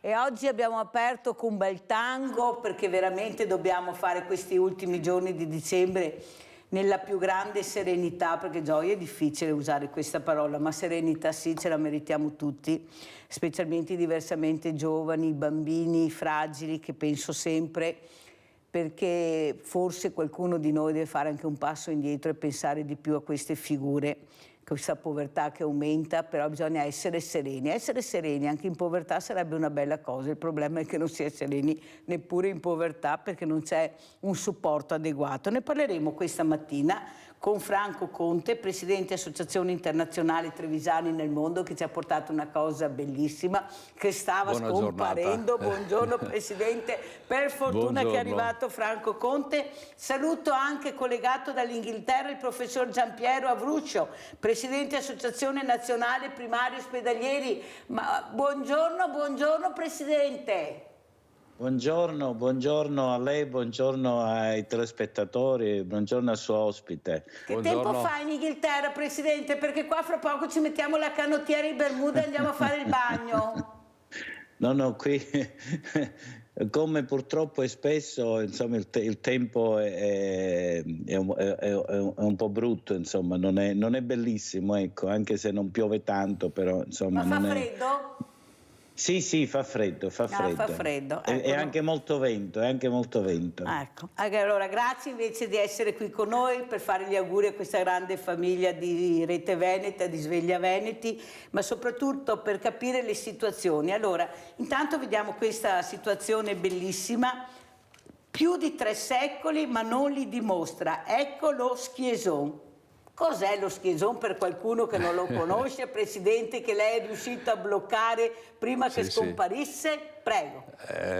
E oggi abbiamo aperto con un bel tango perché veramente dobbiamo fare questi ultimi giorni di dicembre nella più grande serenità, perché gioia è difficile usare questa parola, ma serenità sì, ce la meritiamo tutti, specialmente i diversamente giovani, i bambini, i fragili, che penso sempre, perché forse qualcuno di noi deve fare anche un passo indietro e pensare di più a queste figure, questa povertà che aumenta, però bisogna essere sereni anche in povertà sarebbe una bella cosa. Il problema è che non si è sereni neppure in povertà perché non c'è un supporto adeguato. Ne parleremo questa mattina con Franco Conte, presidente Associazione Internazionale Trevisani nel Mondo, che ci ha portato una cosa bellissima che stava scomparendo. Buongiorno Presidente, per fortuna che è arrivato Franco Conte. Saluto anche collegato dall'Inghilterra il professor Giampiero Avruscio, Presidente Associazione Nazionale Primari Ospedalieri. Buongiorno Presidente. Buongiorno, buongiorno a lei, buongiorno ai telespettatori, buongiorno al suo ospite. Che tempo fa in Inghilterra, Presidente? Perché qua fra poco ci mettiamo la canottiera in Bermuda e andiamo a fare il bagno. No, qui come purtroppo è spesso, insomma, il tempo è un po' brutto, insomma, non è bellissimo, ecco, anche se non piove tanto, però insomma. Ma fa freddo? Sì, fa freddo. Fa freddo. Ecco, e anche molto vento, Ecco, allora grazie invece di essere qui con noi per fare gli auguri a questa grande famiglia di Rete Veneta, di Sveglia Veneti, ma soprattutto per capire le situazioni. Allora, intanto vediamo questa situazione bellissima, più di 3 secoli ma non li dimostra. Ecco lo Schieson. Cos'è lo Schieson per qualcuno che non lo conosce, Presidente, che lei è riuscito a bloccare prima che scomparisse? Sì. Prego.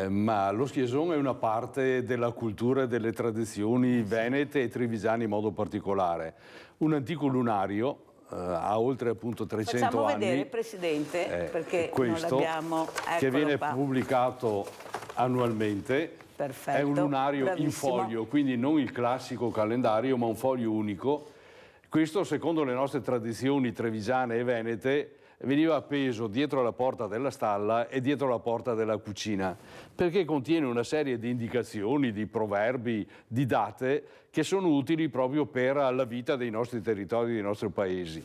Ma lo Schieson è una parte della cultura e delle tradizioni venete e trevisane in modo particolare. Un antico lunario, ha oltre appunto 300 anni. Facciamo vedere, Presidente, perché non l'abbiamo. Che viene pubblicato annualmente. Perfetto, È un lunario in bravissimo. foglio, quindi non il classico calendario, ma un foglio unico. Questo, secondo le nostre tradizioni trevigiane e venete, veniva appeso dietro la porta della stalla e dietro la porta della cucina, perché contiene una serie di indicazioni, di proverbi, di date che sono utili proprio per la vita dei nostri territori, dei nostri paesi.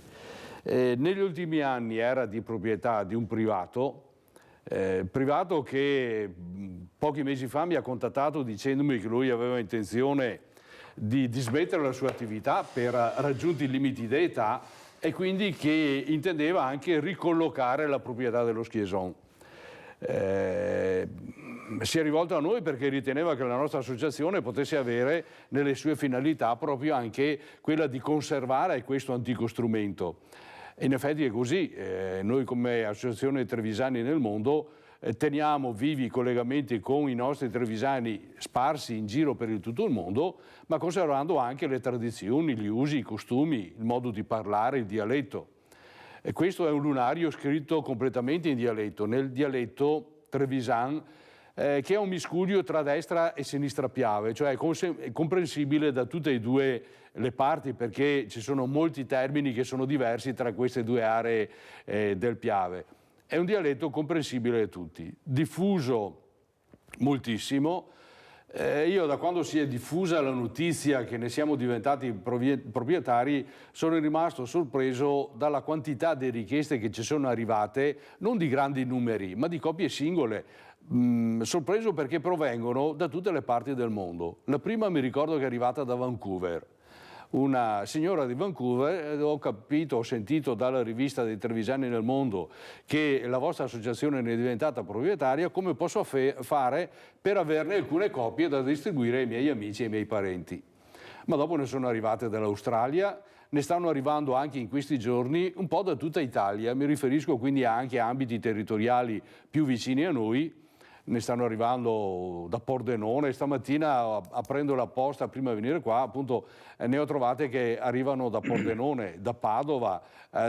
Negli ultimi anni era di proprietà di un privato che pochi mesi fa mi ha contattato dicendomi che lui aveva intenzione di smettere la sua attività per raggiunti i limiti d'età e quindi che intendeva anche ricollocare la proprietà dello Schieson. Si è rivolto a noi perché riteneva che la nostra associazione potesse avere nelle sue finalità proprio anche quella di conservare questo antico strumento. In effetti è così, noi come Associazione Trevisani nel Mondo teniamo vivi i collegamenti con i nostri trevisani sparsi in giro per tutto il mondo, ma conservando anche le tradizioni, gli usi, i costumi, il modo di parlare, il dialetto. E questo è un lunario scritto completamente in dialetto, nel dialetto trevisan, che è un miscuglio tra destra e sinistra Piave, cioè è comprensibile da tutte e due le parti, perché ci sono molti termini che sono diversi tra queste due aree del Piave. È un dialetto comprensibile da tutti, diffuso moltissimo. Io da quando si è diffusa la notizia che ne siamo diventati proprietari sono rimasto sorpreso dalla quantità di richieste che ci sono arrivate, non di grandi numeri, ma di copie singole. Sorpreso perché provengono da tutte le parti del mondo. La prima mi ricordo che è arrivata da Vancouver. Una signora di Vancouver, ho sentito dalla rivista dei Trevisani nel Mondo che la vostra associazione ne è diventata proprietaria, come posso fare per averne alcune copie da distribuire ai miei amici e ai miei parenti. Ma dopo ne sono arrivate dall'Australia, ne stanno arrivando anche in questi giorni un po' da tutta Italia, mi riferisco quindi anche a ambiti territoriali più vicini a noi. Ne stanno arrivando da Pordenone, stamattina aprendo la posta prima di venire qua, appunto ne ho trovate che arrivano da Pordenone, da Padova,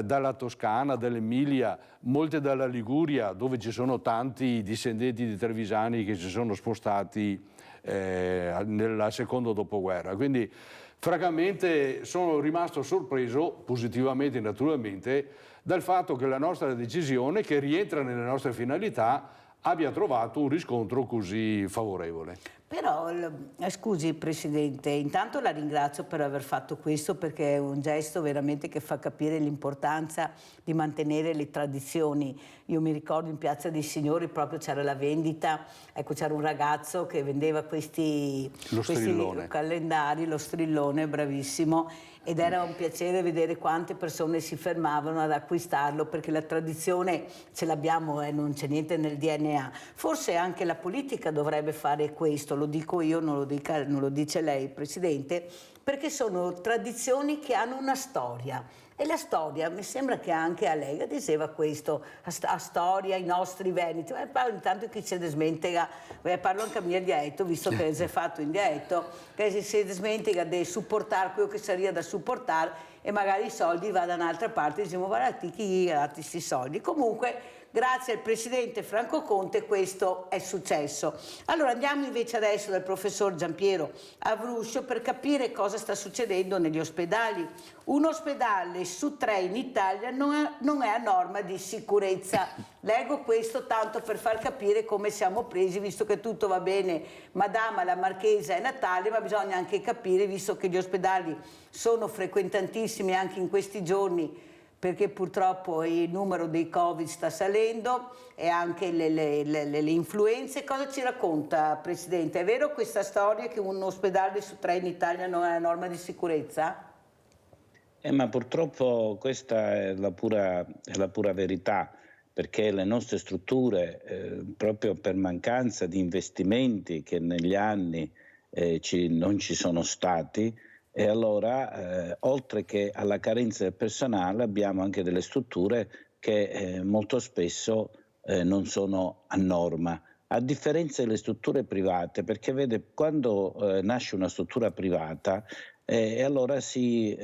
dalla Toscana, dall'Emilia, molte dalla Liguria, dove ci sono tanti discendenti di trevisani che si sono spostati nel secondo dopoguerra. Quindi francamente sono rimasto sorpreso, positivamente naturalmente, dal fatto che la nostra decisione, che rientra nelle nostre finalità, abbia trovato un riscontro così favorevole. Però, scusi Presidente, intanto la ringrazio per aver fatto questo, perché è un gesto veramente che fa capire l'importanza di mantenere le tradizioni. Io mi ricordo in Piazza dei Signori proprio c'era la vendita, ecco, c'era un ragazzo che vendeva questi calendari, lo strillone, bravissimo, ed era un piacere vedere quante persone si fermavano ad acquistarlo, perché la tradizione ce l'abbiamo e non c'è niente nel DNA. Forse anche la politica dovrebbe fare questo, lo dico io, non lo dice lei, Presidente, perché sono tradizioni che hanno una storia. E la storia, mi sembra che anche a Lega diceva questo, a storia, i nostri veneti. Parlo intanto chi si desmentega, parlo anche a mio dialetto, visto che si è fatto in dialetto, che si desmentega di supportare quello che sarebbe da supportare e magari i soldi vanno da un'altra parte, diciamo guarda chi ha questi soldi. Comunque, grazie al Presidente Franco Conte questo è successo. Allora andiamo invece adesso dal professor Giampiero Avruscio per capire cosa sta succedendo negli ospedali. Un ospedale su 3 in Italia non è a norma di sicurezza. Leggo questo tanto per far capire come siamo presi, visto che tutto va bene, Madama, la Marchesa e Natale, ma bisogna anche capire, visto che gli ospedali sono frequentantissimi anche in questi giorni, perché purtroppo il numero dei Covid sta salendo e anche le influenze. Cosa ci racconta, Presidente? È vero questa storia che un ospedale su 3 in Italia non è a norma di sicurezza? Ma purtroppo questa è la pura verità, perché le nostre strutture, proprio per mancanza di investimenti che negli anni non ci sono stati, e allora, oltre che alla carenza del personale, abbiamo anche delle strutture che molto spesso non sono a norma, a differenza delle strutture private, perché vede, quando nasce una struttura privata, allora si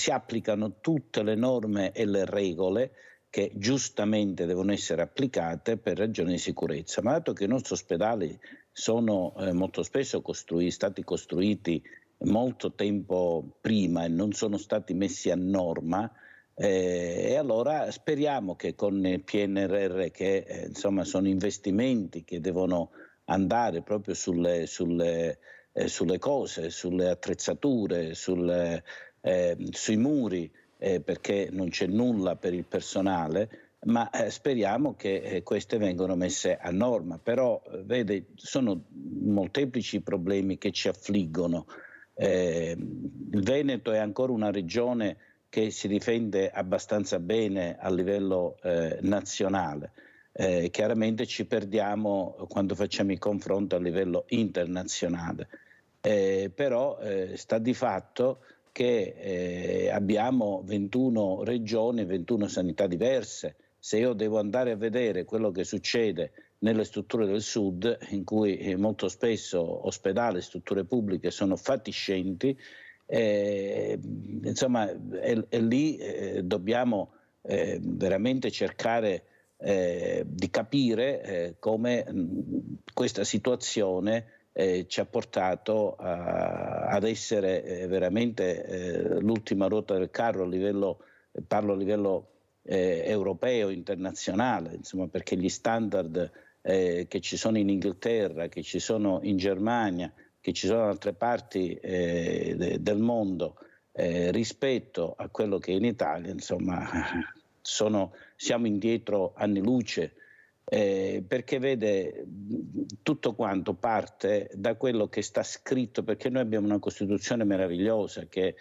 applicano tutte le norme e le regole che giustamente devono essere applicate per ragioni di sicurezza. Ma dato che i nostri ospedali sono molto spesso stati costruiti molto tempo prima e non sono stati messi a norma, e allora speriamo che con il PNRR, che insomma sono investimenti che devono andare proprio sulle cose, sulle attrezzature, sui muri, perché non c'è nulla per il personale, ma speriamo che queste vengano messe a norma. Però vede, sono molteplici i problemi che ci affliggono. Il Veneto è ancora una regione che si difende abbastanza bene a livello nazionale. Chiaramente ci perdiamo quando facciamo i confronti a livello internazionale, però sta di fatto che abbiamo 21 regioni, 21 sanità diverse. Se io devo andare a vedere quello che succede nelle strutture del sud, in cui molto spesso ospedali e strutture pubbliche sono fatiscenti, insomma è lì dobbiamo veramente cercare di capire come questa situazione ci ha portato ad essere veramente l'ultima ruota del carro parlo a livello europeo, internazionale, insomma, perché gli standard che ci sono in Inghilterra, che ci sono in Germania, che ci sono in altre parti del mondo rispetto a quello che è in Italia, insomma, siamo indietro anni luce. Perché vede, tutto quanto parte da quello che sta scritto, perché noi abbiamo una Costituzione meravigliosa che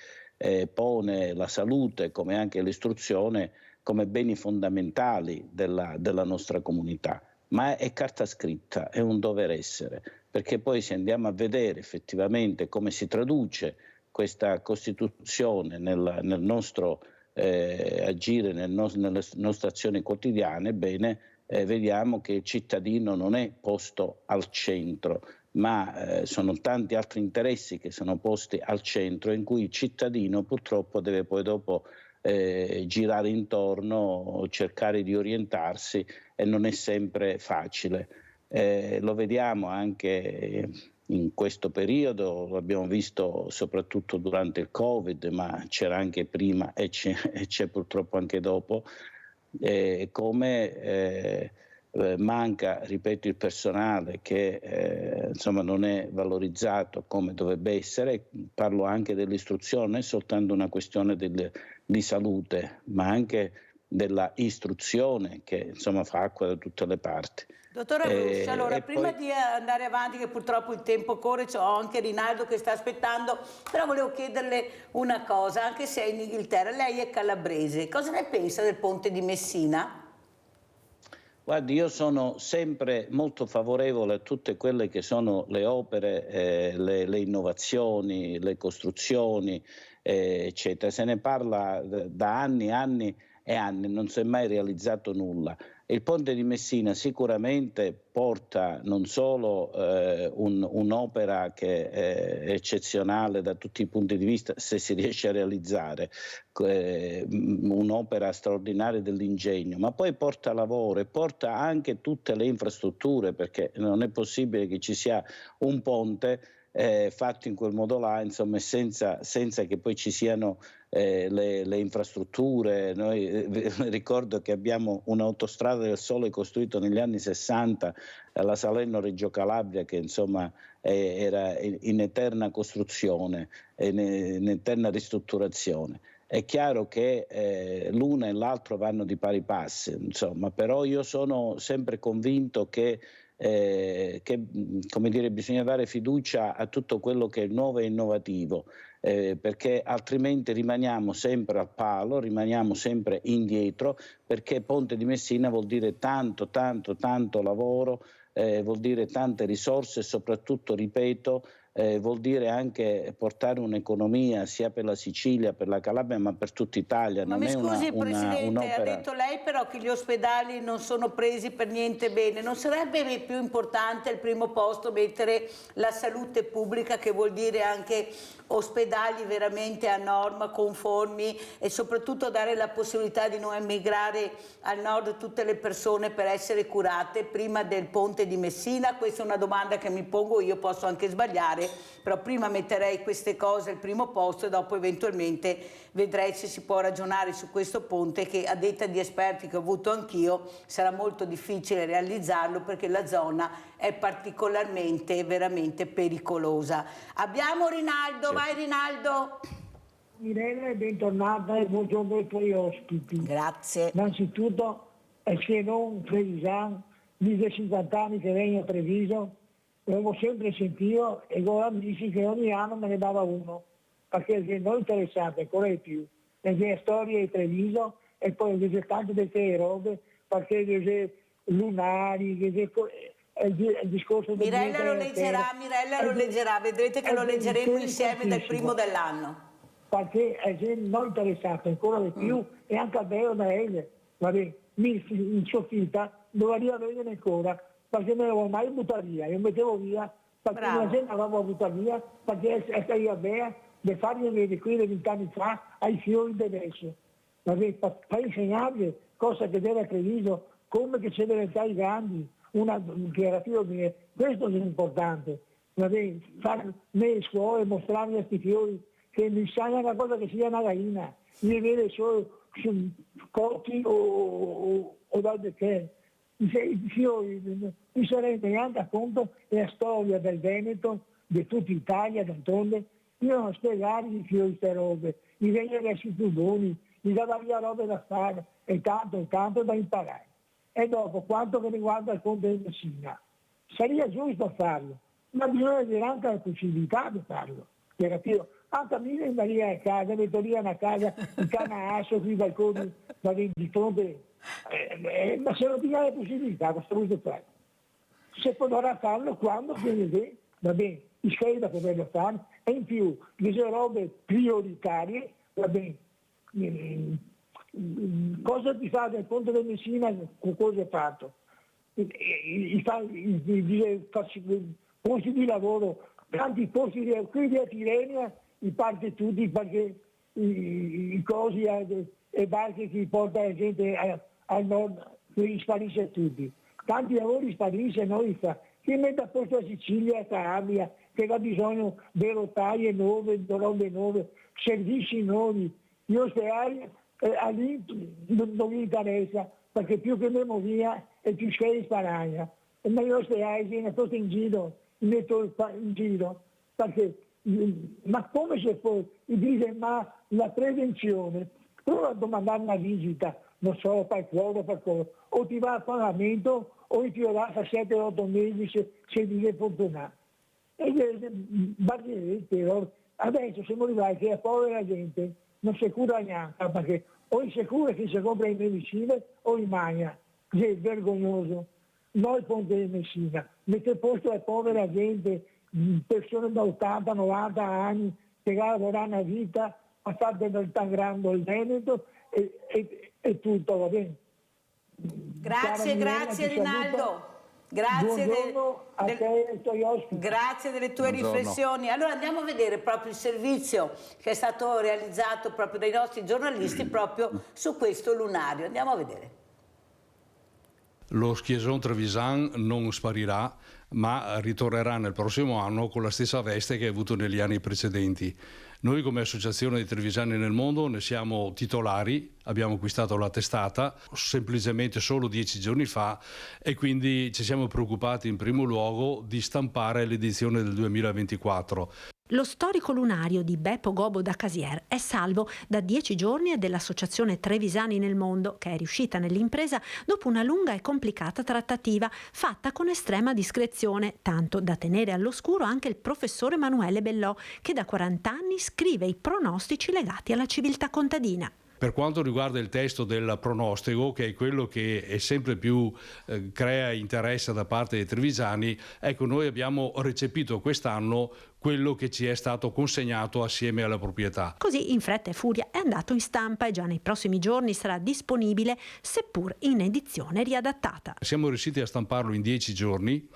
pone la salute come anche l'istruzione come beni fondamentali della nostra comunità, ma è carta scritta, è un dover essere, perché poi se andiamo a vedere effettivamente come si traduce questa Costituzione nel nostro agire, nelle nostre azioni quotidiane, bene, vediamo che il cittadino non è posto al centro, ma sono tanti altri interessi che sono posti al centro, in cui il cittadino purtroppo deve poi dopo girare intorno, cercare di orientarsi, e non è sempre facile. Lo vediamo anche in questo periodo, lo abbiamo visto soprattutto durante il Covid, ma c'era anche prima e c'è purtroppo anche dopo, come manca, ripeto, il personale che insomma non è valorizzato come dovrebbe essere. Parlo anche dell'istruzione, non è soltanto una questione di salute, ma anche della istruzione che insomma fa acqua da tutte le parti. Dottor Arruscia, allora prima di andare avanti, che purtroppo il tempo corre, ho anche Rinaldo che sta aspettando, però volevo chiederle una cosa, anche se è in Inghilterra, lei è calabrese, cosa ne pensa del ponte di Messina? Guardi, io sono sempre molto favorevole a tutte quelle che sono le opere, le innovazioni, le costruzioni, eccetera. Se ne parla da anni e anni, non si è mai realizzato nulla. Il ponte di Messina sicuramente porta non solo un'opera che è eccezionale da tutti i punti di vista, se si riesce a realizzare, un'opera straordinaria dell'ingegno, ma poi porta lavoro e porta anche tutte le infrastrutture, perché non è possibile che ci sia un ponte fatto in quel modo là, insomma, senza che poi ci siano le infrastrutture. Noi ricordo che abbiamo un'autostrada del Sole costruita negli anni 60, la Salerno-Reggio Calabria, che insomma era in eterna costruzione, in eterna ristrutturazione. È chiaro che l'una e l'altro vanno di pari passi, insomma, però io sono sempre convinto che come dire, bisogna dare fiducia a tutto quello che è nuovo e innovativo, perché altrimenti rimaniamo sempre al palo, rimaniamo sempre indietro, perché Ponte di Messina vuol dire tanto lavoro, vuol dire tante risorse e soprattutto, ripeto, vuol dire anche portare un'economia sia per la Sicilia, per la Calabria, ma per tutta Italia. Ma non mi è scusi Presidente, un'opera... ha detto lei però che gli ospedali non sono presi per niente bene. Non sarebbe più importante al primo posto mettere la salute pubblica, che vuol dire anche ospedali veramente a norma, conformi, e soprattutto dare la possibilità di non emigrare al nord tutte le persone per essere curate prima del ponte di Messina? Questa è una domanda che mi pongo io, posso anche sbagliare, però prima metterei queste cose al primo posto e dopo eventualmente vedrei se si può ragionare su questo ponte, che a detta di esperti che ho avuto anch'io sarà molto difficile realizzarlo perché la zona è particolarmente veramente pericolosa. Abbiamo Rinaldo, vai Rinaldo. Mirella, bentornata e buongiorno ai tuoi ospiti. Grazie. Innanzitutto, se non Trevisan, di 50 anni che vengo a Treviso, l'avevo sempre sentito e ora mi dici che ogni anno me ne dava uno, perché noi interessati ancora di più, le storie di Treviso e poi le tante delle robe, perché le lunari, il discorso del Mirella lo leggerà, vedrete che lo leggeremo insieme dal primo dell'anno. Perché noi interessati ancora di più e anche a me da lei, vabbè, in soffitta doveria vedere ancora, perché non l'avevo mai buttato via, io mettevo via, perché la gente aveva buttato via, perché è io bene di fargli vedere qui 20 anni fa ai fiori di adesso, vabbè, per insegnargli cosa che deve Treviso, come che c'è delle taille grandi, una dichiarazione, questo è importante, vabbè, fare nelle scuole, mostrargli questi fiori, che mi sanno una cosa che sia una gallina, mi vede solo su cotti o da che. I fiori, mi si rende neanche conto della storia del Veneto, di tutta Italia, d'altronde. Io non spiegargli i fiori queste robe, mi vengono i tuboni, mi dava via robe da fare e tanto da imparare. E dopo, quanto che riguarda il ponte di Messina, sarebbe giusto farlo, ma bisogna avere anche la possibilità di farlo. Anche a me mi andaria a casa, metto lì una casa, in Canasso, sui balconi, di fronte, ma se non tiene la possibilità, cosa vuoi fare? Se potrà farlo quando viene, va bene, iscrivi da poterlo fare, e in più, le robe prioritarie, va bene, cosa ti fa del ponte del Messina, cosa è fatto? Posti di lavoro, tanti posti qui di Tirrenia, i parchi tutti, perché i cosi e barche che portano la gente al nord, qui sparisce tutti. Tanti lavori sparisce, noi fa. Chi mette a posto la Sicilia, la Calabria, che ha bisogno di rotaie nuove, di robe nuove, servizi nuovi. Gli ospedali lì non mi interessa, perché più che andiamo via e più c'è sparagna. Ma gli ospedali sono tutti in giro, mi metto in giro, perché ma come se poi dice ma la prevenzione, prova a domandare una visita, non so, per quello, o ti va al Parlamento o ti va a 7-8 mesi se ti deve fortunare. Però adesso siamo arrivati che la povera gente non si cura neanche, perché o si cura che si compra le medicine o in magna, che è vergognoso. Noi ponte di Messina, mette posto alla povera gente, persone da 80-90 anni che lavorano una vita, a fare del Tangrando il Veneto e tutto, va bene. Grazie Rinaldo. Grazie, a te e ai tuoi ospiti. Grazie delle tue riflessioni. Allora andiamo a vedere proprio il servizio che è stato realizzato proprio dai nostri giornalisti proprio su questo lunario. Andiamo a vedere. Lo Schieson Trevisan non sparirà, ma ritornerà nel prossimo anno con la stessa veste che ha avuto negli anni precedenti. Noi come Associazione di Trevisani nel Mondo ne siamo titolari, abbiamo acquistato la testata semplicemente solo 10 giorni fa e quindi ci siamo preoccupati in primo luogo di stampare l'edizione del 2024. Lo storico lunario di Beppo Gobbo da Casier è salvo da 10 giorni e dell'Associazione Trevisani nel Mondo, che è riuscita nell'impresa dopo una lunga e complicata trattativa fatta con estrema discrezione, tanto da tenere all'oscuro anche il professore Emanuele Bellò, che da 40 anni scrive i pronostici legati alla civiltà contadina. Per quanto riguarda il testo del pronostico, che è quello che è sempre più crea interesse da parte dei trevigiani, ecco, noi abbiamo recepito quest'anno quello che ci è stato consegnato assieme alla proprietà. Così in fretta e furia è andato in stampa e già nei prossimi giorni sarà disponibile, seppur in edizione riadattata. Siamo riusciti a stamparlo in 10 giorni,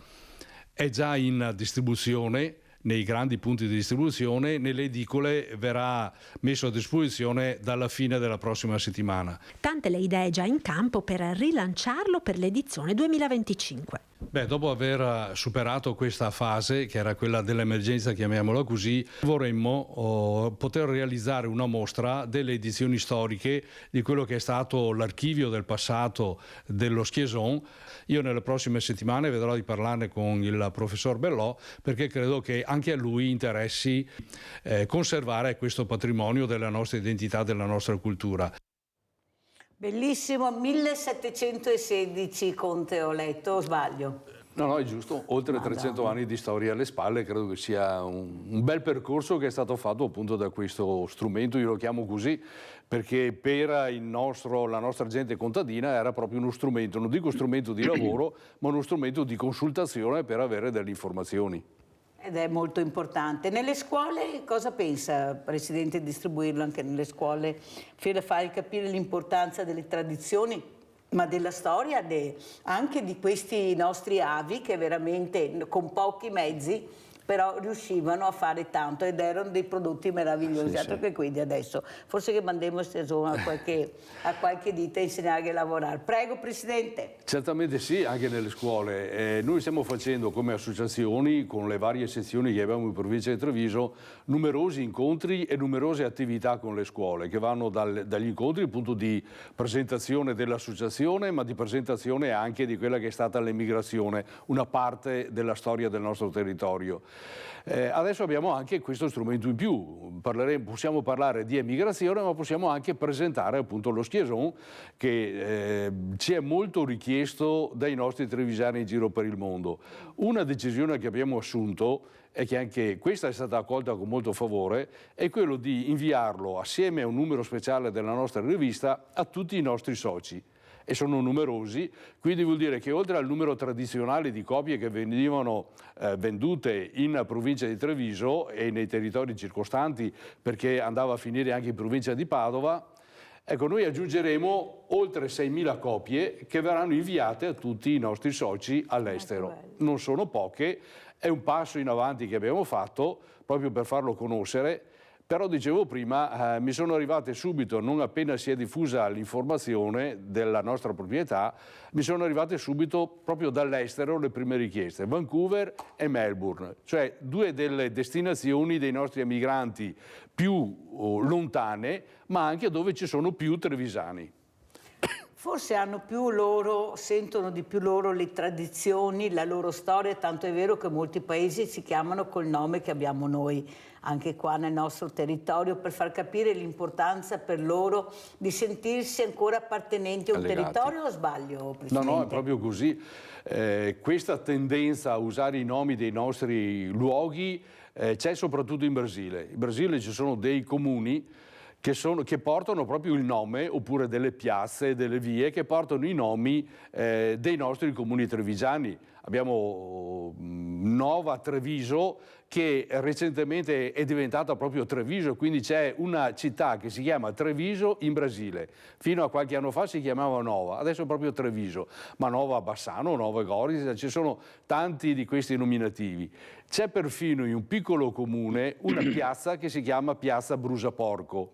è già in distribuzione nei grandi punti di distribuzione, nelle edicole verrà messo a disposizione dalla fine della prossima settimana. Tante le idee già in campo per rilanciarlo per l'edizione 2025. Dopo aver superato questa fase, che era quella dell'emergenza, chiamiamola così, vorremmo poter realizzare una mostra delle edizioni storiche di quello che è stato l'archivio del passato dello Schieson. Io nelle prossime settimane vedrò di parlarne con il professor Bellò, perché credo che anche a lui interessi conservare questo patrimonio della nostra identità, della nostra cultura. Bellissimo, 1716 Conte ho letto, o sbaglio? No, è giusto, oltre 300 anni di storia alle spalle, credo che sia un bel percorso che è stato fatto appunto da questo strumento, io lo chiamo così, perché per la nostra gente contadina era proprio uno strumento, non dico strumento di lavoro, ma uno strumento di consultazione per avere delle informazioni. Ed è molto importante. Nelle scuole cosa pensa, Presidente, di distribuirlo anche nelle scuole, per far capire l'importanza delle tradizioni, ma della storia anche di questi nostri avi che veramente con pochi mezzi però riuscivano a fare tanto ed erano dei prodotti meravigliosi, altro che quindi adesso forse che mandiamo a qualche ditta a insegnare a lavorare. Prego Presidente. Certamente sì, anche nelle scuole. Noi stiamo facendo come associazioni, con le varie sezioni che abbiamo in provincia di Treviso, numerosi incontri e numerose attività con le scuole che vanno dagli incontri appunto di presentazione dell'associazione, ma di presentazione anche di quella che è stata l'emigrazione, una parte della storia del nostro territorio. Adesso abbiamo anche questo strumento in più, possiamo parlare di emigrazione, ma possiamo anche presentare appunto lo Schieson, che ci è molto richiesto dai nostri trevigiani in giro per il mondo. Una decisione che abbiamo assunto, e che anche questa è stata accolta con molto favore, è quello di inviarlo assieme a un numero speciale della nostra rivista a tutti i nostri soci. E sono numerosi, quindi vuol dire che oltre al numero tradizionale di copie che venivano vendute in provincia di Treviso e nei territori circostanti, perché andava a finire anche in provincia di Padova, ecco, noi aggiungeremo oltre 6.000 copie che verranno inviate a tutti i nostri soci all'estero. Non sono poche, è un passo in avanti che abbiamo fatto proprio per farlo conoscere. Però dicevo prima, mi sono arrivate subito, non appena si è diffusa l'informazione della nostra proprietà, mi sono arrivate subito proprio dall'estero le prime richieste, Vancouver e Melbourne, cioè due delle destinazioni dei nostri emigranti più lontane, ma anche dove ci sono più trevisani. Forse sentono di più loro le tradizioni, la loro storia, tanto è vero che molti paesi si chiamano col nome che abbiamo noi, anche qua nel nostro territorio, per far capire l'importanza per loro di sentirsi ancora appartenenti a un territorio, o sbaglio, Presidente? No, è proprio così. Questa tendenza a usare i nomi dei nostri luoghi c'è soprattutto in Brasile. In Brasile ci sono dei comuni che portano proprio il nome, oppure delle piazze, delle vie, che portano i nomi dei nostri comuni trevigiani. Abbiamo Nova Treviso, che recentemente è diventata proprio Treviso, quindi c'è una città che si chiama Treviso in Brasile. Fino a qualche anno fa si chiamava Nova, adesso è proprio Treviso, ma Nova Bassano, Nova Gorica, ci sono tanti di questi nominativi. C'è perfino in un piccolo comune una piazza che si chiama Piazza Brusaporco.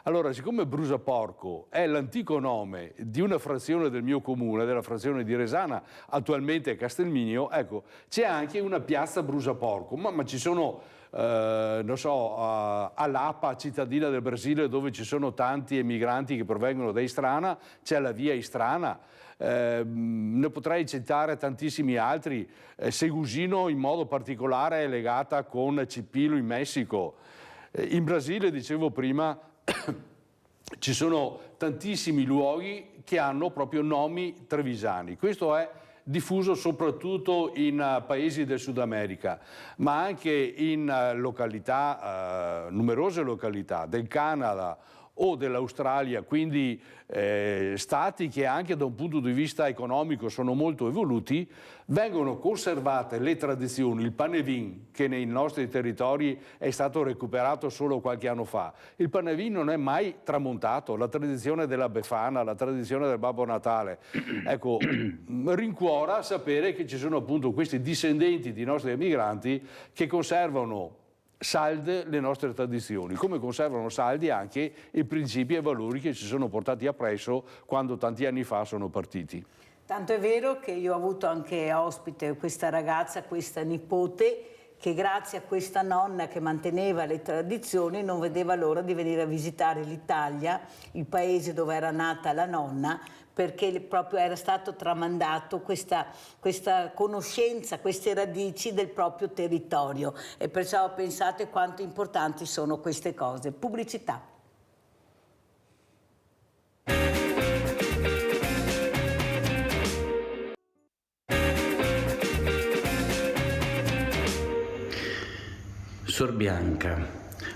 Allora, siccome Brusaporco è l'antico nome di una frazione del mio comune, della frazione di Resana, attualmente Castelminio, ecco, c'è anche una piazza Brusaporco, ma ci sono, non so, a Lapa, cittadina del Brasile, dove ci sono tanti emigranti che provengono da Istrana, c'è la via Istrana. Ne potrei citare tantissimi altri. Segusino in modo particolare è legata con Cipilo in Messico. In Brasile, dicevo prima, ci sono tantissimi luoghi che hanno proprio nomi trevisani. Questo è diffuso soprattutto in paesi del Sud America, ma anche in numerose località del Canada o dell'Australia, quindi stati che anche da un punto di vista economico sono molto evoluti, vengono conservate le tradizioni, il panevin che nei nostri territori è stato recuperato solo qualche anno fa. Il panevin non è mai tramontato, la tradizione della Befana, la tradizione del Babbo Natale. Ecco, rincuora sapere che ci sono appunto questi discendenti di nostri emigranti che conservano salde le nostre tradizioni, come conservano saldi anche i principi e valori che ci sono portati appresso quando tanti anni fa sono partiti. Tanto è vero che io ho avuto anche ospite questa ragazza, questa nipote, che grazie a questa nonna che manteneva le tradizioni non vedeva l'ora di venire a visitare l'Italia, il paese dove era nata la nonna, perché proprio era stato tramandato questa conoscenza, queste radici del proprio territorio, e perciò pensate quanto importanti sono queste cose. Pubblicità. Sor Bianca,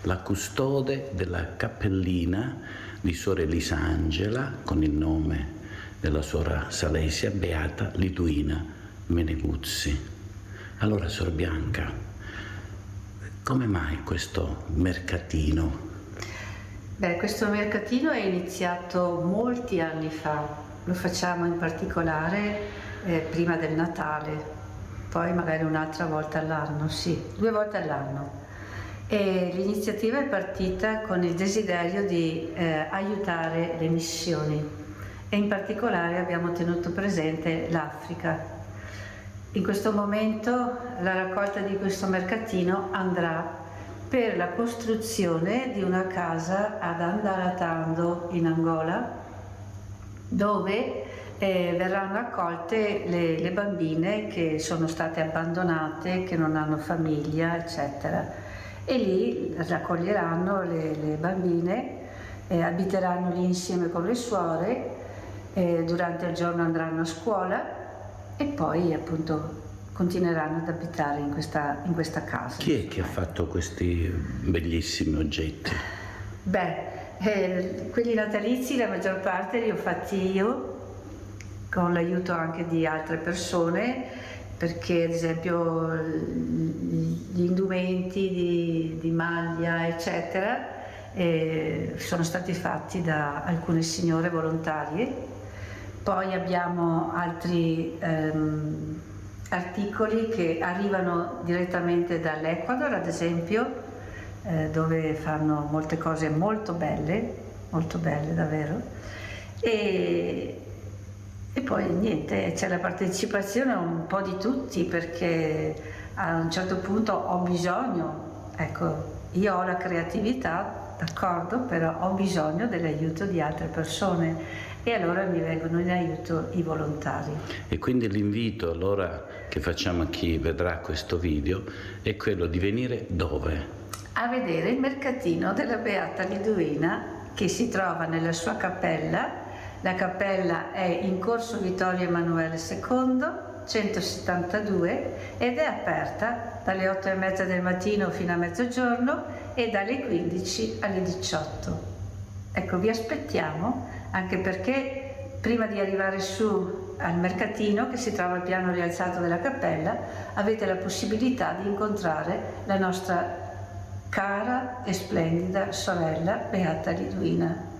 la custode della cappellina di Sor Elisangela, con il nome della Suora Salesia Beata Liduina Meneguzzi. Allora, Sor Bianca, come mai questo mercatino? Beh, questo mercatino è iniziato molti anni fa, lo facciamo in particolare prima del Natale, poi magari un'altra volta all'anno, sì, 2 volte all'anno. E l'iniziativa è partita con il desiderio di aiutare le missioni e in particolare abbiamo tenuto presente l'Africa. In questo momento la raccolta di questo mercatino andrà per la costruzione di una casa ad Andalatando in Angola, dove verranno accolte le bambine che sono state abbandonate, che non hanno famiglia, eccetera. E lì raccoglieranno le bambine, abiteranno lì insieme con le suore, durante il giorno andranno a scuola e poi appunto continueranno ad abitare in questa casa. Chi è che ha fatto questi bellissimi oggetti? Beh, quelli natalizi la maggior parte li ho fatti io, con l'aiuto anche di altre persone, perché ad esempio gli indumenti di maglia eccetera sono stati fatti da alcune signore volontarie. Poi abbiamo altri articoli che arrivano direttamente dall'Ecuador, ad esempio, dove fanno molte cose molto belle davvero. E poi niente, c'è la partecipazione un po' di tutti, perché a un certo punto ho bisogno, ecco, io ho la creatività, d'accordo, però ho bisogno dell'aiuto di altre persone e allora mi vengono in aiuto i volontari. E quindi l'invito allora che facciamo a chi vedrà questo video è quello di venire dove? A vedere il mercatino della Beata Liduina, che si trova nella sua cappella. La cappella è in Corso Vittorio Emanuele II, 172, ed è aperta dalle 8:30 del mattino fino a mezzogiorno e dalle 15 alle 18. Ecco, vi aspettiamo, anche perché prima di arrivare su al mercatino, che si trova al piano rialzato della cappella, avete la possibilità di incontrare la nostra cara e splendida sorella Beata Liduina.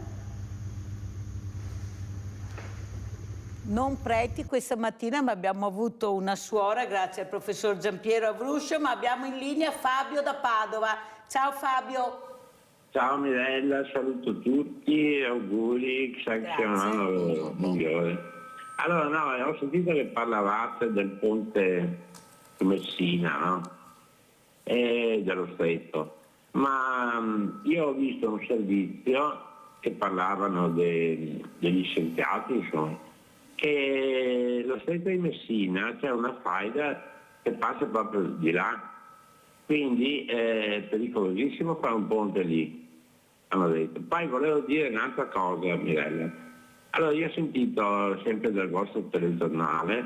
Non preti questa mattina, ma abbiamo avuto una suora, grazie al professor Giampiero Avruscio, ma abbiamo in linea Fabio da Padova. Ciao Fabio. Ciao Mirella, saluto tutti, auguri, che sia un anno migliore. Allora, no, ho sentito che parlavate del ponte di Messina, no? E dello stretto, ma io ho visto un servizio che parlavano degli scienziati, insomma, che lo stretto di Messina c'è una faida che passa proprio di là, quindi è pericolosissimo fare un ponte lì, hanno detto. Poi volevo dire un'altra cosa, Mirella. Allora, io ho sentito sempre dal vostro telegiornale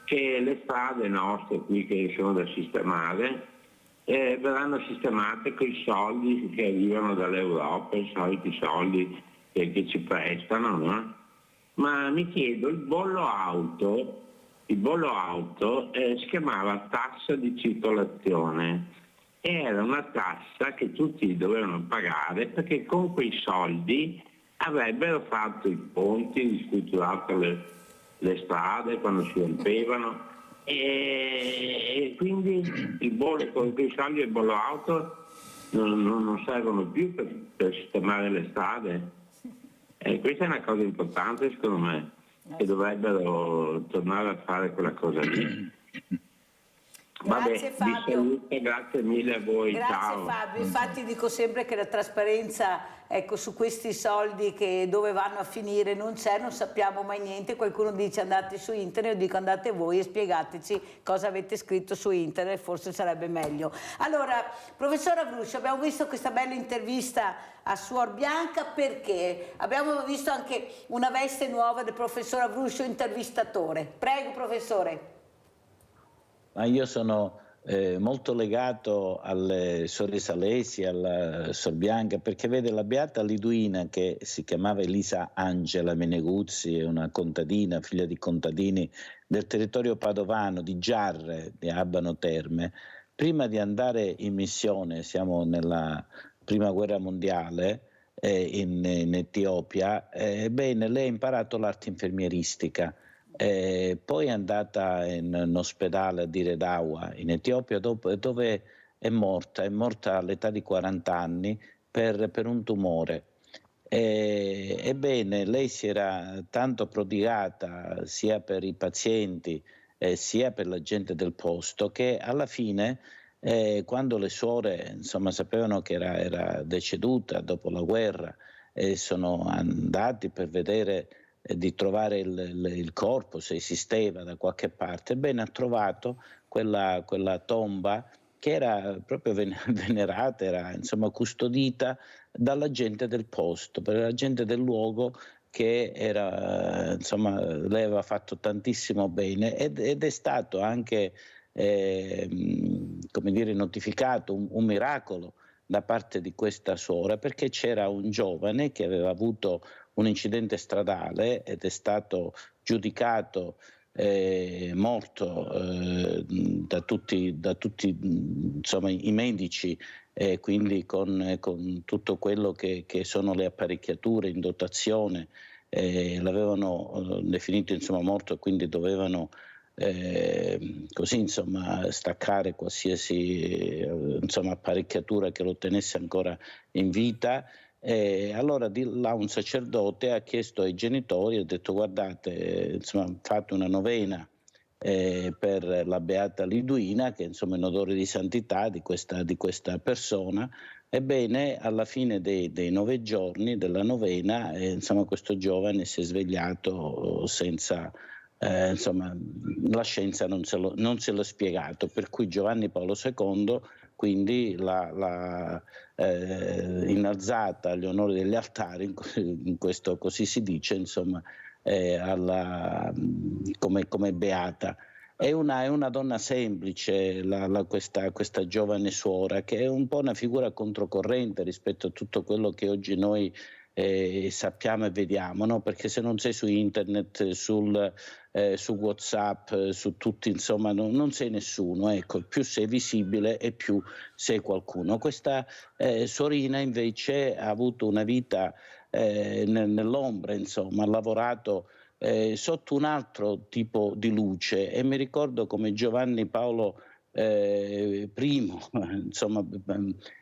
che le strade nostre qui che sono da sistemare verranno sistemate con i soldi che arrivano dall'Europa, i soliti soldi che ci prestano, no? Ma mi chiedo, il bollo auto si chiamava tassa di circolazione, era una tassa che tutti dovevano pagare perché con quei soldi avrebbero fatto i ponti, ristrutturato le strade quando si rompevano, e quindi il bollo, con quei soldi del bollo auto non servono più per sistemare le strade. Questa è una cosa importante secondo me, che dovrebbero tornare a fare quella cosa lì. Grazie Fabio. Vi saluto, grazie mille a voi. Grazie ciao. Fabio, infatti dico sempre che la trasparenza, ecco, su questi soldi che dove vanno a finire non c'è, non sappiamo mai niente. Qualcuno dice andate su internet, io dico andate voi e spiegateci cosa avete scritto su internet, forse sarebbe meglio. Allora, professor Avruscio, abbiamo visto questa bella intervista a Suor Bianca perché abbiamo visto anche una veste nuova del professor Avruscio, intervistatore. Prego professore. Ma io sono molto legato alle sorelle Salesi, alla Sor Bianca, perché vede la beata Liduina, che si chiamava Elisa Angela Meneguzzi, è una contadina, figlia di contadini del territorio padovano, di Giarre, di Abano Terme. Prima di andare in missione, siamo nella prima guerra mondiale, in Etiopia, bene, lei ha imparato l'arte infermieristica. Poi è andata in ospedale a Dire Dawa in Etiopia, dove è morta all'età di 40 anni per un tumore. Ebbene, lei si era tanto prodigata sia per i pazienti sia per la gente del posto, che alla fine quando le suore insomma sapevano che era deceduta dopo la guerra, sono andati per vedere di trovare il corpo, se esisteva da qualche parte. Ebbene, ha trovato quella tomba che era proprio venerata, era insomma custodita dalla gente del posto, per la gente del luogo, che era, insomma, lei aveva fatto tantissimo bene ed è stato anche come dire, notificato un miracolo da parte di questa suora, perché c'era un giovane che aveva avuto un incidente stradale ed è stato giudicato morto da tutti insomma, i medici, quindi con tutto quello che sono le apparecchiature in dotazione, l'avevano definito insomma morto, quindi dovevano così insomma staccare qualsiasi insomma apparecchiatura che lo tenesse ancora in vita. Allora di là un sacerdote ha chiesto ai genitori, ha detto guardate, insomma, fate una novena per la beata Liduina, che insomma è in odore di santità di questa persona. Ebbene, alla fine dei 9 giorni della novena, insomma, questo giovane si è svegliato senza, insomma, la scienza non se l'ha spiegato, per cui Giovanni Paolo II quindi l'ha innalzata agli onori degli altari, in questo così si dice, insomma, come beata. È una donna semplice, questa giovane suora, che è un po' una figura controcorrente rispetto a tutto quello che oggi noi sappiamo e vediamo, no? Perché se non sei su internet, su WhatsApp, su tutti, insomma, non sei nessuno, ecco, più sei visibile e più sei qualcuno. Questa sorina invece ha avuto una vita nell'ombra, insomma, ha lavorato sotto un altro tipo di luce, e mi ricordo come Giovanni Paolo I, insomma,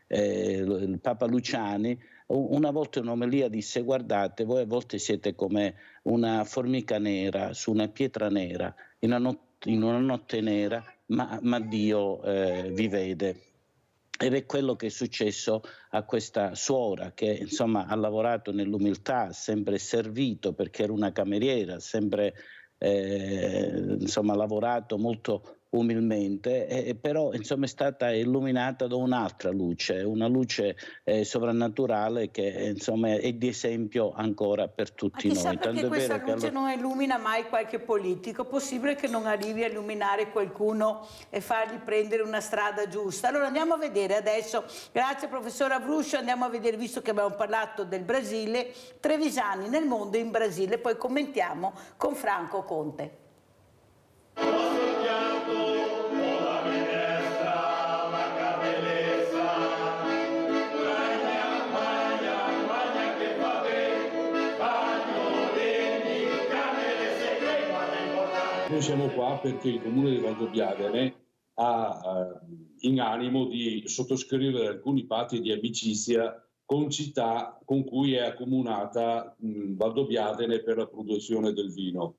il Papa Luciani, una volta in un'omelia disse: guardate, voi a volte siete come una formica nera su una pietra nera, in una notte nera, ma Dio vi vede. Ed è quello che è successo a questa suora, che insomma ha lavorato nell'umiltà, ha sempre servito perché era una cameriera, ha sempre insomma lavorato molto umilmente, però insomma è stata illuminata da un'altra luce, una luce sovrannaturale che insomma è di esempio ancora per tutti Ma chissà noi. perché questa luce non illumina mai qualche politico, possibile che non arrivi a illuminare qualcuno e fargli prendere una strada giusta. Allora andiamo a vedere adesso, grazie professor Avruscio, andiamo a vedere, visto che abbiamo parlato del Brasile, Trevisani nel mondo in Brasile, poi commentiamo con Franco Conte. Noi siamo qua perché il Comune di Valdobbiadene ha in animo di sottoscrivere alcuni patti di amicizia con città con cui è accomunata Valdobbiadene per la produzione del vino.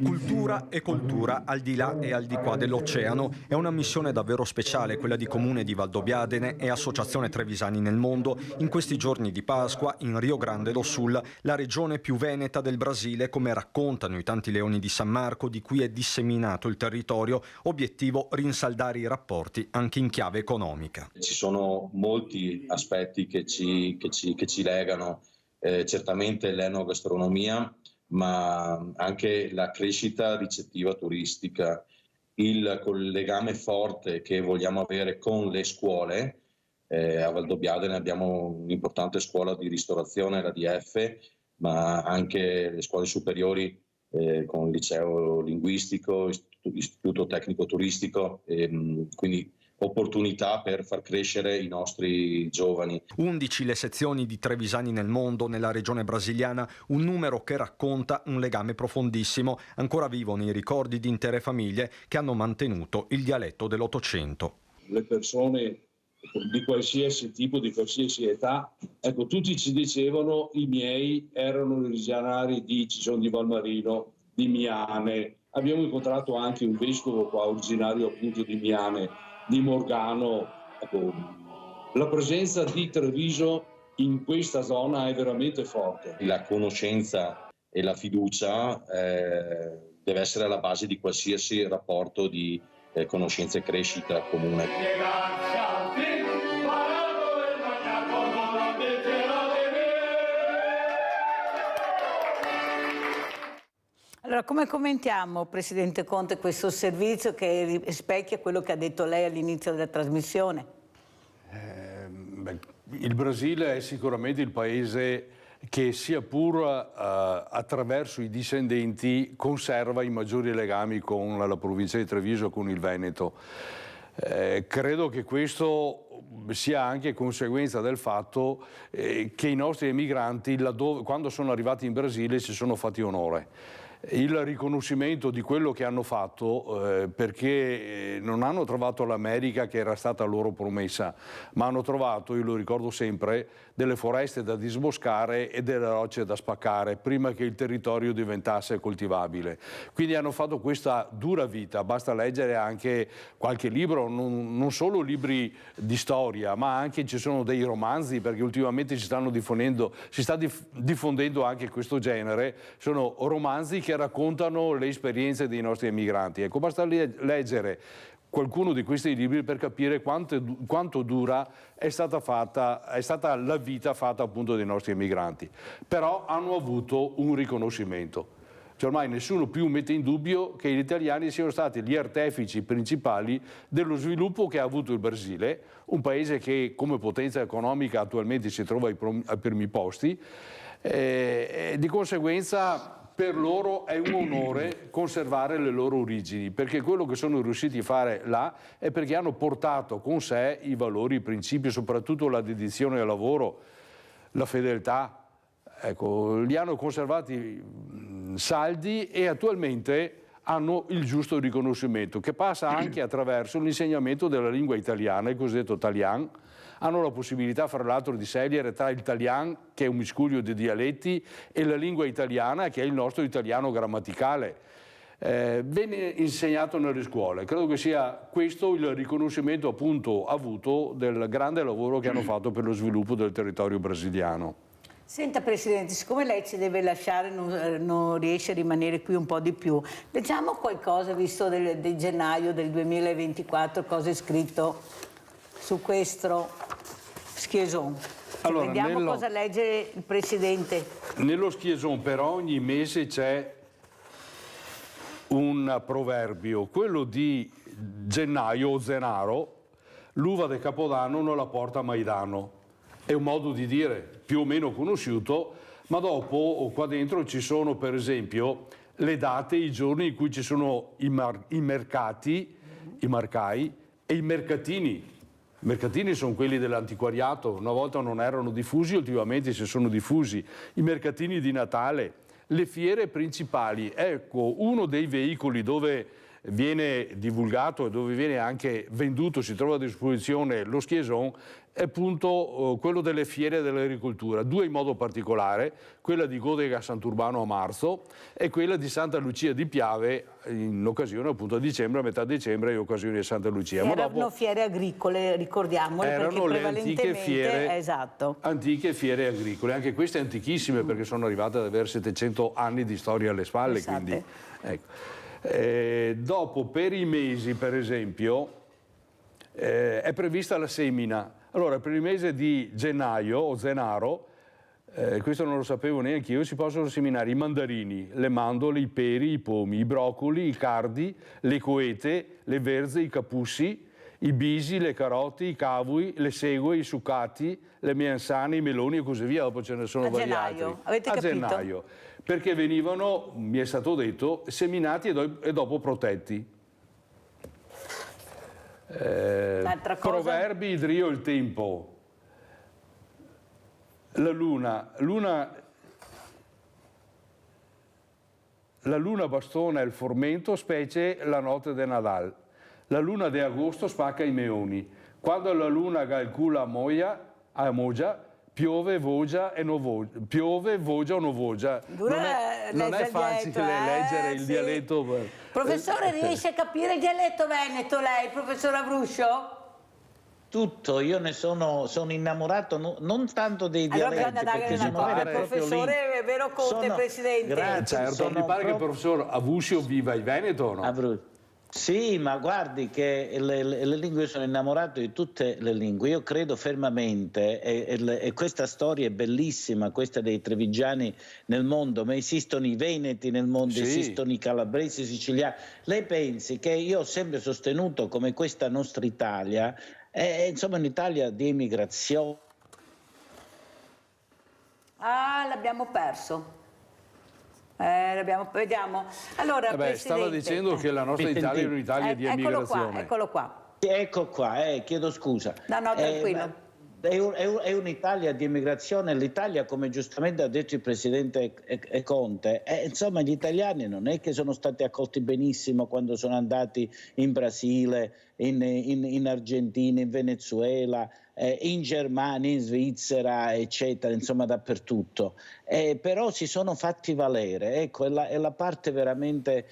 Cultura e coltura al di là e al di qua dell'oceano è una missione davvero speciale, quella di Comune di Valdobbiadene e Associazione Trevisani nel mondo in questi giorni di Pasqua in Rio Grande do Sul, la regione più veneta del Brasile, come raccontano i tanti leoni di San Marco di cui è disseminato il territorio, obiettivo rinsaldare i rapporti anche in chiave economica. Ci sono molti aspetti che ci legano, certamente l'enogastronomia, ma anche la crescita ricettiva turistica, il legame forte che vogliamo avere con le scuole. A Valdobbiadene abbiamo un'importante scuola di ristorazione, la DF, ma anche le scuole superiori con il liceo linguistico, istituto tecnico turistico, quindi opportunità per far crescere i nostri giovani. 11 le sezioni di Trevisani nel mondo, nella regione brasiliana, un numero che racconta un legame profondissimo, ancora vivo nei ricordi di intere famiglie che hanno mantenuto il dialetto dell'Ottocento. Le persone di qualsiasi tipo, di qualsiasi età, ecco, tutti ci dicevano i miei erano originari di Ciccione di Valmarino, di Miane. Abbiamo incontrato anche un vescovo qua, originario appunto di Miane, di Morgano. Ecco, la presenza di Treviso in questa zona è veramente forte. La conoscenza e la fiducia deve essere alla base di qualsiasi rapporto di conoscenza e crescita comune. Allora, come commentiamo, Presidente Conte, questo servizio che rispecchia quello che ha detto lei all'inizio della trasmissione? Il Brasile è sicuramente il paese che, sia pur attraverso i discendenti, conserva i maggiori legami con la provincia di Treviso, con il Veneto. Credo che questo sia anche conseguenza del fatto che i nostri emigranti, quando sono arrivati in Brasile, si sono fatti onore. Il riconoscimento di quello che hanno fatto, perché non hanno trovato l'America che era stata loro promessa, ma hanno trovato, io lo ricordo sempre, delle foreste da disboscare e delle rocce da spaccare prima che il territorio diventasse coltivabile. Quindi hanno fatto questa dura vita, basta leggere anche qualche libro, non solo libri di storia, ma anche ci sono dei romanzi, perché ultimamente si sta diffondendo anche questo genere, sono romanzi che raccontano le esperienze dei nostri emigranti. Ecco, basta leggere qualcuno di questi libri per capire quanto dura è stata la vita fatta appunto dai nostri emigranti. Però hanno avuto un riconoscimento. Cioè, ormai nessuno più mette in dubbio che gli italiani siano stati gli artefici principali dello sviluppo che ha avuto il Brasile, un paese che come potenza economica attualmente si trova ai primi posti, e di conseguenza per loro è un onore conservare le loro origini, perché quello che sono riusciti a fare là è perché hanno portato con sé i valori, i principi, soprattutto la dedizione al lavoro, la fedeltà. Ecco, li hanno conservati saldi e attualmente hanno il giusto riconoscimento, che passa anche attraverso l'insegnamento della lingua italiana, il cosiddetto talian. Hanno la possibilità, fra l'altro, di scegliere tra il talian, che è un miscuglio di dialetti, e la lingua italiana, che è il nostro italiano grammaticale. Viene insegnato nelle scuole. Credo che sia questo il riconoscimento appunto avuto del grande lavoro che hanno fatto per lo sviluppo del territorio brasiliano. Senta Presidente, siccome lei ci deve lasciare, non riesce a rimanere qui un po' di più, leggiamo qualcosa, visto di gennaio del 2024, cosa è scritto su questo schieson. Allora, vediamo cosa legge il Presidente. Nello schieson per ogni mese c'è un proverbio, quello di gennaio o zenaro, l'uva del Capodanno non la porta mai danno. È un modo di dire più o meno conosciuto, ma dopo qua dentro ci sono per esempio le date, i giorni in cui ci sono i mercati, i marcai e i mercatini. I mercatini sono quelli dell'antiquariato, una volta non erano diffusi, ultimamente si sono diffusi. I mercatini di Natale, le fiere principali. Ecco, uno dei veicoli dove viene divulgato e dove viene anche venduto, si trova a disposizione lo schieson, è appunto quello delle fiere dell'agricoltura, due in modo particolare, quella di Godega Sant'Urbano a marzo e quella di Santa Lucia di Piave in occasione appunto a dicembre, a metà dicembre in occasione di Santa Lucia. Erano fiere agricole, ricordiamole, erano perché le antiche fiere, esatto. Antiche fiere agricole, anche queste antichissime perché sono arrivate ad avere 700 anni di storia alle spalle, esatto. Quindi ecco. Dopo per i mesi per esempio è prevista la semina. Allora per il mese di gennaio o zenaro, questo non lo sapevo neanche io, si possono seminare i mandarini, le mandorle, i peri, i pomi, i broccoli, i cardi, le coete, le verze, i capussi, i bisi, le carote, i cavui, le segue, i succati, le meansane, i meloni e così via. Dopo ce ne sono vari altri. Avete capito? Gennaio. Perché venivano, mi è stato detto, seminati e dopo protetti. Proverbi, idrio il tempo. La luna bastona il formento, specie la notte de Nadal. La luna di agosto spacca i meoni. Quando la luna calcula a Mogia, piove, vogia e non vogia. Piove, vogia o non vogia. Non è facile leggere il dialetto. Professore, riesce a capire il dialetto veneto lei, professor Avruscio? Tutto, io ne sono innamorato, non tanto dei dialetti, perché sono il professore è vero Conte, Presidente. Grazie, certo, mi pare che il professor Avruscio viva in Veneto, no? Sì, ma guardi che le lingue, io sono innamorato di tutte le lingue, io credo fermamente, e questa storia è bellissima, questa dei trevigiani nel mondo, ma esistono i veneti nel mondo, sì. Esistono i calabresi, i siciliani. Lei pensi che io ho sempre sostenuto come questa nostra Italia è insomma un'Italia di emigrazione. Ah, l'abbiamo perso. Vediamo. Allora, stava dicendo che la nostra Italia è un'Italia di emigrazione. Eccolo qua. Ecco qua, chiedo scusa. No, tranquillo. È un'Italia di emigrazione, l'Italia, come giustamente ha detto il Presidente Conte, insomma gli italiani non è che sono stati accolti benissimo quando sono andati in Brasile, in Argentina, in Venezuela, in Germania, in Svizzera, eccetera, insomma dappertutto. Però si sono fatti valere, ecco, è la parte veramente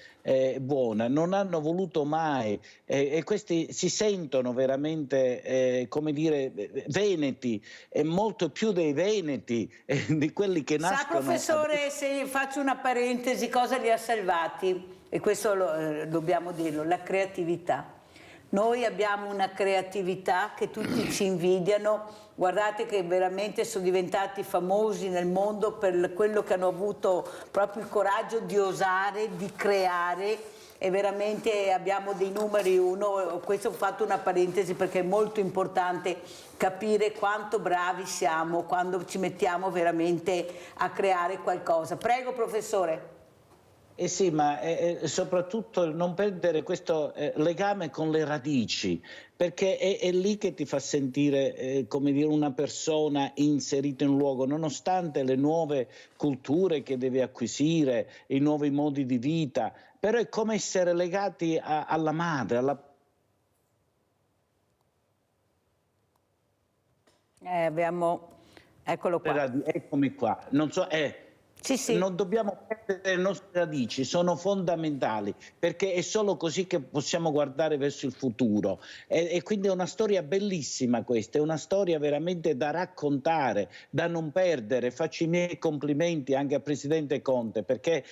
buona. Non hanno voluto mai, e questi si sentono veramente, come dire, veneti, e molto più dei veneti, di quelli che nascono. Sa, professore, se faccio una parentesi, cosa li ha salvati? E questo dobbiamo dirlo, la creatività. Noi abbiamo una creatività che tutti ci invidiano, guardate che veramente sono diventati famosi nel mondo per quello che hanno avuto proprio il coraggio di osare, di creare, e veramente abbiamo dei numeri uno. Questo ho fatto una parentesi perché è molto importante capire quanto bravi siamo quando ci mettiamo veramente a creare qualcosa. Prego, professore. Sì, ma soprattutto non perdere questo legame con le radici, perché è lì che ti fa sentire come dire, una persona inserita in un luogo, nonostante le nuove culture che devi acquisire, i nuovi modi di vita, però è come essere legati alla madre, eccolo qua. Eccomi qua, non so, sì. Non dobbiamo perdere il nostro radici sono fondamentali, perché è solo così che possiamo guardare verso il futuro, e quindi è una storia bellissima questa, è una storia veramente da raccontare, da non perdere. Faccio i miei complimenti anche al Presidente Conte, perché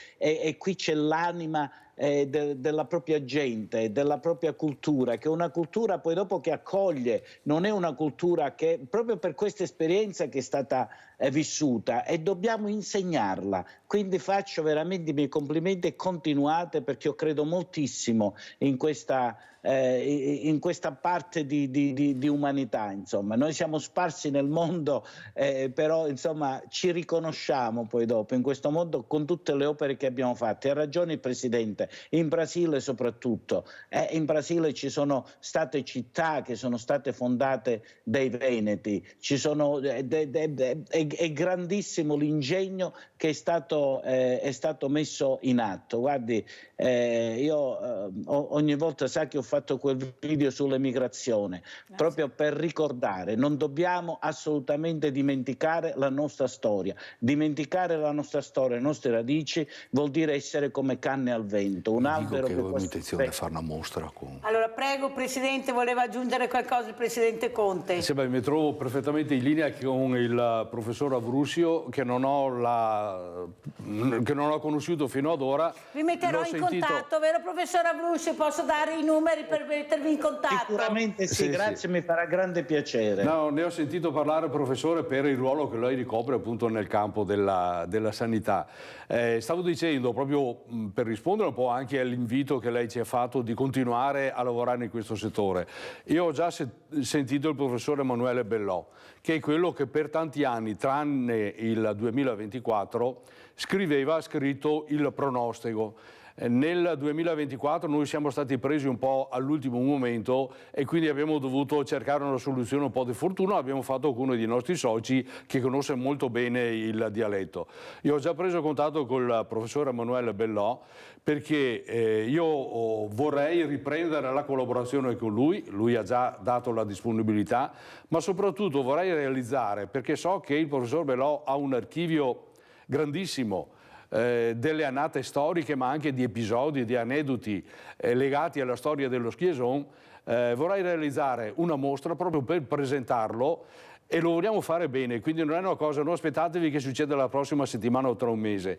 qui c'è l'anima della propria gente, della propria cultura, che è una cultura poi dopo che accoglie, non è una cultura che, proprio per questa esperienza che è stata vissuta, e dobbiamo insegnarla. Quindi faccio veramente i miei complimenti e continuate, perché io credo moltissimo in questa parte di umanità. Insomma, noi siamo sparsi nel mondo, però insomma ci riconosciamo poi dopo in questo mondo con tutte le opere che abbiamo fatto. Ha ragione il Presidente, in Brasile soprattutto, in Brasile ci sono state città che sono state fondate dai veneti, ci sono, è grandissimo l'ingegno che è stato messo in atto. Guardi, io ogni volta, sa che ho fatto quel video sull'emigrazione, proprio per ricordare, non dobbiamo assolutamente dimenticare la nostra storia. Dimenticare la nostra storia, le nostre radici, vuol dire essere come canne al vento. Un albero che avevo intenzione di fare una mostra con... Allora, prego, Presidente, voleva aggiungere qualcosa il Presidente Conte? Sì, beh, mi trovo perfettamente in linea con il professor Avruscio, che non ho conosciuto fino ad ora. Vi metterò in contatto, vero professor Avruscio? Posso dare i numeri per mettervi in contatto? Sicuramente sì, grazie, sì. Mi farà grande piacere. No, ne ho sentito parlare, professore, per il ruolo che lei ricopre appunto nel campo della sanità. Stavo dicendo, proprio per rispondere un po' anche all'invito che lei ci ha fatto di continuare a lavorare in questo settore. Io ho già sentito il professor Emanuele Bellò, che è quello che per tanti anni, tranne il 2024, ha scritto il pronostico. Nel 2024 noi siamo stati presi un po' all'ultimo momento e quindi abbiamo dovuto cercare una soluzione un po' di fortuna. L'abbiamo fatto con uno dei nostri soci che conosce molto bene il dialetto. Io ho già preso contatto col professor Emanuele Bellò, perché io vorrei riprendere la collaborazione con lui. Lui ha già dato la disponibilità, ma soprattutto vorrei realizzare, perché so che il professor Bellò ha un archivio grandissimo, delle annate storiche, ma anche di episodi, di aneddoti legati alla storia dello Schieson. Vorrei realizzare una mostra proprio per presentarlo, e lo vogliamo fare bene, quindi non è una cosa, non aspettatevi che succeda la prossima settimana o tra un mese.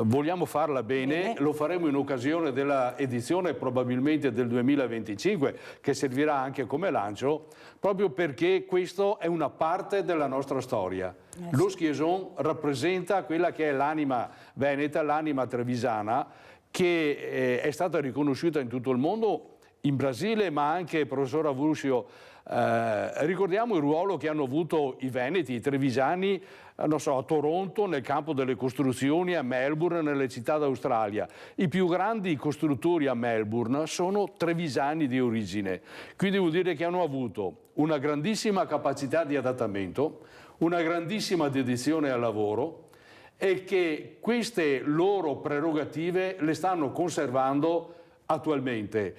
Vogliamo farla bene, lo faremo in occasione della edizione probabilmente del 2025, che servirà anche come lancio, proprio perché questo è una parte della nostra storia. Lo Schieson rappresenta quella che è l'anima veneta, l'anima trevisana, che è stata riconosciuta in tutto il mondo, in Brasile, ma anche, professor Avruscio, ricordiamo il ruolo che hanno avuto i veneti, i trevisani, non so, a Toronto, nel campo delle costruzioni, a Melbourne, nelle città d'Australia. I più grandi costruttori a Melbourne sono trevisani di origine, quindi vuol dire che hanno avuto una grandissima capacità di adattamento, una grandissima dedizione al lavoro, e che queste loro prerogative le stanno conservando attualmente,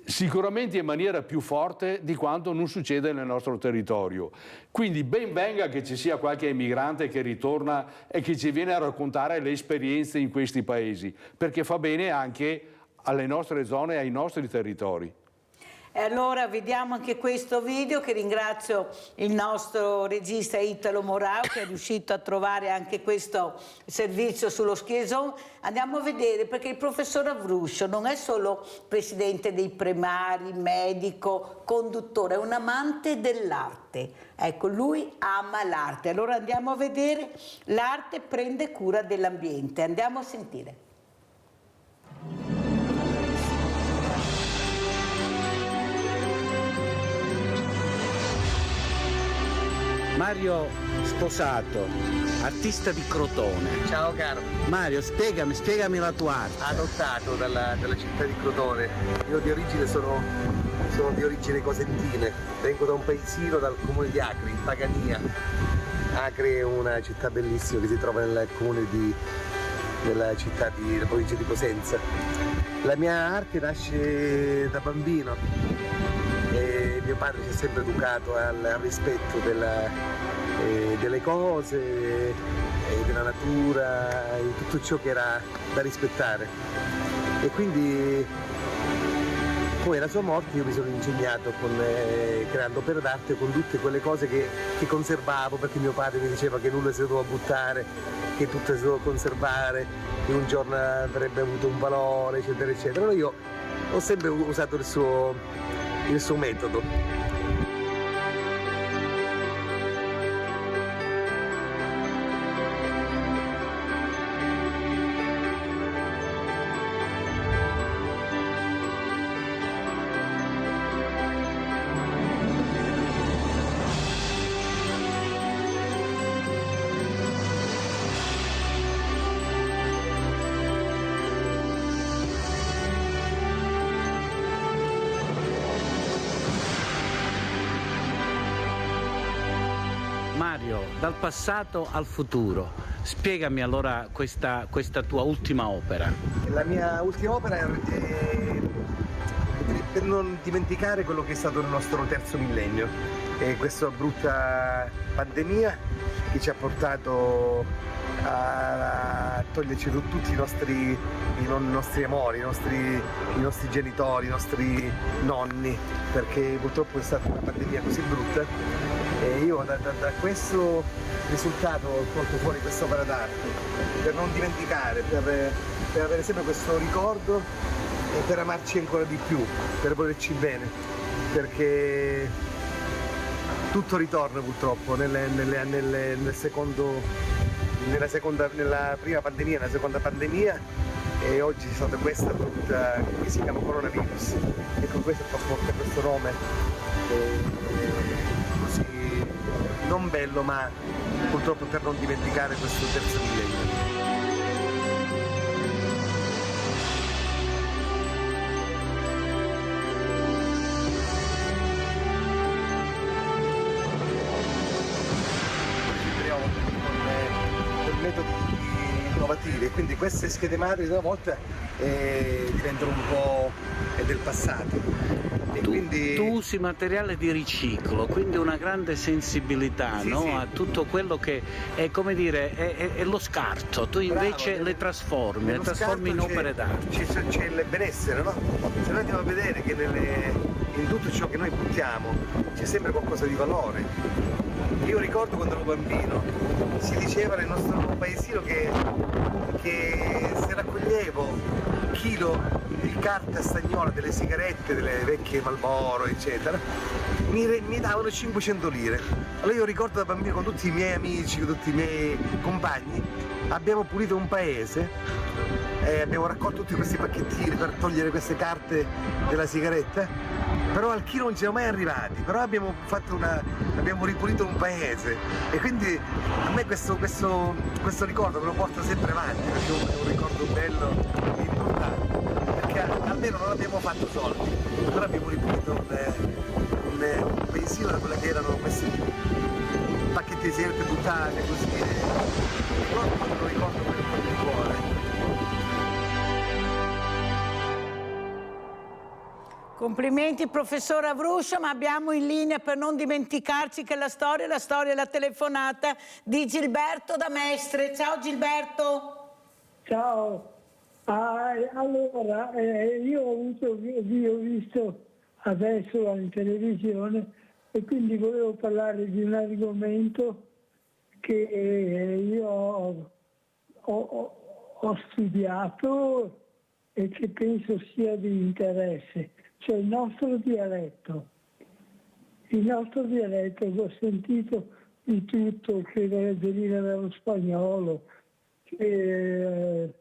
sicuramente in maniera più forte di quanto non succede nel nostro territorio. Quindi ben venga che ci sia qualche emigrante che ritorna e che ci viene a raccontare le esperienze in questi paesi, perché fa bene anche alle nostre zone e ai nostri territori. E allora vediamo anche questo video, che ringrazio il nostro regista Italo Morao, che è riuscito a trovare anche questo servizio sullo Schieson. Andiamo a vedere, perché il professor Avruscio non è solo presidente dei primari, medico, conduttore, è un amante dell'arte. Ecco, lui ama l'arte. Allora andiamo a vedere, l'arte prende cura dell'ambiente. Andiamo a sentire. Mario Sposato, artista di Crotone. Ciao caro. Mario, spiegami la tua arte. Adottato dalla città di Crotone. Io di origine sono di origine cosentine. Vengo da un paesino, dal comune di Acri, in Pagania. Acri è una città bellissima che si trova nel comune della città della provincia di Cosenza. La mia arte nasce da bambino. E mio padre ci ha sempre educato al rispetto delle cose, della natura, di tutto ciò che era da rispettare. E quindi poi alla sua morte io mi sono ingegnato creando opere d'arte con tutte quelle cose che conservavo, perché mio padre mi diceva che nulla si doveva buttare, che tutto si doveva conservare, che un giorno avrebbe avuto un valore, eccetera, eccetera. Allora io ho sempre usato il suo metodo. Mario, dal passato al futuro, spiegami allora questa tua ultima opera. La mia ultima opera è per non dimenticare quello che è stato il nostro terzo millennio, e questa brutta pandemia che ci ha portato a toglierci tutti i nostri amori, i nostri genitori, i nostri nonni, perché purtroppo è stata una pandemia così brutta. E io da questo risultato ho tolto fuori quest'opera d'arte per non dimenticare, per avere sempre questo ricordo e per amarci ancora di più, per volerci bene, perché tutto ritorna purtroppo nella prima pandemia, nella seconda pandemia, e oggi è stata questa brutta che si chiama coronavirus, e con questo porta questo nome così non bello, ma purtroppo per non dimenticare questo terzo millennio. Con metodi innovativi, e quindi queste schede madri una volta diventano un po' del passato. Tu usi materiale di riciclo, quindi una grande sensibilità, sì, no? Sì. A tutto quello che è, come dire, è lo scarto, tu invece Bravo, le trasformi in opere d'arte. C'è il benessere, no? Se noi andiamo a vedere che in tutto ciò che noi buttiamo c'è sempre qualcosa di valore. Io ricordo quando ero bambino, si diceva nel nostro paesino che se raccoglievo un chilo di carta stagnola, delle sigarette, delle vecchie Marlboro, eccetera, mi davano 500 lire. Allora io ricordo da bambino, con tutti i miei amici, con tutti i miei compagni, abbiamo pulito un paese, abbiamo raccolto tutti questi pacchettini per togliere queste carte della sigaretta, però al chilo non ci siamo mai arrivati, però abbiamo ripulito un paese, e quindi a me questo ricordo me lo porto sempre avanti, perché è un ricordo bello e importante, perché almeno non abbiamo fatto soldi, però abbiamo ripulito un paesino da quelle che erano questi pacchetti di sigarette buttate così, me lo ricordo per il cuore. Complimenti professor Avruscio, ma abbiamo in linea, per non dimenticarci che la storia è la telefonata di Gilberto da Mestre. Ciao Gilberto. Ciao. Allora, io ho visto adesso in televisione, e quindi volevo parlare di un argomento che io ho studiato e che penso sia di interesse. Cioè il nostro dialetto. Il nostro dialetto, ho sentito di tutto, che deriva dallo spagnolo, che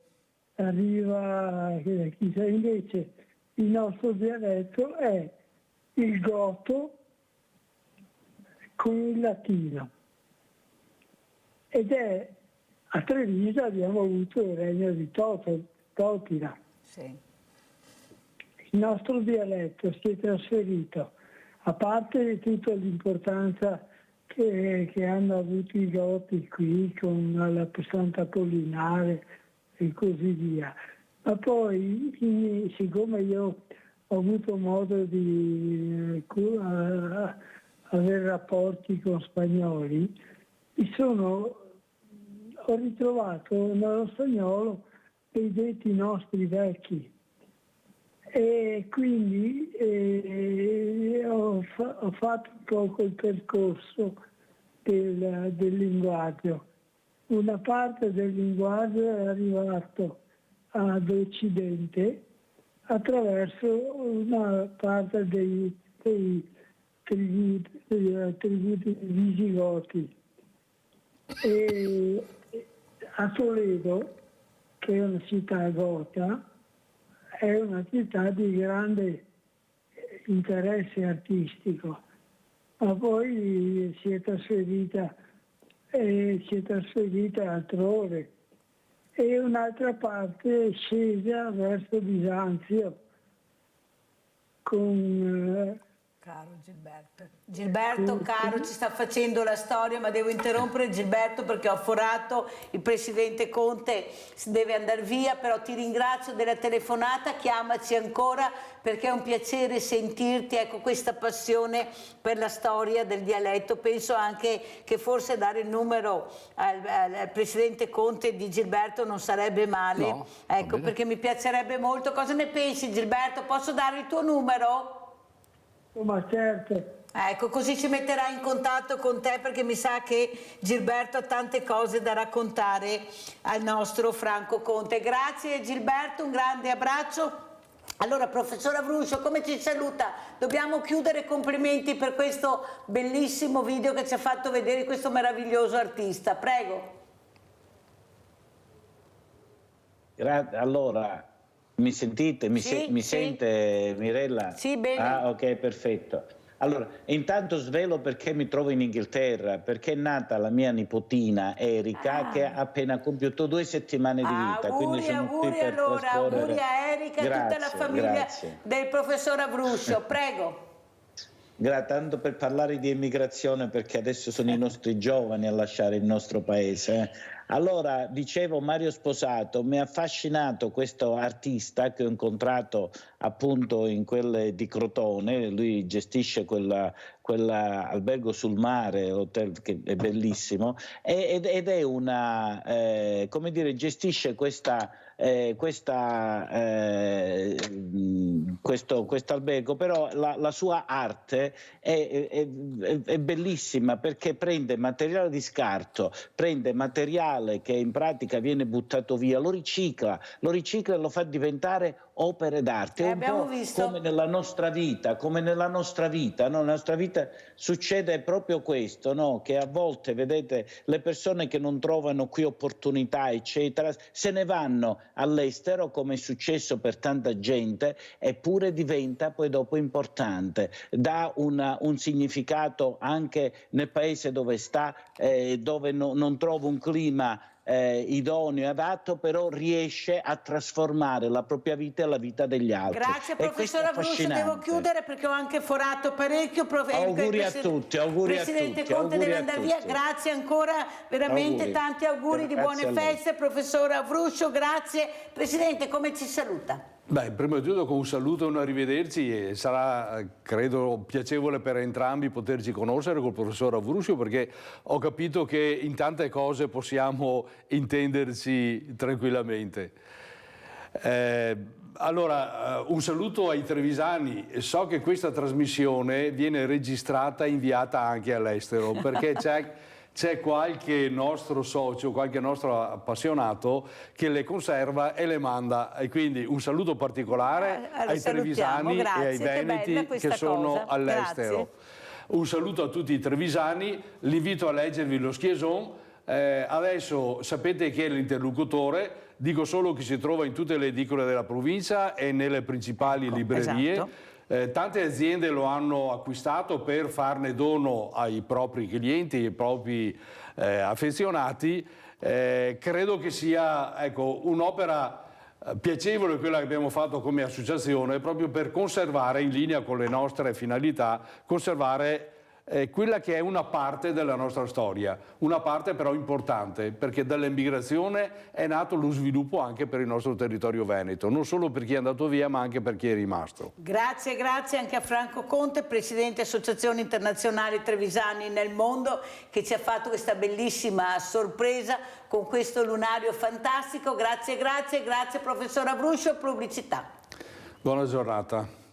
arriva, chissà, invece il nostro dialetto è il goto con il latino. Ed è, a Treviso abbiamo avuto il regno di Totila. Sì. Il nostro dialetto si è trasferito, a parte di tutta l'importanza che hanno avuto i Goti qui con la Santa Apollinare e così via, ma poi siccome io ho avuto modo di avere rapporti con spagnoli, ho ritrovato nello spagnolo dei detti nostri vecchi e quindi ho fatto un po' il percorso del linguaggio. Una parte del linguaggio è arrivato ad Occidente attraverso una parte dei tributi visigoti. E a Toledo, che è una città gota, è una città di grande interesse artistico, ma poi si è trasferita altrove e un'altra parte è scesa verso Bisanzio con... Caro Gilberto, caro, ci sta facendo la storia, ma devo interrompere Gilberto perché ho forato, il Presidente Conte deve andare via, però ti ringrazio della telefonata, chiamaci ancora perché è un piacere sentirti, ecco, questa passione per la storia del dialetto. Penso anche che forse dare il numero al Presidente Conte di Gilberto non sarebbe male, no, ecco, perché mi piacerebbe molto. Cosa ne pensi, Gilberto? Posso dare il tuo numero? Ma certo. Ecco, così ci metterà in contatto con te perché mi sa che Gilberto ha tante cose da raccontare al nostro Franco Conte. Grazie Gilberto, un grande abbraccio. Allora, professor Avruscio, come ci saluta? Dobbiamo chiudere, complimenti per questo bellissimo video che ci ha fatto vedere questo meraviglioso artista. Prego. Allora... Mi sentite? Mi sì. sente Mirella? Sì, bene. Ah, ok, perfetto. Allora, intanto svelo perché mi trovo in Inghilterra, perché è nata la mia nipotina Erika che ha appena compiuto 2 settimane di vita. Auguri, quindi sono qui per allora, trascorrere... auguri a Erika e a tutta la famiglia del professor Avruscio. Prego. Tanto per parlare di emigrazione, perché adesso sono i nostri giovani a lasciare il nostro paese. Allora, dicevo, Mario Sposato, mi ha affascinato questo artista che ho incontrato appunto in quelle di Crotone, lui gestisce quella albergo sul mare, hotel che è bellissimo, ed è una, come dire, gestisce questo albergo, però la sua arte è bellissima perché prende materiale di scarto, prende materiale che in pratica viene buttato via, lo ricicla e lo fa diventare opere d'arte. È un po' come nella nostra vita, no? Nella nostra vita succede proprio questo, no? Che a volte, vedete, le persone che non trovano qui opportunità, eccetera, se ne vanno all'estero, come è successo per tanta gente, eppure diventa poi dopo importante, dà un significato anche nel paese dove sta, dove non trova un clima idoneo e adatto, però riesce a trasformare la propria vita e la vita degli altri. Grazie professor Avruscio, devo chiudere perché ho anche forato parecchio. Auguri a tutti, auguri a tutti. Presidente Conte deve andare via, grazie ancora, veramente tanti auguri di buone feste, professor Avruscio, grazie. Presidente, come ci saluta? Beh, prima di tutto con un saluto e un arrivederci, e sarà, credo, piacevole per entrambi poterci conoscere col professor Avruscio, perché ho capito che in tante cose possiamo intenderci tranquillamente. Allora, un saluto ai trevisani. So che questa trasmissione viene registrata e inviata anche all'estero, perché c'è qualche nostro socio, qualche nostro appassionato che le conserva e le manda, e quindi un saluto particolare ai trevisani e ai veneti che sono all'estero. Un saluto a tutti i trevisani, l'invito a leggervi lo Schieson. Adesso sapete chi è l'interlocutore, dico solo che si trova in tutte le edicole della provincia e nelle principali librerie. Esatto. Tante aziende lo hanno acquistato per farne dono ai propri clienti, ai propri affezionati. Credo che sia, ecco, un'opera piacevole quella che abbiamo fatto come associazione, proprio per conservare, in linea con le nostre finalità, conservare quella che è una parte della nostra storia, una parte però importante, perché dall'emigrazione è nato lo sviluppo anche per il nostro territorio veneto, non solo per chi è andato via ma anche per chi è rimasto. Grazie, grazie anche a Franco Conte, Presidente Associazione Internazionale Trevisani nel Mondo, che ci ha fatto questa bellissima sorpresa con questo lunario fantastico. Grazie, grazie, grazie professor Avruscio, pubblicità. Buona giornata.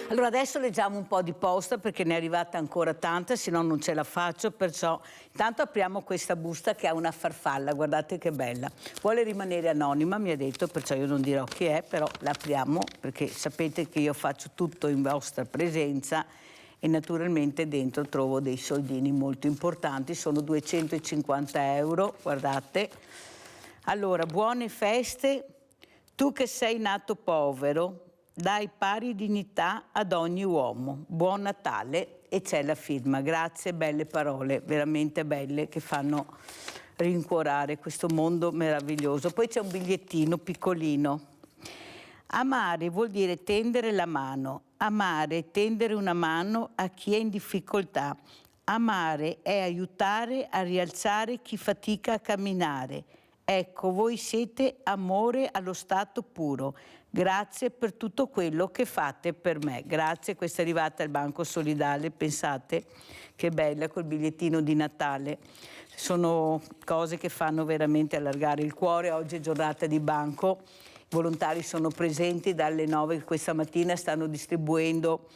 Allora adesso leggiamo un po' di posta perché ne è arrivata ancora tanta, se no non ce la faccio, perciò intanto apriamo questa busta che ha una farfalla, guardate che bella. Vuole rimanere anonima, mi ha detto, perciò io non dirò chi è, però l'apriamo perché sapete che io faccio tutto in vostra presenza e naturalmente dentro trovo dei soldini molto importanti, sono 250 euro, guardate. Allora, buone feste, tu che sei nato povero, dai pari dignità ad ogni uomo. Buon Natale, e c'è la firma. Grazie, belle parole, veramente belle, che fanno rincuorare questo mondo meraviglioso. Poi c'è un bigliettino piccolino. Amare vuol dire tendere la mano. Amare è tendere una mano a chi è in difficoltà. Amare è aiutare a rialzare chi fatica a camminare. Ecco, voi siete amore allo stato puro. Grazie per tutto quello che fate per me. Grazie, questa è arrivata al Banco Solidale, pensate che bella col bigliettino di Natale. Sono cose che fanno veramente allargare il cuore. Oggi è giornata di banco, i volontari sono presenti dalle 9 questa mattina, stanno distribuendo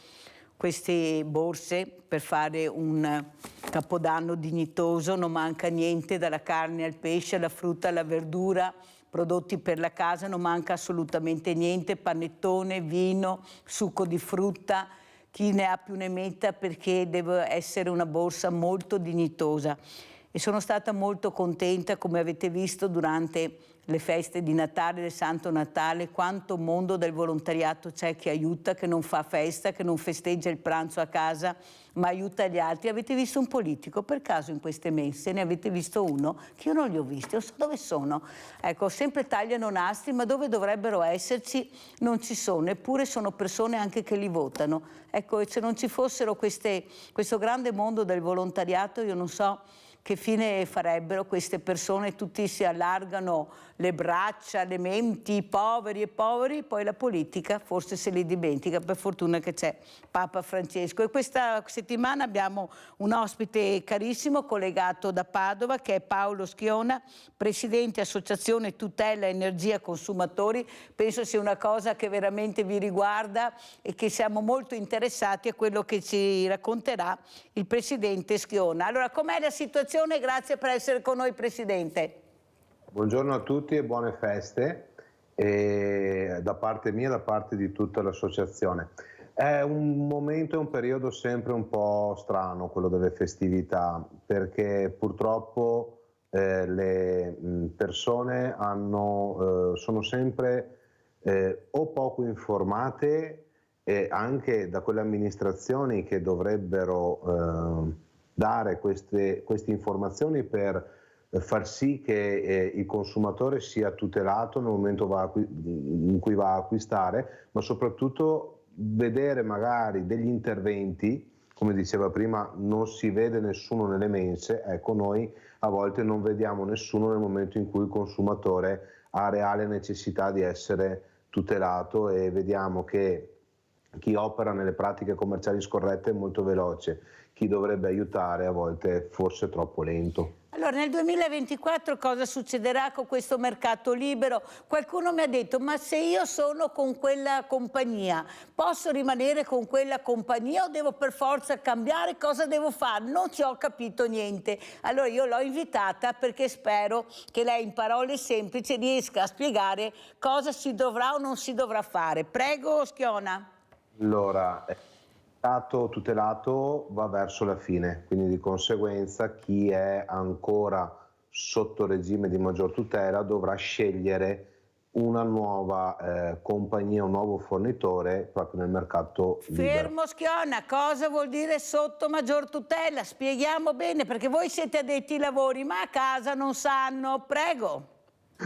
queste borse per fare un capodanno dignitoso, non manca niente, dalla carne al pesce, alla frutta, alla verdura, prodotti per la casa, non manca assolutamente niente, panettone, vino, succo di frutta, chi ne ha più ne metta, perché deve essere una borsa molto dignitosa. E sono stata molto contenta, come avete visto durante le feste di Natale, del Santo Natale, quanto mondo del volontariato c'è che aiuta, che non fa festa, che non festeggia il pranzo a casa, ma aiuta gli altri. Avete visto un politico per caso in queste messe? Ne avete visto uno? Che io non li ho visti, non so dove sono. Ecco, sempre tagliano nastri, ma dove dovrebbero esserci non ci sono, eppure sono persone anche che li votano. Ecco, e se non ci fossero questo grande mondo del volontariato, io non so che fine farebbero queste persone, tutti si allargano le braccia, le menti, i poveri e poveri, poi la politica forse se li dimentica, per fortuna che c'è Papa Francesco. E questa settimana abbiamo un ospite carissimo collegato da Padova, che è Paolo Schiona, Presidente Associazione Tutela Energia Consumatori. Penso sia una cosa che veramente vi riguarda e che siamo molto interessati a quello che ci racconterà il Presidente Schiona. Allora, com'è la situazione? Grazie per essere con noi, Presidente. Buongiorno a tutti e buone feste, da parte mia e da parte di tutta l'associazione. È un momento e un periodo sempre un po' strano quello delle festività, perché purtroppo le persone sono sempre o poco informate, anche da quelle amministrazioni che dovrebbero dare queste informazioni per far sì che il consumatore sia tutelato nel momento in cui va a acquistare, ma soprattutto vedere magari degli interventi, come diceva prima, non si vede nessuno nelle mense, ecco, noi a volte non vediamo nessuno nel momento in cui il consumatore ha reale necessità di essere tutelato, e vediamo che chi opera nelle pratiche commerciali scorrette è molto veloce, chi dovrebbe aiutare a volte è forse troppo lento. Allora, nel 2024 cosa succederà con questo mercato libero? Qualcuno mi ha detto, ma se io sono con quella compagnia, posso rimanere con quella compagnia o devo per forza cambiare? Cosa devo fare? Non ci ho capito niente. Allora io l'ho invitata perché spero che lei in parole semplici riesca a spiegare cosa si dovrà o non si dovrà fare. Prego, Schiona. Allora, il stato tutelato va verso la fine, quindi di conseguenza chi è ancora sotto regime di maggior tutela dovrà scegliere una nuova compagnia, un nuovo fornitore proprio nel mercato libero. Fermo Schiona, cosa vuol dire sotto maggior tutela? Spieghiamo bene, perché voi siete addetti ai lavori, ma a casa non sanno. Prego.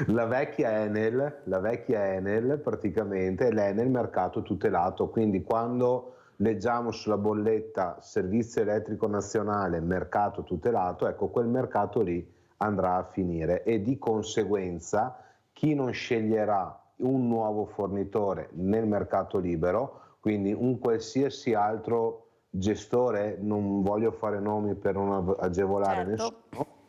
La vecchia Enel praticamente è l'Enel mercato tutelato, quindi quando leggiamo sulla bolletta Servizio Elettrico Nazionale mercato tutelato, ecco quel mercato lì andrà a finire e di conseguenza chi non sceglierà un nuovo fornitore nel mercato libero, quindi un qualsiasi altro gestore, non voglio fare nomi per non agevolare nessuno,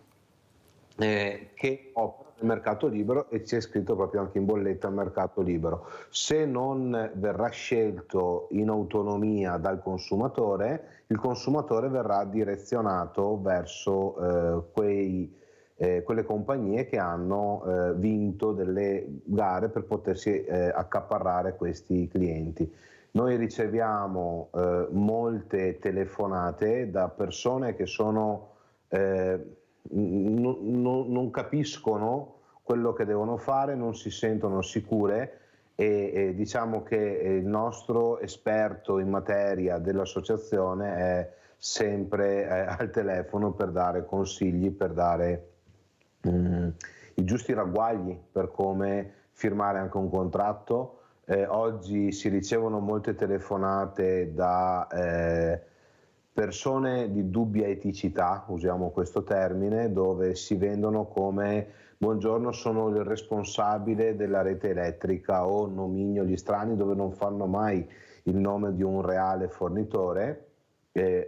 che opera nel mercato libero e c'è scritto proprio anche in bolletta mercato libero. Se non verrà scelto in autonomia dal consumatore, il consumatore verrà direzionato verso quelle compagnie che hanno vinto delle gare per potersi accaparrare questi clienti. Noi riceviamo molte telefonate da persone che sono non capiscono quello che devono fare, non si sentono sicure e diciamo che il nostro esperto in materia dell'associazione è sempre al telefono per dare consigli, per dare i giusti ragguagli per come firmare anche un contratto. Oggi si ricevono molte telefonate da persone di dubbia eticità, usiamo questo termine, dove si vendono come buongiorno sono il responsabile della rete elettrica o nomignoli strani dove non fanno mai il nome di un reale fornitore,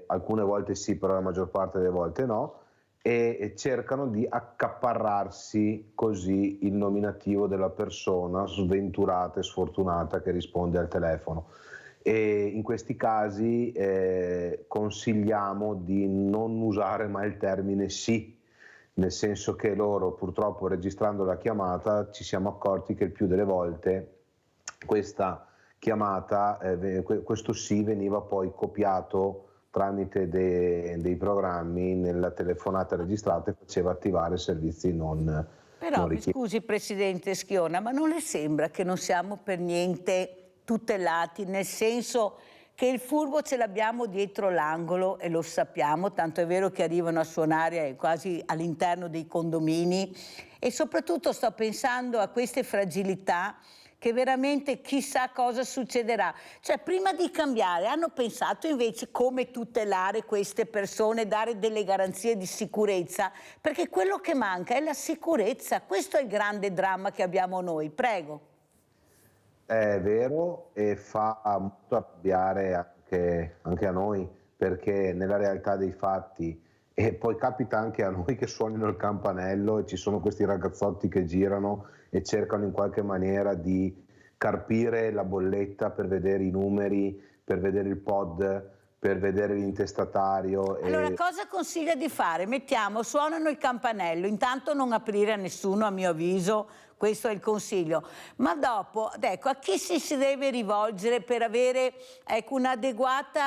alcune volte sì, però la maggior parte delle volte no, e cercano di accaparrarsi così il nominativo della persona sventurata e sfortunata che risponde al telefono. E in questi casi consigliamo di non usare mai il termine sì, nel senso che loro purtroppo registrando la chiamata ci siamo accorti che il più delle volte questa chiamata, questo sì veniva poi copiato tramite dei programmi nella telefonata registrata e faceva attivare servizi non Però mi scusi Presidente Schiona, ma non le sembra che non siamo per niente tutelati, nel senso che il furbo ce l'abbiamo dietro l'angolo e lo sappiamo, tanto è vero che arrivano a suonare quasi all'interno dei condomini e soprattutto sto pensando a queste fragilità che veramente chissà cosa succederà. Cioè prima di cambiare hanno pensato invece come tutelare queste persone, dare delle garanzie di sicurezza, perché quello che manca è la sicurezza, questo è il grande dramma che abbiamo noi. Prego. È vero e fa molto arrabbiare anche a noi, perché nella realtà dei fatti, e poi capita anche a noi che suonino il campanello e ci sono questi ragazzotti che girano e cercano in qualche maniera di carpire la bolletta per vedere i numeri, per vedere il pod, per vedere l'intestatario. Allora cosa consiglia di fare? Suonano il campanello, intanto non aprire a nessuno a mio avviso, questo è il consiglio, ma dopo, ecco, a chi si deve rivolgere per avere un adeguato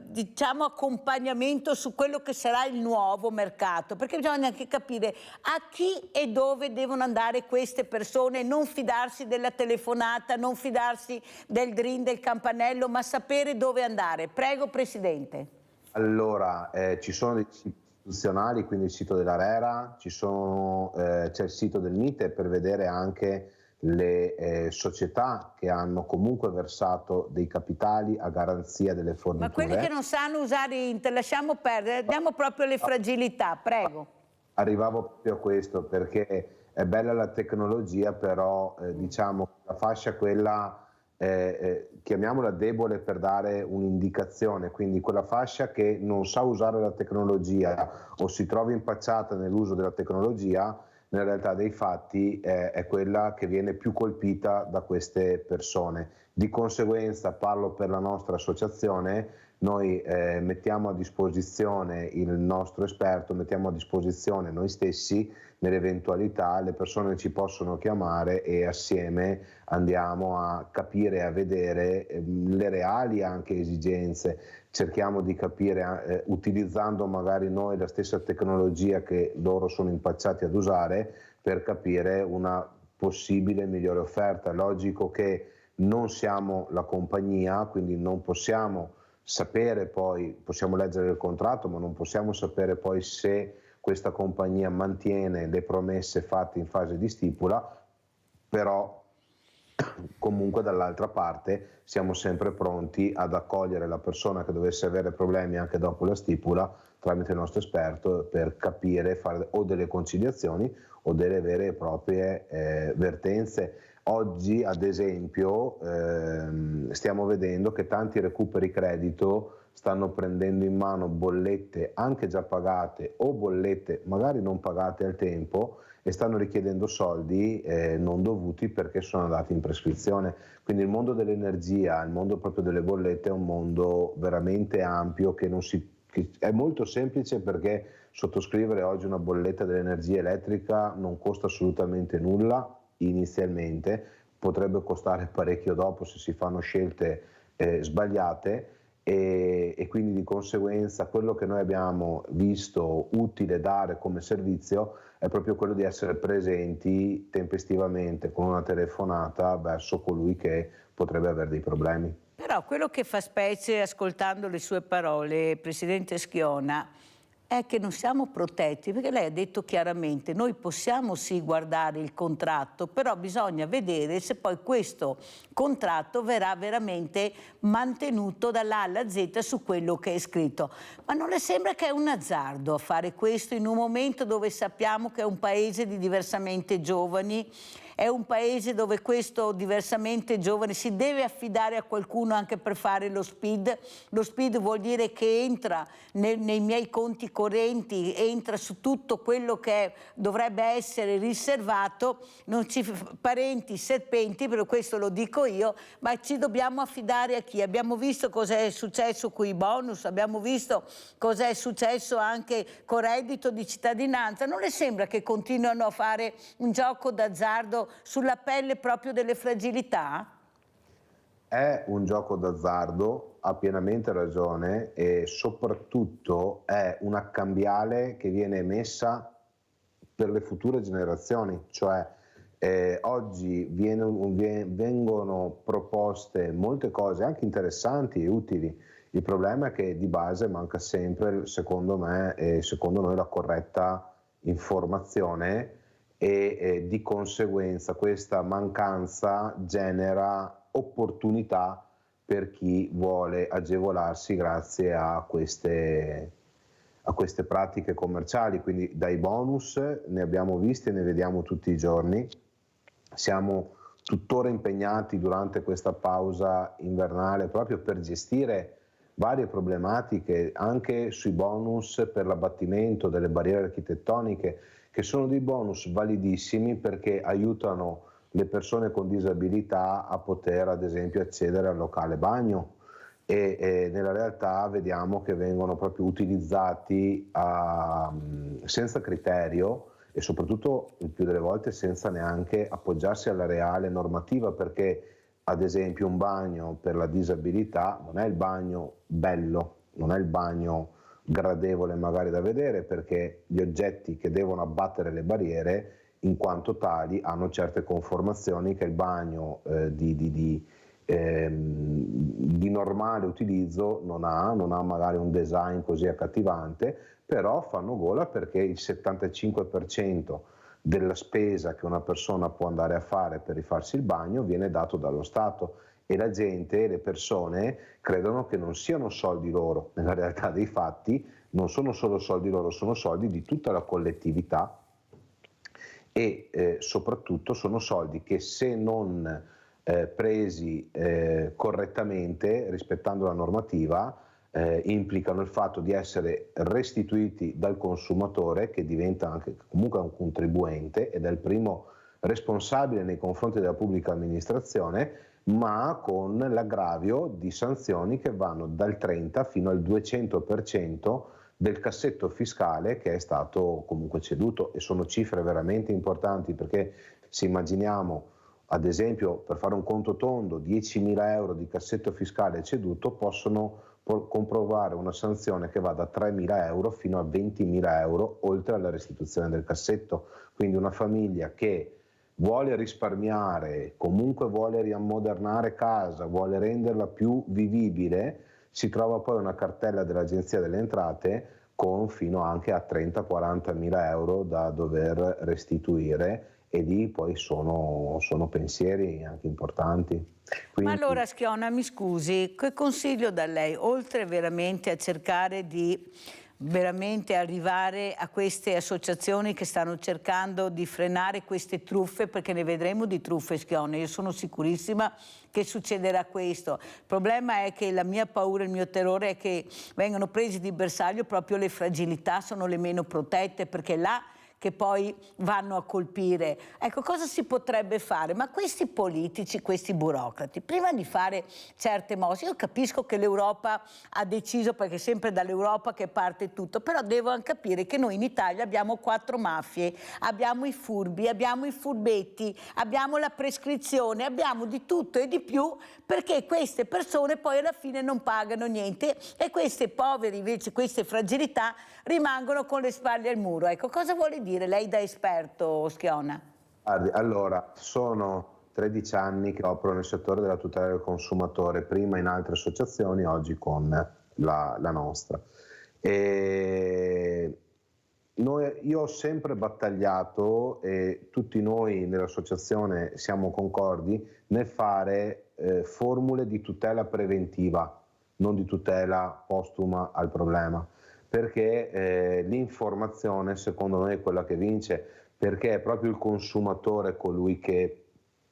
diciamo, accompagnamento su quello che sarà il nuovo mercato? Perché bisogna anche capire a chi e dove devono andare queste persone, non fidarsi della telefonata, non fidarsi del drin del campanello, ma sapere dove andare. Prego Presidente. Allora, ci sono dei siti istituzionali, quindi il sito dell'ARERA, c'è il sito del MITE per vedere anche le società che hanno comunque versato dei capitali a garanzia delle forniture. Ma quelli che non sanno usare Inter, lasciamo perdere, andiamo proprio alle fragilità, prego. Arrivavo proprio a questo, perché è bella la tecnologia, però diciamo la fascia quella chiamiamola debole per dare un'indicazione, quindi quella fascia che non sa usare la tecnologia o si trova impacciata nell'uso della tecnologia, nella realtà dei fatti è quella che viene più colpita da queste persone. Di conseguenza, parlo per la nostra associazione, noi mettiamo a disposizione il nostro esperto, mettiamo a disposizione noi stessi nell'eventualità, le persone ci possono chiamare e assieme andiamo a capire e a vedere le reali anche esigenze, cerchiamo di capire utilizzando magari noi la stessa tecnologia che loro sono impacciati ad usare per capire una possibile migliore offerta. È logico che non siamo la compagnia, quindi non possiamo sapere poi, possiamo leggere il contratto, ma non possiamo sapere poi se questa compagnia mantiene le promesse fatte in fase di stipula, però comunque dall'altra parte siamo sempre pronti ad accogliere la persona che dovesse avere problemi anche dopo la stipula tramite il nostro esperto per capire, fare o delle conciliazioni o delle vere e proprie vertenze. Oggi ad esempio stiamo vedendo che tanti recuperi credito stanno prendendo in mano bollette anche già pagate o bollette magari non pagate al tempo e stanno richiedendo soldi non dovuti perché sono andati in prescrizione. Quindi il mondo dell'energia, il mondo proprio delle bollette è un mondo veramente ampio che è molto semplice, perché sottoscrivere oggi una bolletta dell'energia elettrica non costa assolutamente nulla inizialmente, potrebbe costare parecchio dopo se si fanno scelte sbagliate. E quindi di conseguenza quello che noi abbiamo visto utile dare come servizio è proprio quello di essere presenti tempestivamente con una telefonata verso colui che potrebbe avere dei problemi. Però quello che fa specie ascoltando le sue parole, Presidente Schiona, è che non siamo protetti, perché lei ha detto chiaramente noi possiamo sì guardare il contratto, però bisogna vedere se poi questo contratto verrà veramente mantenuto dall'A alla Z su quello che è scritto. Ma non le sembra che è un azzardo fare questo in un momento dove sappiamo che è un paese di diversamente giovani? È un paese dove questo diversamente giovane si deve affidare a qualcuno anche per fare lo SPID. Lo SPID vuol dire che entra nei miei conti correnti, entra su tutto quello che dovrebbe essere riservato, non ci parenti serpenti, per questo lo dico io, ma ci dobbiamo affidare a chi? Abbiamo visto cosa è successo con i bonus, abbiamo visto cosa è successo anche con reddito di cittadinanza. Non le sembra che continuano a fare un gioco d'azzardo sulla pelle proprio delle fragilità? È un gioco d'azzardo, ha pienamente ragione, e soprattutto è una cambiale che viene emessa per le future generazioni, cioè oggi vengono proposte molte cose anche interessanti e utili. Il problema è che di base manca sempre, secondo me e secondo noi, la corretta informazione e di conseguenza questa mancanza genera opportunità per chi vuole agevolarsi grazie a queste pratiche commerciali. Quindi dai bonus ne abbiamo visti e ne vediamo tutti i giorni. Siamo tuttora impegnati durante questa pausa invernale proprio per gestire varie problematiche anche sui bonus per l'abbattimento delle barriere architettoniche, che sono dei bonus validissimi perché aiutano le persone con disabilità a poter ad esempio accedere al locale bagno e nella realtà vediamo che vengono proprio utilizzati senza criterio e soprattutto il più delle volte senza neanche appoggiarsi alla reale normativa, perché ad esempio un bagno per la disabilità non è il bagno bello, non è il bagno gradevole magari da vedere, perché gli oggetti che devono abbattere le barriere in quanto tali hanno certe conformazioni che il bagno di normale utilizzo non ha magari un design così accattivante, però fanno gola perché il 75% della spesa che una persona può andare a fare per rifarsi il bagno viene dato dallo Stato e la gente, le persone credono che non siano soldi loro. Nella realtà dei fatti non sono solo soldi loro, sono soldi di tutta la collettività e soprattutto sono soldi che se non presi correttamente, rispettando la normativa, implicano il fatto di essere restituiti dal consumatore, che diventa anche comunque un contribuente ed è il primo responsabile nei confronti della pubblica amministrazione, ma con l'aggravio di sanzioni che vanno dal 30 fino al 200% del cassetto fiscale che è stato comunque ceduto, e sono cifre veramente importanti, perché se immaginiamo ad esempio, per fare un conto tondo, 10.000 euro di cassetto fiscale ceduto possono comprovare una sanzione che va da 3.000 euro fino a 20.000 euro oltre alla restituzione del cassetto. Quindi una famiglia che vuole risparmiare, comunque vuole riammodernare casa, vuole renderla più vivibile, si trova poi una cartella dell'Agenzia delle Entrate con fino anche a 30-40 mila euro da dover restituire, e lì poi sono pensieri anche importanti. Quindi... Ma allora Schiona, mi scusi, che consiglio da lei, oltre veramente a cercare di arrivare a queste associazioni che stanno cercando di frenare queste truffe, perché ne vedremo di truffe, Schiona, io sono sicurissima che succederà questo. Il problema è che la mia paura, il mio terrore è che vengano presi di bersaglio proprio le fragilità, sono le meno protette, perché là che poi vanno a colpire. Ecco, cosa si potrebbe fare? Ma questi politici, questi burocrati, prima di fare certe mosse, io capisco che l'Europa ha deciso, perché è sempre dall'Europa che parte tutto, però devo anche capire che noi in Italia abbiamo 4 mafie, abbiamo i furbi, abbiamo i furbetti, abbiamo la prescrizione, abbiamo di tutto e di più, perché queste persone poi alla fine non pagano niente e queste poveri, invece, queste fragilità rimangono con le spalle al muro. Ecco, cosa vuole dire lei da esperto, Schiona? Guardi, allora, sono 13 anni che opero nel settore della tutela del consumatore, prima in altre associazioni, oggi con la nostra. Io ho sempre battagliato, e tutti noi nell'associazione siamo concordi, nel fare formule di tutela preventiva, non di tutela postuma al problema, perché l'informazione secondo noi è quella che vince, perché è proprio il consumatore colui che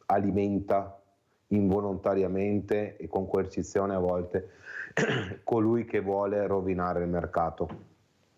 alimenta involontariamente e con coercizione a volte colui che vuole rovinare il mercato.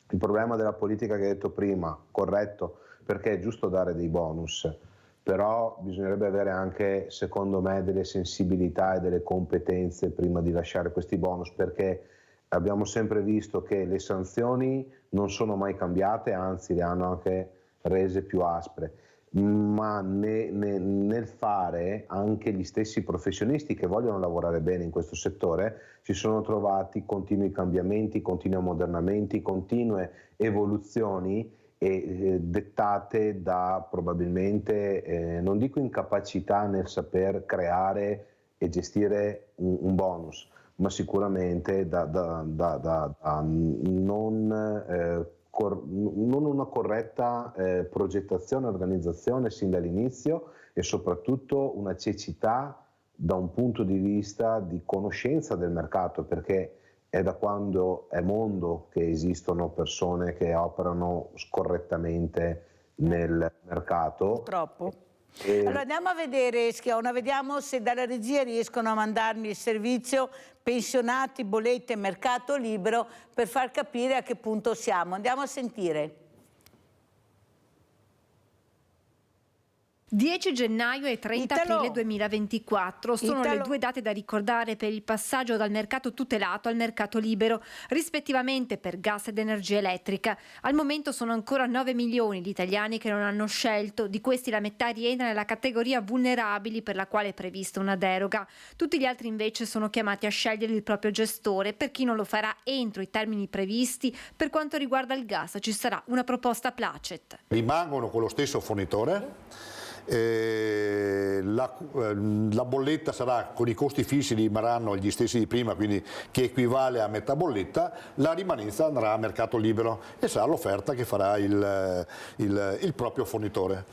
Il problema della politica che hai detto prima, corretto, perché è giusto dare dei bonus, però bisognerebbe avere anche, secondo me, delle sensibilità e delle competenze prima di lasciare questi bonus, perché abbiamo sempre visto che le sanzioni non sono mai cambiate, anzi le hanno anche rese più aspre, ma nel fare anche gli stessi professionisti che vogliono lavorare bene in questo settore si sono trovati continui cambiamenti, continui ammodernamenti, continue evoluzioni dettate da probabilmente, non dico incapacità nel saper creare e gestire un bonus, ma sicuramente da non una corretta progettazione e organizzazione sin dall'inizio, e soprattutto una cecità da un punto di vista di conoscenza del mercato, perché è da quando è mondo che esistono persone che operano scorrettamente nel mercato. Purtroppo. Allora andiamo a vedere, Schiona, vediamo se dalla regia riescono a mandarmi il servizio pensionati, bollette, mercato libero, per far capire a che punto siamo. Andiamo a sentire. 10 gennaio e 30 aprile 2024 sono le due date da ricordare per il passaggio dal mercato tutelato al mercato libero, rispettivamente per gas ed energia elettrica. Al momento sono ancora 9 milioni gli italiani che non hanno scelto, di questi la metà rientra nella categoria vulnerabili per la quale è prevista una deroga. Tutti gli altri invece sono chiamati a scegliere il proprio gestore. Per chi non lo farà entro i termini previsti, per quanto riguarda il gas ci sarà una proposta placet. Rimangono con lo stesso fornitore. La bolletta sarà con i costi fissi, rimarranno gli stessi di prima, quindi che equivale a metà bolletta. La rimanenza andrà a mercato libero e sarà l'offerta che farà il proprio fornitore.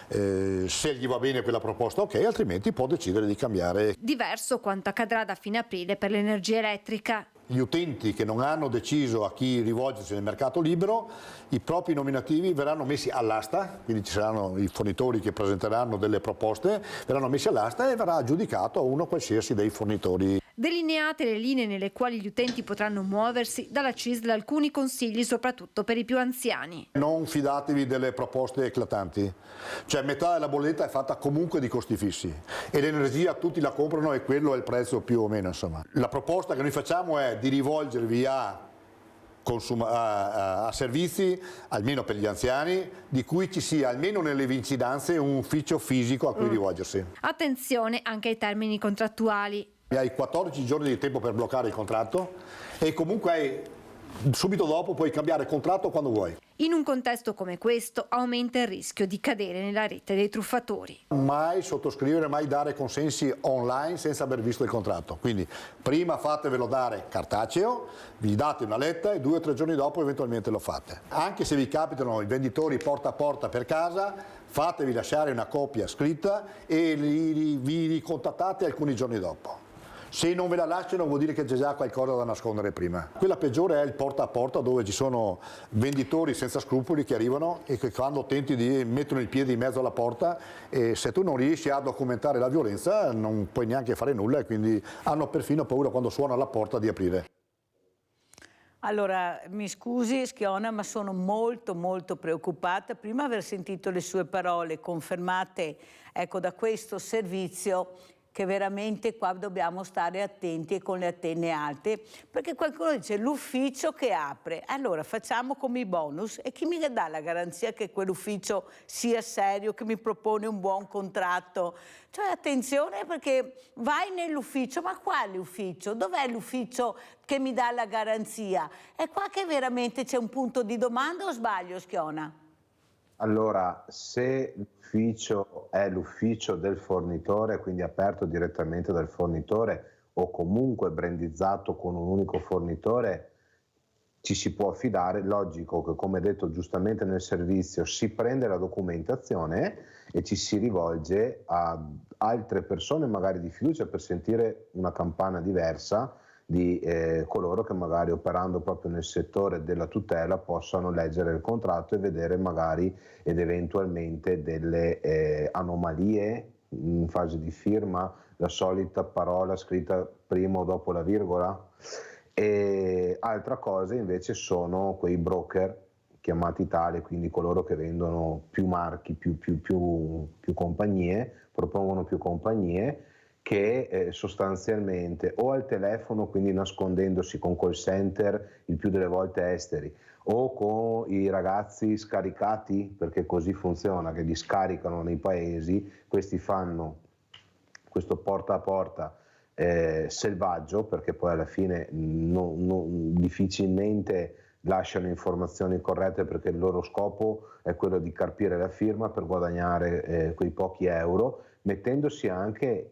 Se gli va bene quella proposta, ok, altrimenti può decidere di cambiare. Diverso quanto accadrà da fine aprile per l'energia elettrica. Gli utenti che non hanno deciso a chi rivolgersi nel mercato libero, i propri nominativi verranno messi all'asta, quindi ci saranno i fornitori che presenteranno delle proposte, verranno messi all'asta e verrà aggiudicato a uno qualsiasi dei fornitori. Delineate le linee nelle quali gli utenti potranno muoversi, dalla CISL alcuni consigli soprattutto per i più anziani. Non fidatevi delle proposte eclatanti, cioè metà della bolletta è fatta comunque di costi fissi e l'energia tutti la comprano e quello è il prezzo più o meno, insomma. La proposta che noi facciamo è di rivolgervi a servizi, almeno per gli anziani, di cui ci sia almeno nelle vicinanze un ufficio fisico a cui rivolgersi. Attenzione anche ai termini contrattuali. Hai 14 giorni di tempo per bloccare il contratto e comunque hai subito dopo puoi cambiare contratto quando vuoi. In un contesto come questo aumenta il rischio di cadere nella rete dei truffatori. Mai sottoscrivere, mai dare consensi online senza aver visto il contratto. Quindi prima fatevelo dare cartaceo, vi date una lettera e 2 o 3 giorni dopo eventualmente lo fate. Anche se vi capitano i venditori porta a porta per casa, fatevi lasciare una copia scritta e vi ricontattate alcuni giorni dopo. Se non ve la lasciano vuol dire che c'è già qualcosa da nascondere prima. Quella peggiore è il porta a porta, dove ci sono venditori senza scrupoli che arrivano e che quando tenti di mettono il piede in mezzo alla porta, e se tu non riesci a documentare la violenza non puoi neanche fare nulla, e quindi hanno perfino paura quando suona alla porta di aprire. Allora, mi scusi Schiona, ma sono molto preoccupata. Prima aver sentito le sue parole confermate, ecco, da questo servizio, che veramente qua dobbiamo stare attenti e con le antenne alte, perché qualcuno dice l'ufficio che apre, allora facciamo come i bonus, e chi mi dà la garanzia che quell'ufficio sia serio, che mi propone un buon contratto? Cioè attenzione, perché vai nell'ufficio, ma quale ufficio? Dov'è l'ufficio che mi dà la garanzia? È qua che veramente c'è un punto di domanda, o sbaglio Schiona? Allora, se l'ufficio è l'ufficio del fornitore, quindi aperto direttamente dal fornitore o comunque brandizzato con un unico fornitore, ci si può affidare. Logico che, come detto giustamente nel servizio, si prende la documentazione e ci si rivolge a altre persone magari di fiducia per sentire una campana diversa di coloro che magari, operando proprio nel settore della tutela, possano leggere il contratto e vedere magari ed eventualmente delle anomalie in fase di firma, la solita parola scritta prima o dopo la virgola. E altra cosa invece sono quei broker chiamati tali, quindi coloro che vendono più marchi, più compagnie, propongono più compagnie, che sostanzialmente o al telefono, quindi nascondendosi con call center il più delle volte esteri, o con i ragazzi scaricati, perché così funziona, che li scaricano nei paesi, questi fanno questo porta a porta selvaggio, perché poi alla fine difficilmente lasciano informazioni corrette, perché il loro scopo è quello di carpire la firma per guadagnare quei pochi euro, mettendosi anche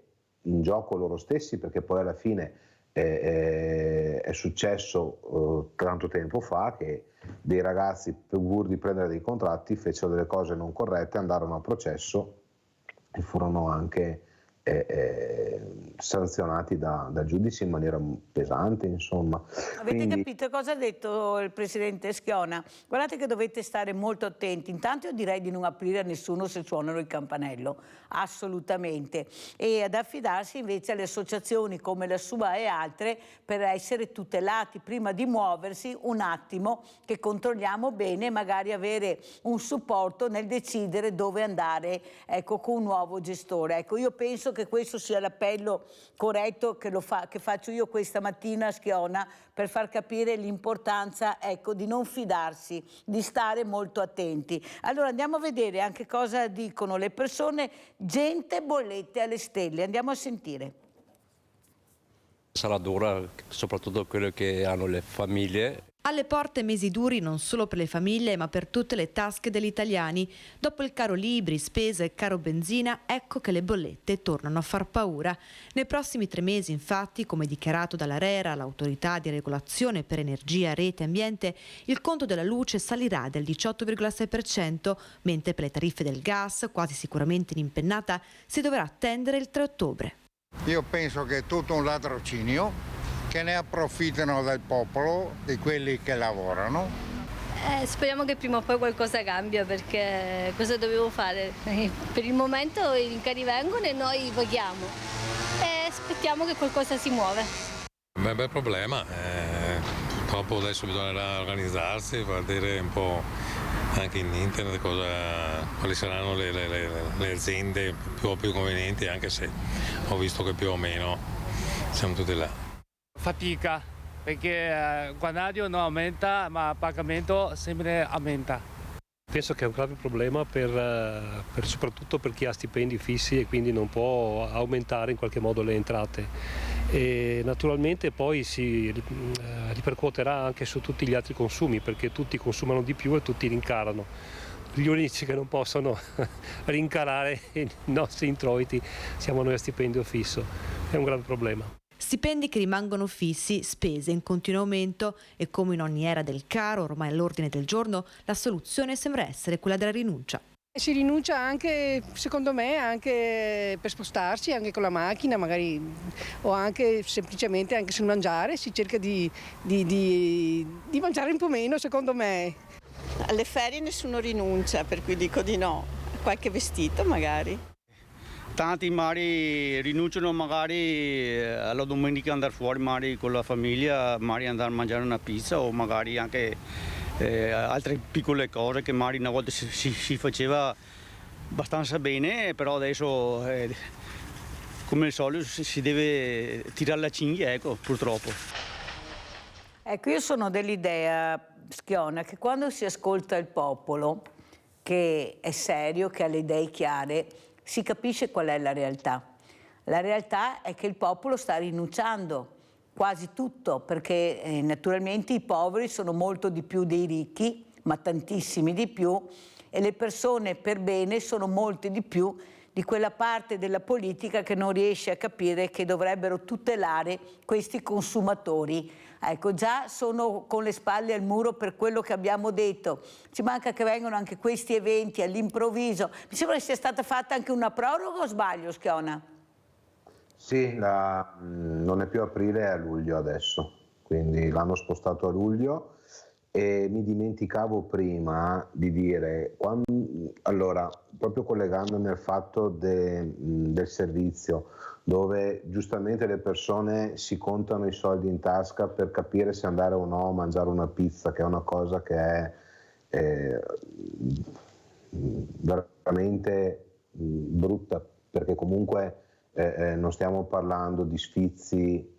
in gioco loro stessi, perché poi alla fine è successo tanto tempo fa che dei ragazzi, pur di prendere dei contratti, fecero delle cose non corrette, andarono a processo e furono anche sanzionati da giudici in maniera pesante, insomma. Avete capito cosa ha detto il presidente Schiona? Guardate che dovete stare molto attenti. Intanto io direi di non aprire a nessuno se suonano il campanello, assolutamente, e ad affidarsi invece alle associazioni come la sua e altre per essere tutelati prima di muoversi. Un attimo che controlliamo bene, magari avere un supporto nel decidere dove andare, ecco, con un nuovo gestore. Ecco, io penso che questo sia l'appello corretto che faccio io questa mattina a Schiona, per far capire l'importanza, ecco, di non fidarsi, di stare molto attenti. Allora andiamo a vedere anche cosa dicono le persone. Gente, bollette alle stelle, andiamo a sentire. Sarà dura soprattutto quello che hanno le famiglie. Alle porte mesi duri non solo per le famiglie ma per tutte le tasche degli italiani. Dopo il caro libri, spesa e caro benzina, ecco che le bollette tornano a far paura. Nei prossimi 3 mesi, infatti, come dichiarato dall'ARERA, l'autorità di regolazione per energia, rete e ambiente, il conto della luce salirà del 18,6%, mentre per le tariffe del gas, quasi sicuramente in impennata, si dovrà attendere il 3 ottobre. Io penso che è tutto un ladrocinio, che ne approfittano del popolo, di quelli che lavorano. Speriamo che prima o poi qualcosa cambia, perché cosa dobbiamo fare? Per il momento i rincari vengono e noi paghiamo e aspettiamo che qualcosa si muove. È un bel problema, dopo adesso bisognerà organizzarsi, vedere un po' anche in internet quali saranno le aziende più convenienti, anche se ho visto che più o meno siamo tutti là. Fatica, perché il guadagno non aumenta, ma il pagamento sempre aumenta. Penso che è un grave problema soprattutto per chi ha stipendi fissi e quindi non può aumentare in qualche modo le entrate. e naturalmente poi si ripercuoterà anche su tutti gli altri consumi, perché tutti consumano di più e tutti rincarano. Gli unici che non possono rincarare i nostri introiti siamo noi a stipendio fisso, è un grave problema. Stipendi che rimangono fissi, spese in continuo aumento e, come in ogni era del caro ormai all'ordine del giorno, la soluzione sembra essere quella della rinuncia. Si rinuncia anche, secondo me, anche per spostarsi, anche con la macchina magari, o anche semplicemente anche sul mangiare, si cerca di mangiare un po' meno, secondo me. Alle ferie nessuno rinuncia, per cui dico di no. Qualche vestito magari. Tanti magari rinunciano magari alla domenica andare fuori magari con la famiglia, magari andare a mangiare una pizza o magari anche altre piccole cose che magari una volta si faceva abbastanza bene, però adesso come al solito si deve tirare la cinghia, ecco, purtroppo. Ecco, io sono dell'idea, Schiona, che quando si ascolta il popolo, che è serio, che ha le idee chiare, si capisce qual è la realtà. La realtà è che il popolo sta rinunciando quasi tutto, perché naturalmente i poveri sono molto di più dei ricchi, ma tantissimi di più, e le persone per bene sono molte di più di quella parte della politica che non riesce a capire che dovrebbero tutelare questi consumatori. Ecco, già sono con le spalle al muro per quello che abbiamo detto. Ci manca che vengano anche questi eventi all'improvviso. Mi sembra che sia stata fatta anche una proroga, o sbaglio, Schiona? Sì, non è più aprile, è a luglio adesso, quindi l'hanno spostato a luglio e mi dimenticavo prima di dire, allora, proprio collegandomi al fatto del servizio, dove giustamente le persone si contano i soldi in tasca per capire se andare o no a mangiare una pizza, che è una cosa che è veramente brutta, perché comunque non stiamo parlando di sfizi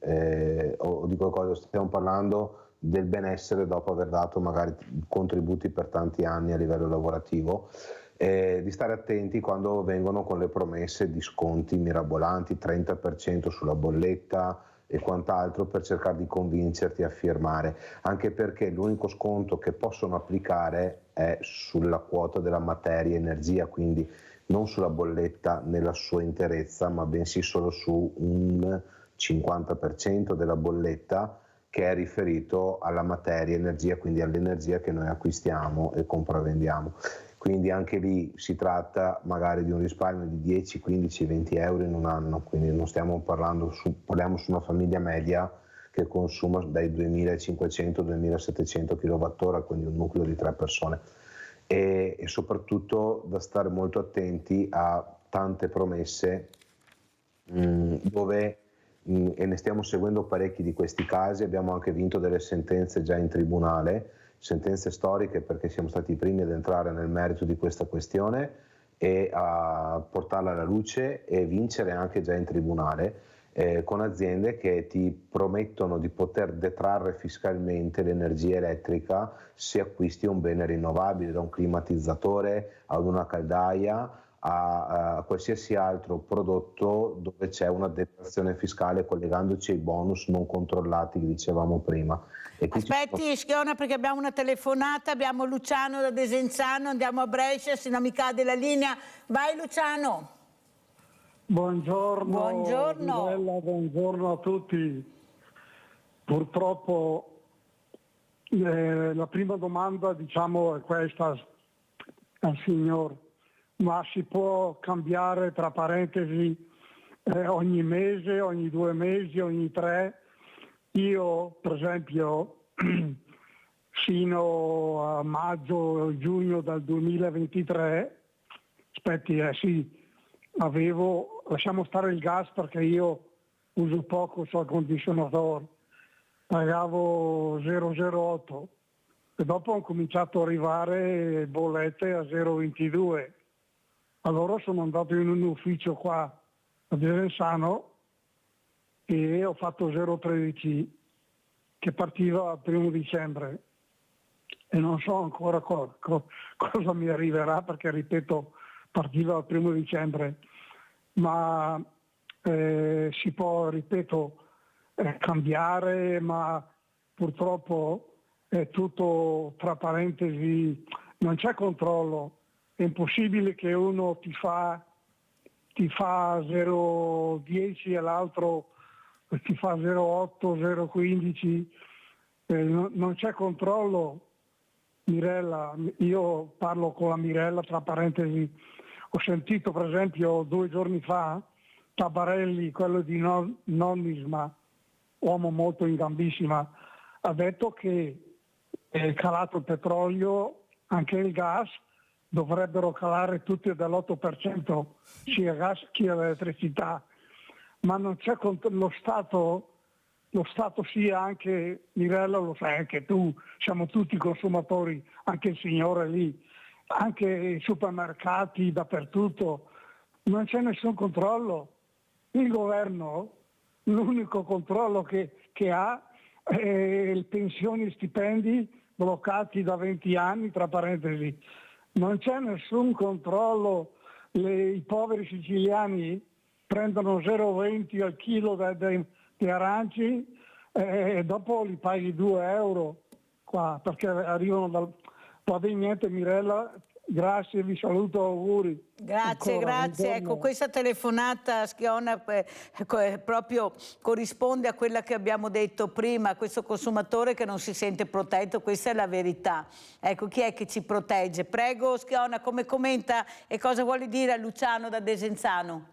o di qualcosa, stiamo parlando del benessere dopo aver dato magari contributi per tanti anni a livello lavorativo, di stare attenti quando vengono con le promesse di sconti mirabolanti, 30% sulla bolletta e quant'altro, per cercare di convincerti a firmare, anche perché l'unico sconto che possono applicare è sulla quota della materia energia, quindi non sulla bolletta nella sua interezza, ma bensì solo su un 50% della bolletta che è riferito alla materia energia, quindi all'energia che noi acquistiamo e compravendiamo. Quindi anche lì si tratta magari di un risparmio di 10, 15, 20 euro in un anno, quindi non stiamo parlando, parliamo su una famiglia media che consuma dai 2.500 ai 2.700 kWh, quindi un nucleo di 3 persone. E soprattutto da stare molto attenti a tante promesse dove, e ne stiamo seguendo parecchi di questi casi, abbiamo anche vinto delle sentenze già in tribunale, sentenze storiche, perché siamo stati i primi ad entrare nel merito di questa questione e a portarla alla luce e vincere anche già in tribunale, con aziende che ti promettono di poter detrarre fiscalmente l'energia elettrica se acquisti un bene rinnovabile, da un climatizzatore ad una caldaia a qualsiasi altro prodotto dove c'è una detrazione fiscale, collegandoci ai bonus non controllati che dicevamo prima. E aspetti, Schiona, perché abbiamo una telefonata, abbiamo Luciano da Desenzano, andiamo a Brescia, se non mi cade la linea. Vai Luciano. Buongiorno, buongiorno. Bella, buongiorno a tutti. Purtroppo la prima domanda, diciamo, è questa al signor: ma si può cambiare, tra parentesi, ogni mese, ogni 2 mesi, ogni 3? Io, per esempio, fino a maggio-giugno del 2023, lasciamo stare il gas perché io uso poco sul condizionatore, pagavo 0,08 e dopo ho cominciato ad arrivare bollette a 0,22. Allora sono andato in un ufficio qua a Desenzano e ho fatto 0,13 che partiva il 1 dicembre e non so ancora cosa mi arriverà, perché ripeto partiva il 1 dicembre, ma si può, ripeto, cambiare, ma purtroppo è tutto tra parentesi, non c'è controllo. È impossibile che uno ti fa 0,10 e l'altro ti fa 0,8, 0,15, non c'è controllo. Mirella, io parlo con la Mirella tra parentesi, ho sentito per esempio 2 giorni fa Tabarelli, quello di Nonnisma, uomo molto in gambissima, ha detto che è calato il petrolio, anche il gas, dovrebbero calare tutti dell'8%, sia gas che elettricità, ma non c'è lo Stato sia anche, Mirella lo sai anche tu, siamo tutti consumatori, anche il signore lì, anche i supermercati dappertutto, non c'è nessun controllo. Il governo, l'unico controllo che ha è le pensioni e stipendi bloccati da 20 anni, tra parentesi. Non c'è nessun controllo, i poveri siciliani prendono 0,20 al chilo di aranci e dopo li paghi 2 euro qua, perché arrivano va bene, niente Mirella, grazie, vi saluto, auguri. Grazie, Ancora, grazie. buongiorno. Ecco, questa telefonata Schiona proprio corrisponde a quella che abbiamo detto prima, questo consumatore che non si sente protetto, questa è la verità. Ecco, chi è che ci protegge? Prego Schiona, come commenta e cosa vuole dire a Luciano da Desenzano?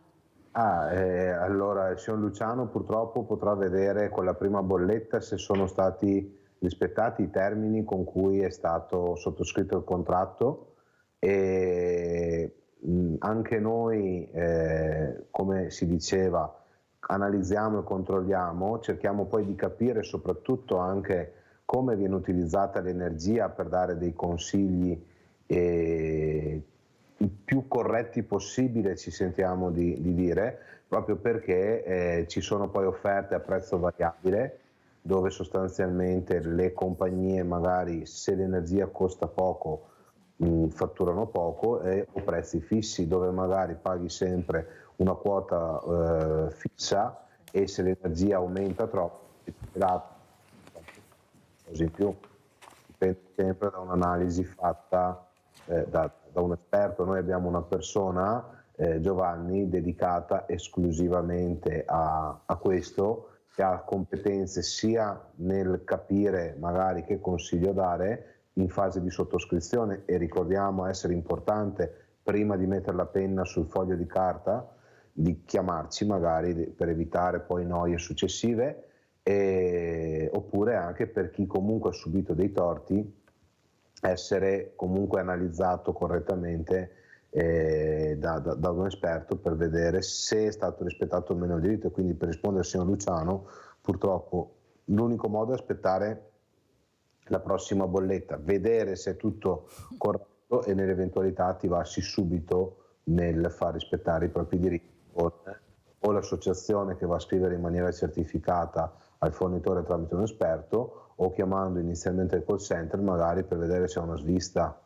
Allora il signor Luciano purtroppo potrà vedere con la prima bolletta se sono stati rispettati i termini con cui è stato sottoscritto il contratto, e anche noi, come si diceva, analizziamo e controlliamo, cerchiamo poi di capire soprattutto anche come viene utilizzata l'energia per dare dei consigli i più corretti possibile, ci sentiamo di dire, proprio perché ci sono poi offerte a prezzo variabile, dove sostanzialmente le compagnie magari, se l'energia costa poco, fatturano poco, o prezzi fissi dove magari paghi sempre una quota fissa, e se l'energia aumenta troppo così in più. Dipende sempre da un'analisi fatta da un esperto. Noi abbiamo una persona, Giovanni, dedicata esclusivamente a questo, che ha competenze sia nel capire magari che consiglio dare in fase di sottoscrizione, e ricordiamo essere importante prima di mettere la penna sul foglio di carta di chiamarci magari per evitare poi noie successive, oppure anche per chi comunque ha subito dei torti essere comunque analizzato correttamente da un esperto per vedere se è stato rispettato o meno il diritto. E quindi, per rispondere al signor Luciano, purtroppo l'unico modo è aspettare la prossima bolletta, vedere se è tutto corretto e nell'eventualità attivarsi subito nel far rispettare i propri diritti, o l'associazione che va a scrivere in maniera certificata al fornitore tramite un esperto, o chiamando inizialmente il call center magari per vedere se è una svista,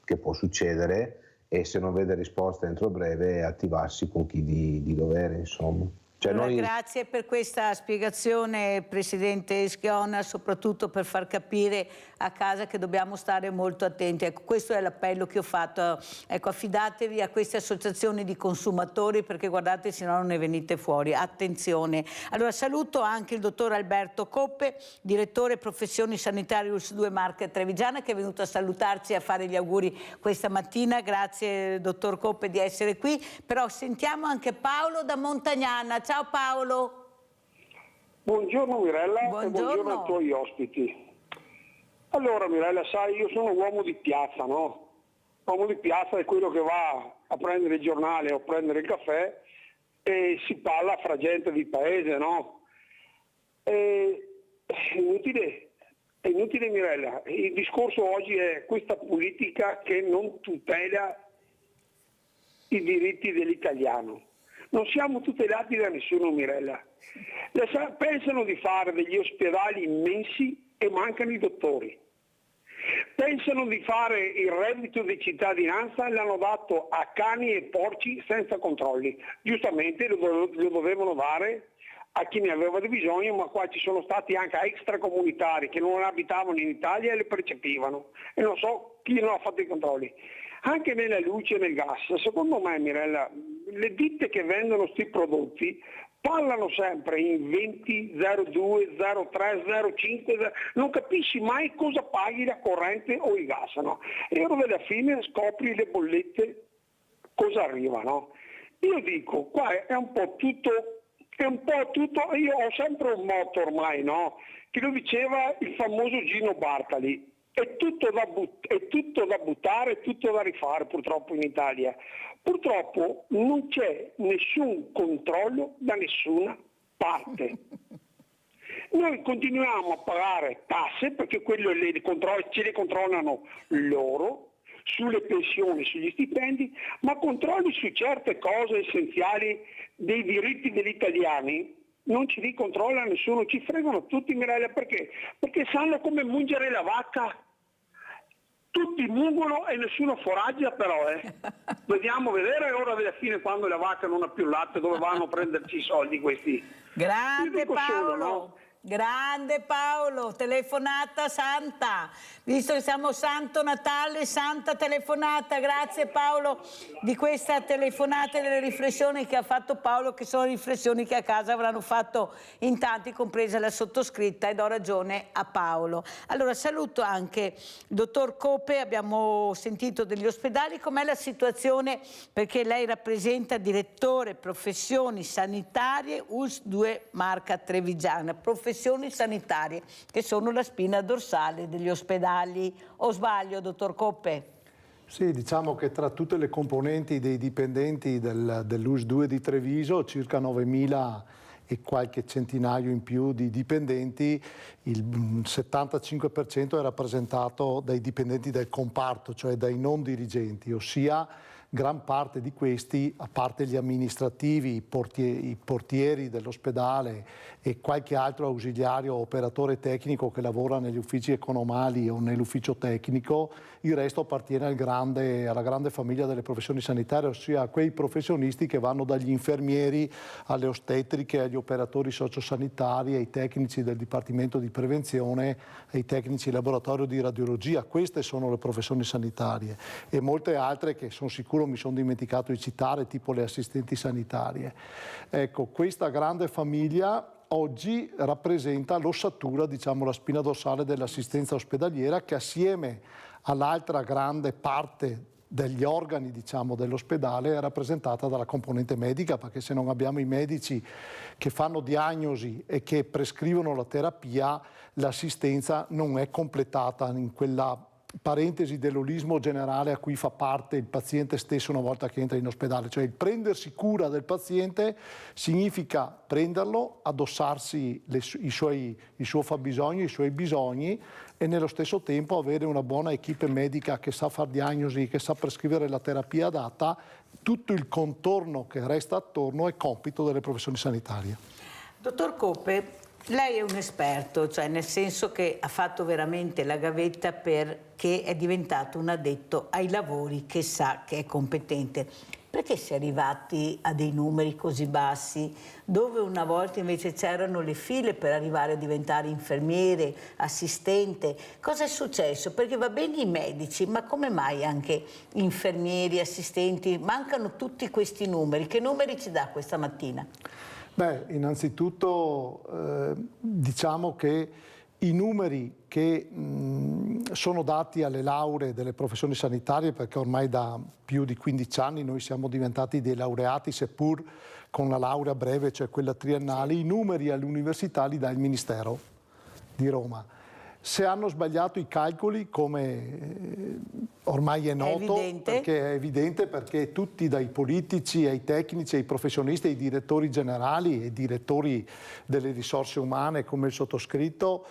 che può succedere, e se non vede risposta entro breve attivarsi con chi di dovere, insomma. Allora, grazie per questa spiegazione, Presidente Schiona, soprattutto per far capire a casa che dobbiamo stare molto attenti. Ecco, questo è l'appello che ho fatto. Ecco, affidatevi a queste associazioni di consumatori, perché guardate, se no non ne venite fuori. Attenzione. Allora, saluto anche il dottor Alberto Coppe, direttore professioni sanitarie ULSS 2 Marche Trevigiana, che è venuto a salutarci e a fare gli auguri questa mattina. Grazie, dottor Coppe, di essere qui. Però sentiamo anche Paolo da Montagnana. Ciao Paolo. Buongiorno Mirella, buongiorno. E buongiorno ai tuoi ospiti. Allora Mirella, sai, io sono uomo di piazza, no? Uomo di piazza è quello che va a prendere il giornale o a prendere il caffè e si parla fra gente di paese, no? È inutile Mirella, il discorso oggi è questa politica che non tutela i diritti dell'italiano. Non siamo tutelati da nessuno, Mirella. Pensano di fare degli ospedali immensi e mancano i dottori. Pensano di fare il reddito di cittadinanza e l'hanno dato a cani e porci senza controlli. Giustamente lo dovevano dare a chi ne aveva di bisogno, ma qua ci sono stati anche extracomunitari che non abitavano in Italia e le percepivano, e non so chi non ha fatto i controlli. Anche nella luce e nel gas, secondo me, Mirella, le ditte che vendono questi prodotti parlano sempre in 20, 02, 03, 05, non capisci mai cosa paghi la corrente o il gas, no? E ora alla fine scopri le bollette, cosa arriva, no? Io dico, qua è un po' tutto, io ho sempre un motto ormai, no? Che lo diceva il famoso Gino Bartali. È tutto da buttare, è tutto da rifare purtroppo in Italia. Purtroppo non c'è nessun controllo da nessuna parte. Noi continuiamo a pagare tasse perché quello ce le controllano loro, sulle pensioni, sugli stipendi, ma controlli su certe cose essenziali dei diritti degli italiani non ci ricontrolla nessuno, ci fregano tutti, Mirella, perché? Perché sanno come mungere la vacca. Tutti mungono e nessuno foraggia però, Vediamo vedere ora alla fine quando la vacca non ha più latte, dove vanno a prenderci i soldi questi. Grande Paolo! Grande Paolo, telefonata santa, visto che siamo Santo Natale, santa telefonata, grazie Paolo di questa telefonata e delle riflessioni che ha fatto Paolo, che sono riflessioni che a casa avranno fatto in tanti, compresa la sottoscritta, e do ragione a Paolo. Allora saluto anche il dottor Coppe, abbiamo sentito degli ospedali, com'è la situazione, perché lei rappresenta direttore professioni sanitarie ULSS 2 Marca Trevigiana, professioni sanitarie che sono la spina dorsale degli ospedali. O sbaglio, dottor Coppe? Sì, diciamo che tra tutte le componenti dei dipendenti dell'ULSS 2 di Treviso, circa 9.000 e qualche centinaio in più di dipendenti, il 75% è rappresentato dai dipendenti del comparto, cioè dai non dirigenti, ossia gran parte di questi, a parte gli amministrativi, i portieri dell'ospedale e qualche altro ausiliario o operatore tecnico che lavora negli uffici economali o nell'ufficio tecnico, il resto appartiene alla grande famiglia delle professioni sanitarie, ossia a quei professionisti che vanno dagli infermieri alle ostetriche, agli operatori sociosanitari, ai tecnici del Dipartimento di Prevenzione, ai tecnici laboratorio di radiologia. Queste sono le professioni sanitarie e molte altre che sono sicuro mi sono dimenticato di citare, tipo le assistenti sanitarie. Ecco, questa grande famiglia oggi rappresenta l'ossatura, diciamo la spina dorsale dell'assistenza ospedaliera, che assieme all'altra grande parte degli organi, diciamo, dell'ospedale è rappresentata dalla componente medica, perché se non abbiamo i medici che fanno diagnosi e che prescrivono la terapia, l'assistenza non è completata in quella parentesi dell'olismo generale a cui fa parte il paziente stesso una volta che entra in ospedale. Cioè il prendersi cura del paziente significa prenderlo, addossarsi il suo fabbisogno, i suoi bisogni e nello stesso tempo avere una buona equipe medica che sa far diagnosi, che sa prescrivere la terapia adatta. Tutto il contorno che resta attorno è compito delle professioni sanitarie. Dottor Coppe, lei è un esperto, cioè nel senso che ha fatto veramente la gavetta perché è diventato un addetto ai lavori che sa che è competente. Perché si è arrivati a dei numeri così bassi, dove una volta invece c'erano le file per arrivare a diventare infermiere, assistente? Cosa è successo? Perché va bene i medici, ma come mai anche infermieri, assistenti? Mancano tutti questi numeri. Che numeri ci dà questa mattina? Beh, innanzitutto diciamo che i numeri che sono dati alle lauree delle professioni sanitarie, perché ormai da più di 15 anni noi siamo diventati dei laureati, seppur con la laurea breve, cioè quella triennale, i numeri all'università li dà il Ministero di Roma. Se hanno sbagliato i calcoli, come ormai è noto, perché è evidente, perché tutti, dai politici ai tecnici, ai professionisti, ai direttori generali e direttori delle risorse umane come il sottoscritto,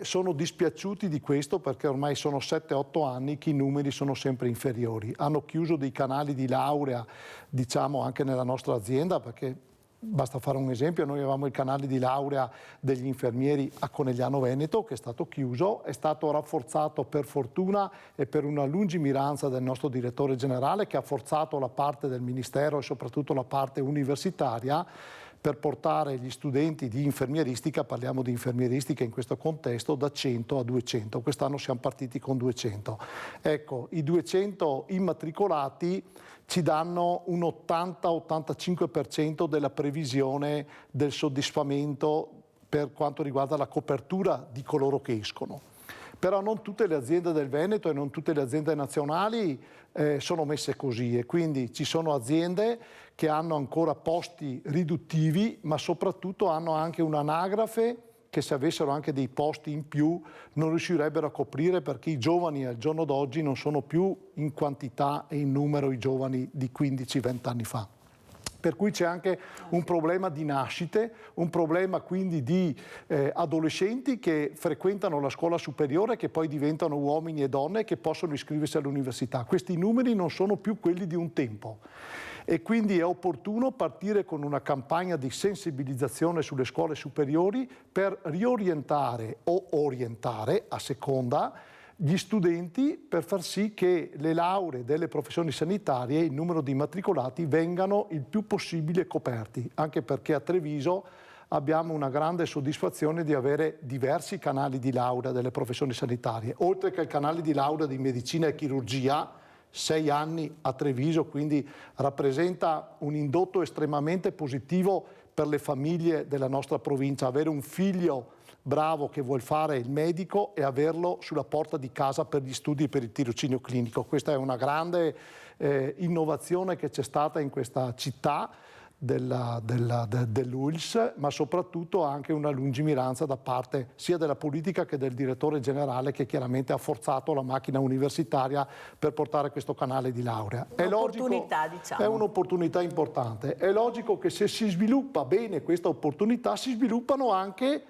sono dispiaciuti di questo, perché ormai sono 7-8 anni che i numeri sono sempre inferiori. Hanno chiuso dei canali di laurea, diciamo anche nella nostra azienda, perché basta fare un esempio, noi avevamo il canale di laurea degli infermieri a Conegliano Veneto che è stato chiuso, è stato rafforzato per fortuna e per una lungimiranza del nostro direttore generale che ha forzato la parte del Ministero e soprattutto la parte universitaria per portare gli studenti di infermieristica, parliamo di infermieristica in questo contesto, da 100 a 200. Quest'anno siamo partiti con 200. Ecco, i 200 immatricolati ci danno un 80-85% della previsione del soddisfamento per quanto riguarda la copertura di coloro che escono. Però non tutte le aziende del Veneto e non tutte le aziende nazionali sono messe così, e quindi ci sono aziende che hanno ancora posti riduttivi, ma soprattutto hanno anche un'anagrafe che, se avessero anche dei posti in più, non riuscirebbero a coprire, perché i giovani al giorno d'oggi non sono più in quantità e in numero i giovani di 15-20 anni fa. Per cui c'è anche un problema di nascite, un problema quindi di adolescenti che frequentano la scuola superiore, che poi diventano uomini e donne che possono iscriversi all'università. Questi numeri non sono più quelli di un tempo, e quindi è opportuno partire con una campagna di sensibilizzazione sulle scuole superiori per riorientare o orientare, a seconda, gli studenti, per far sì che le lauree delle professioni sanitarie, il numero di immatricolati, vengano il più possibile coperti, anche perché a Treviso abbiamo una grande soddisfazione di avere diversi canali di laurea delle professioni sanitarie, oltre che il canale di laurea di medicina e chirurgia, 6 anni a Treviso, quindi rappresenta un indotto estremamente positivo per le famiglie della nostra provincia. Avere un figlio bravo che vuol fare il medico e averlo sulla porta di casa per gli studi e per il tirocinio clinico. Questa è una grande innovazione che c'è stata in questa città dell'UILS, ma soprattutto anche una lungimiranza da parte sia della politica che del direttore generale, che chiaramente ha forzato la macchina universitaria per portare questo canale di laurea. Un'opportunità, diciamo. È un'opportunità importante. È logico che se si sviluppa bene questa opportunità, si sviluppano anche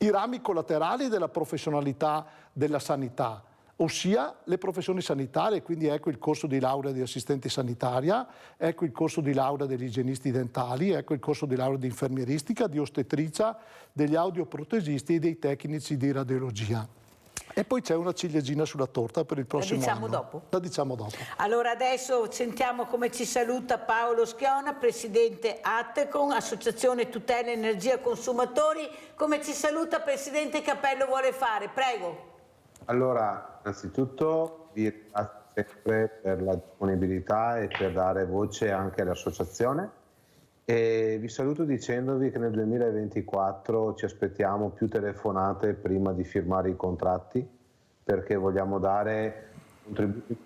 i rami collaterali della professionalità della sanità, ossia le professioni sanitarie. Quindi ecco il corso di laurea di assistente sanitaria, ecco il corso di laurea degli igienisti dentali, ecco il corso di laurea di infermieristica, di ostetricia, degli audioprotesisti e dei tecnici di radiologia. E poi c'è una ciliegina sulla torta per il prossimo anno. La diciamo dopo. Allora adesso sentiamo come ci saluta Paolo Schiona, presidente Attecon, Associazione Tutela Energia Consumatori. Come ci saluta, presidente, che appello vuole fare? Prego. Allora, innanzitutto vi ringrazio sempre per la disponibilità e per dare voce anche all'associazione. E vi saluto dicendovi che nel 2024 ci aspettiamo più telefonate prima di firmare i contratti, perché vogliamo dare contributi.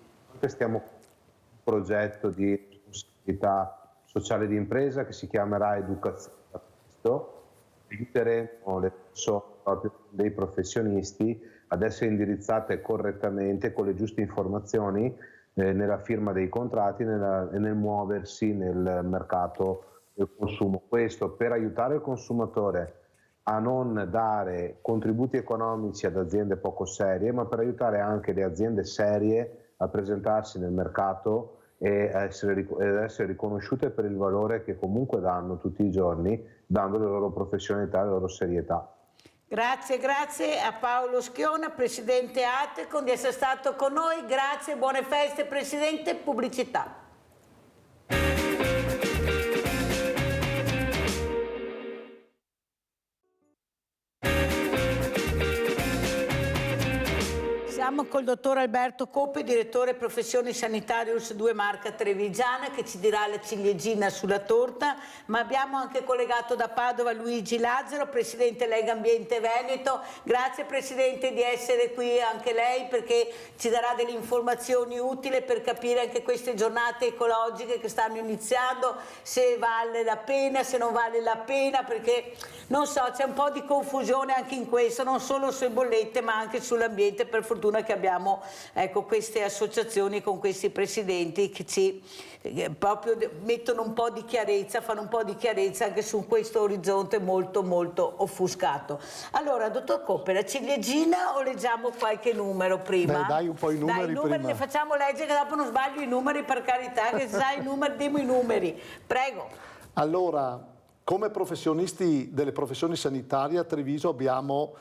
Stiamo con un progetto di responsabilità sociale di impresa che si chiamerà Educazione a Cristo. Aiuteremo le persone, proprio dei professionisti, ad essere indirizzate correttamente con le giuste informazioni nella firma dei contratti e nel muoversi nel mercato del consumo. Questo per aiutare il consumatore a non dare contributi economici ad aziende poco serie, ma per aiutare anche le aziende serie a presentarsi nel mercato e essere riconosciute per il valore che comunque danno tutti i giorni, dando le loro professionalità e la loro serietà. Grazie a Paolo Schiona, presidente Attecon, di essere stato con noi. Grazie, buone feste, presidente. Pubblicità. Siamo col dottor Alberto Coppi, direttore professioni sanitarie ULSS 2 Marca Trevigiana, che ci dirà la ciliegina sulla torta, ma abbiamo anche collegato da Padova Luigi Lazzaro, presidente Lega Ambiente Veneto. Grazie presidente di essere qui anche lei, perché ci darà delle informazioni utili per capire anche queste giornate ecologiche che stanno iniziando, se vale la pena, se non vale la pena, perché non so, c'è un po' di confusione anche in questo, non solo sulle bollette ma anche sull'ambiente. Per fortuna che abbiamo queste associazioni con questi presidenti che ci proprio mettono un po' di chiarezza, fanno un po' di chiarezza anche su questo orizzonte molto molto offuscato. Allora, dottor Coppi, la ciliegina o leggiamo qualche numero prima? Beh, dai un po' i numeri prima. Ne facciamo leggere, che dopo non sbaglio i numeri, per carità, che sai i numeri, dimmi i numeri. Prego. Allora, come professionisti delle professioni sanitarie a Treviso abbiamo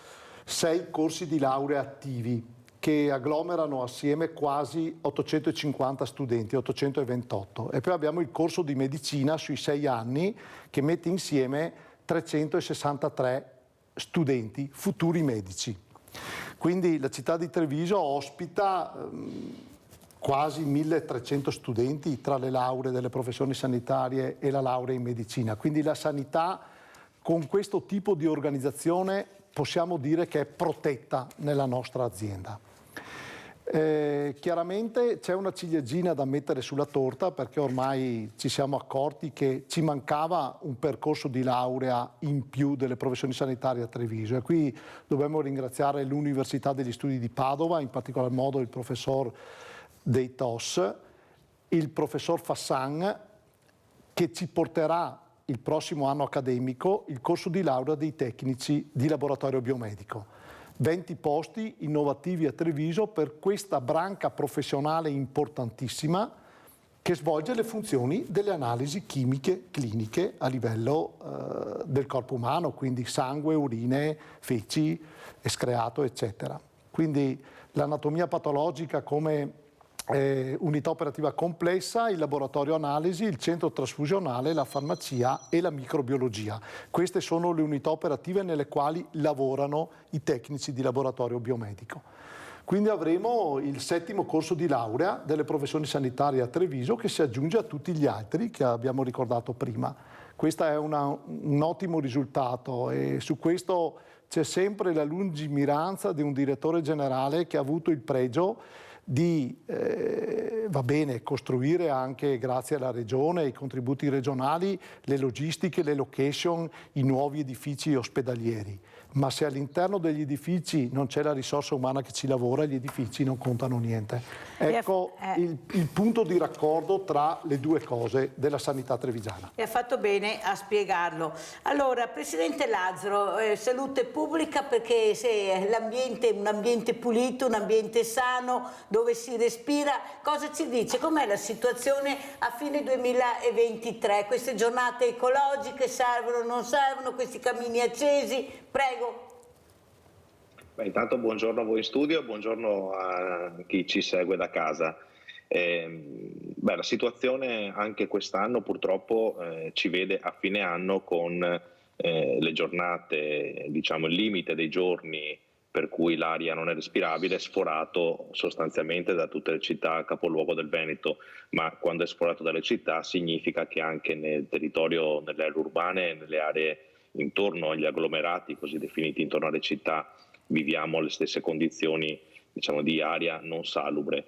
6 corsi di laurea attivi. che agglomerano assieme quasi 850 studenti, 828. E poi abbiamo il corso di medicina sui 6 anni che mette insieme 363 studenti, futuri medici. Quindi la città di Treviso ospita quasi 1300 studenti tra le lauree delle professioni sanitarie e la laurea in medicina. Quindi la sanità con questo tipo di organizzazione possiamo dire che è protetta nella nostra azienda. Chiaramente c'è una ciliegina da mettere sulla torta, perché ormai ci siamo accorti che ci mancava un percorso di laurea in più delle professioni sanitarie a Treviso, e qui dobbiamo ringraziare l'Università degli Studi di Padova, in particolar modo il professor Dei Tos, il professor Fassan, che ci porterà il prossimo anno accademico il corso di laurea dei tecnici di laboratorio biomedico. 20 posti innovativi a Treviso per questa branca professionale importantissima che svolge le funzioni delle analisi chimiche cliniche a livello del corpo umano, quindi sangue, urine, feci, escreato, eccetera. Quindi l'anatomia patologica come unità operativa complessa, il laboratorio analisi, il centro trasfusionale, la farmacia e la microbiologia. Queste sono le unità operative nelle quali lavorano i tecnici di laboratorio biomedico. Quindi avremo il 7° corso di laurea delle professioni sanitarie a Treviso, che si aggiunge a tutti gli altri che abbiamo ricordato prima. Questo è un ottimo risultato, e su questo c'è sempre la lungimiranza di un direttore generale che ha avuto il pregio di va bene, costruire anche grazie alla Regione e ai contributi regionali le logistiche, le location, i nuovi edifici ospedalieri. Ma se all'interno degli edifici non c'è la risorsa umana che ci lavora, gli edifici non contano niente. Ecco il punto di raccordo tra le due cose della sanità trevigiana. E ha fatto bene a spiegarlo. Allora, Presidente Lazzaro, salute pubblica, perché se l'ambiente è un ambiente pulito, un ambiente sano, dove si respira, cosa ci dice? Com'è la situazione a fine 2023? Queste giornate ecologiche servono o non servono? Questi cammini accesi? Prego. Beh, intanto buongiorno a voi in studio, buongiorno a chi ci segue da casa. La situazione anche quest'anno purtroppo ci vede a fine anno con le giornate, diciamo il limite dei giorni per cui l'aria non è respirabile, sforato sostanzialmente da tutte le città capoluogo del Veneto, ma quando è sforato dalle città significa che anche nel territorio, nelle aree urbane, nelle aree intorno agli agglomerati così definiti intorno alle città, viviamo le stesse condizioni, diciamo, di aria non salubre.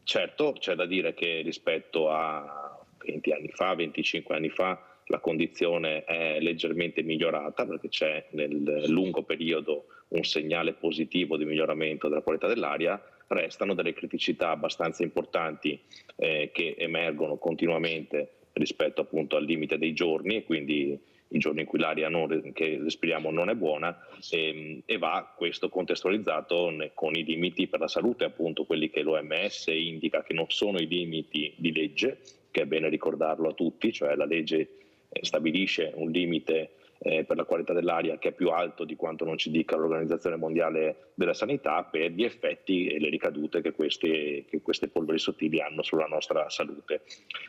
Certo, c'è da dire che rispetto a 20 anni fa, 25 anni fa, la condizione è leggermente migliorata, perché c'è nel lungo periodo un segnale positivo di miglioramento della qualità dell'aria. Restano delle criticità abbastanza importanti che emergono continuamente rispetto appunto al limite dei giorni, e quindi i giorni in cui l'aria che respiriamo non è buona, e va questo contestualizzato con i limiti per la salute, appunto quelli che l'OMS indica che non sono i limiti di legge, che è bene ricordarlo a tutti, cioè la legge stabilisce un limite per la qualità dell'aria che è più alto di quanto non ci dica l'Organizzazione Mondiale della Sanità, per gli effetti e le ricadute che queste polveri sottili hanno sulla nostra salute.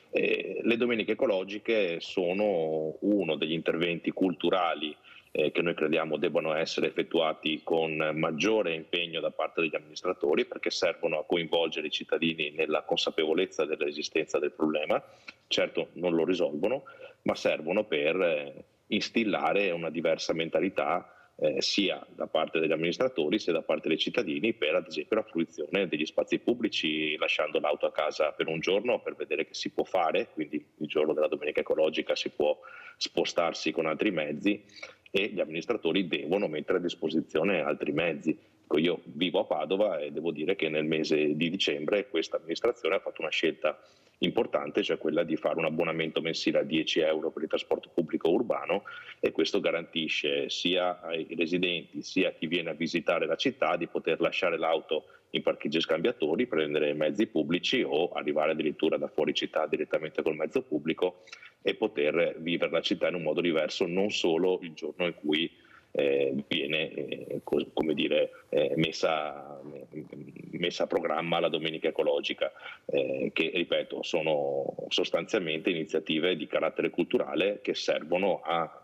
Le domeniche ecologiche sono uno degli interventi culturali che noi crediamo debbano essere effettuati con maggiore impegno da parte degli amministratori, perché servono a coinvolgere i cittadini nella consapevolezza dell'esistenza del problema. Certo non lo risolvono, ma servono per instillare una diversa mentalità sia da parte degli amministratori sia da parte dei cittadini, per ad esempio la fruizione degli spazi pubblici, lasciando l'auto a casa per un giorno per vedere che si può fare, quindi il giorno della domenica ecologica si può spostarsi con altri mezzi, e gli amministratori devono mettere a disposizione altri mezzi. Io vivo a Padova e devo dire che nel mese di dicembre questa amministrazione ha fatto una scelta importante, cioè quella di fare un abbonamento mensile a 10 euro per il trasporto pubblico urbano, e questo garantisce sia ai residenti sia a chi viene a visitare la città di poter lasciare l'auto in parcheggi scambiatori, prendere mezzi pubblici o arrivare addirittura da fuori città direttamente col mezzo pubblico e poter vivere la città in un modo diverso, non solo il giorno in cui viene come dire, messa a programma la Domenica Ecologica, che ripeto sono sostanzialmente iniziative di carattere culturale che servono a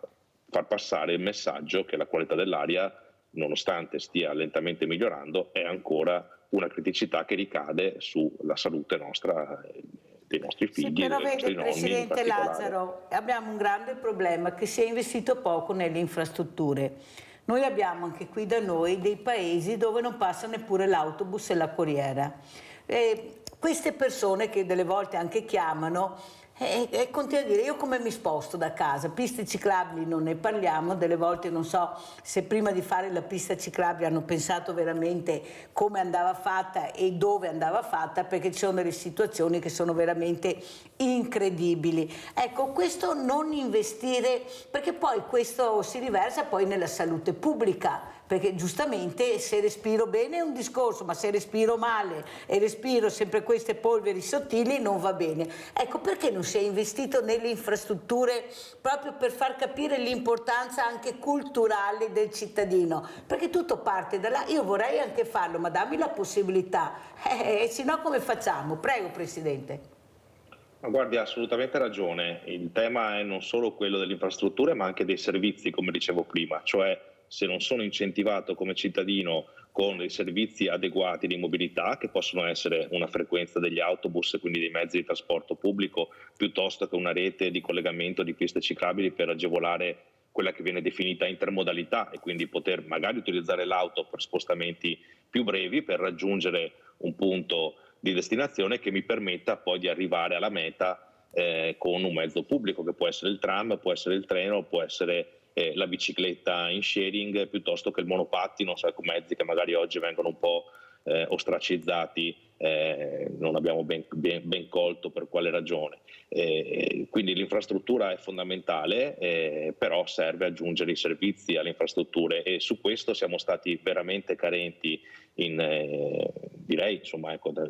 far passare il messaggio che la qualità dell'aria, nonostante stia lentamente migliorando, è ancora una criticità che ricade sulla salute nostra, dei nostri figli, sì, però dei nostri vede, nonni in Presidente particolare. Lazzaro, abbiamo un grande problema che si è investito poco nelle infrastrutture. Noi abbiamo anche qui da noi dei paesi dove non passa neppure l'autobus e la corriera. Queste persone che delle volte anche chiamano e continua a dire: io come mi sposto da casa? Piste ciclabili non ne parliamo, delle volte non so se prima di fare la pista ciclabile hanno pensato veramente come andava fatta e dove andava fatta, perché ci sono delle situazioni che sono veramente incredibili. Ecco, questo non investire, perché poi questo si riversa poi nella salute pubblica, perché giustamente se respiro bene è un discorso, ma se respiro male e respiro sempre queste polveri sottili non va bene. Ecco, perché non si è investito nelle infrastrutture proprio per far capire l'importanza anche culturale del cittadino? Perché tutto parte da là. Io vorrei anche farlo, ma dammi la possibilità, se no come facciamo? Prego, Presidente. Ma guardi, ha assolutamente ragione. Il tema è non solo quello delle infrastrutture, ma anche dei servizi, come dicevo prima, cioè se non sono incentivato come cittadino con dei servizi adeguati di mobilità, che possono essere una frequenza degli autobus, quindi dei mezzi di trasporto pubblico, piuttosto che una rete di collegamento di piste ciclabili per agevolare quella che viene definita intermodalità e quindi poter magari utilizzare l'auto per spostamenti più brevi per raggiungere un punto di destinazione che mi permetta poi di arrivare alla meta con un mezzo pubblico, che può essere il tram, può essere il treno, può essere la bicicletta in sharing, piuttosto che il monopattino, mezzi che magari oggi vengono un po' ostracizzati, non abbiamo ben colto per quale ragione. Quindi l'infrastruttura è fondamentale, però serve aggiungere i servizi alle infrastrutture, e su questo siamo stati veramente carenti direi,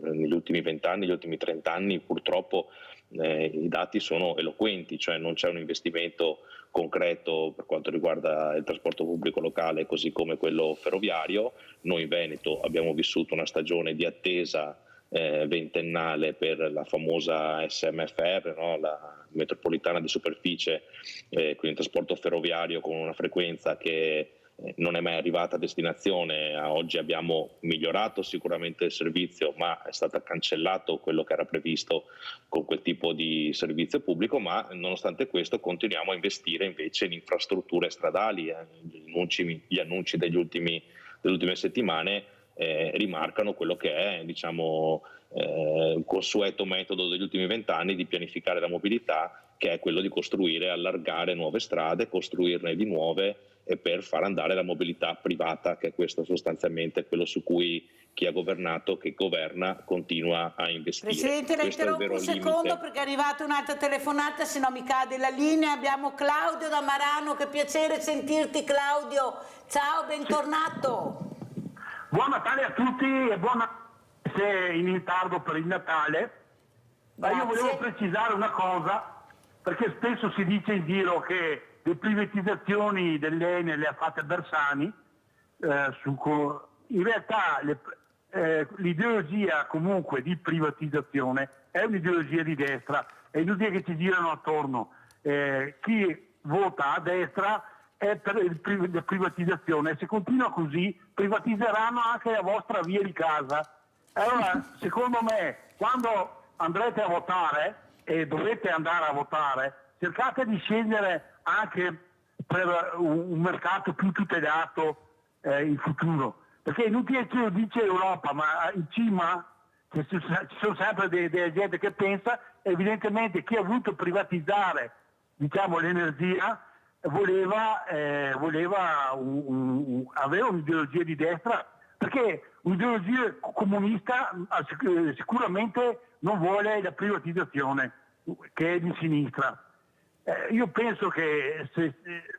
negli ultimi 20 anni, negli ultimi 30 anni purtroppo. I dati sono eloquenti, cioè non c'è un investimento concreto per quanto riguarda il trasporto pubblico locale, così come quello ferroviario. Noi in Veneto abbiamo vissuto una stagione di attesa ventennale per la famosa SMFR, no? La metropolitana di superficie, quindi il trasporto ferroviario con una frequenza che non è mai arrivata a destinazione. Oggi abbiamo migliorato sicuramente il servizio, ma è stato cancellato quello che era previsto con quel tipo di servizio pubblico, ma nonostante questo continuiamo a investire invece in infrastrutture stradali. Gli annunci delle ultime settimane rimarcano quello che è un consueto metodo degli ultimi 20 anni di pianificare la mobilità, che è quello di costruire, allargare nuove strade, costruirne di nuove, e per far andare la mobilità privata, che è questo sostanzialmente quello su cui chi ha governato, che governa, continua a investire. Presidente, la interrompo un secondo perché è arrivata un'altra telefonata, se no mi cade la linea. Abbiamo Claudio da Marano, che piacere sentirti Claudio. Ciao, bentornato. Buon Natale a tutti e se in ritardo per il Natale. Ma io volevo precisare una cosa, perché spesso si dice in giro che le privatizzazioni dell'Enel le ha fatte Bersani, in realtà l'ideologia comunque di privatizzazione è un'ideologia di destra, è inutile che ci girano attorno. Chi vota a destra è per la privatizzazione, e se continua così privatizzeranno anche la vostra via di casa. Allora, secondo me, quando andrete a votare, e dovete andare a votare, cercate di scegliere anche per un mercato più tutelato in futuro, perché è inutile che lo dice Europa, ma in cima ci sono sempre delle gente che pensa. Evidentemente chi ha voluto privatizzare l'energia voleva avere un'ideologia di destra, perché un'ideologia comunista sicuramente non vuole la privatizzazione, che è di sinistra. Io penso che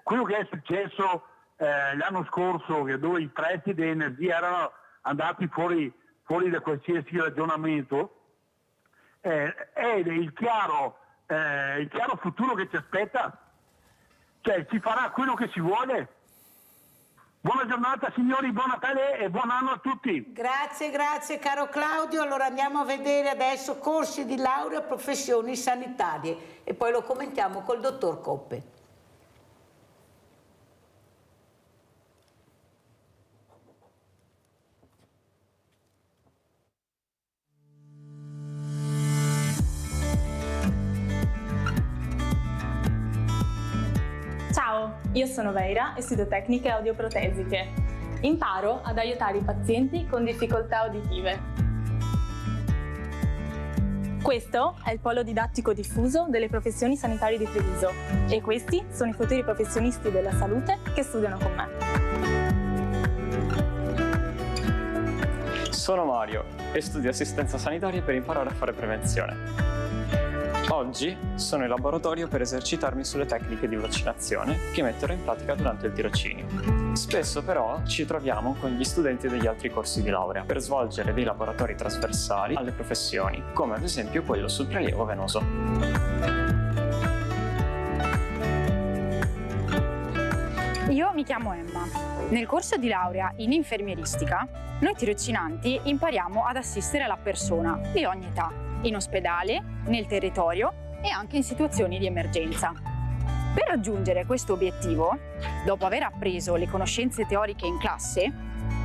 quello che è successo l'anno scorso, dove i prezzi dell'energia erano andati fuori da qualsiasi ragionamento, è il chiaro futuro che ci aspetta. Cioè, si farà quello che si vuole, Buona giornata signori, buon Natale e buon anno a tutti. Grazie, grazie caro Claudio. Allora andiamo a vedere adesso corsi di laurea professioni sanitarie e poi lo commentiamo col dottor Coppe. Ciao, io sono Veira e studio tecniche audioprotesiche. Imparo ad aiutare i pazienti con difficoltà uditive. Questo è il polo didattico diffuso delle professioni sanitarie di Treviso e questi sono i futuri professionisti della salute che studiano con me. Sono Mario e studio assistenza sanitaria per imparare a fare prevenzione. Oggi sono in laboratorio per esercitarmi sulle tecniche di vaccinazione che metterò in pratica durante il tirocinio. Spesso però ci troviamo con gli studenti degli altri corsi di laurea per svolgere dei laboratori trasversali alle professioni, come ad esempio quello sul prelievo venoso. Io mi chiamo Emma. Nel corso di laurea in infermieristica, noi tirocinanti impariamo ad assistere la persona di ogni età, in ospedale, nel territorio e anche in situazioni di emergenza. Per raggiungere questo obiettivo, dopo aver appreso le conoscenze teoriche in classe,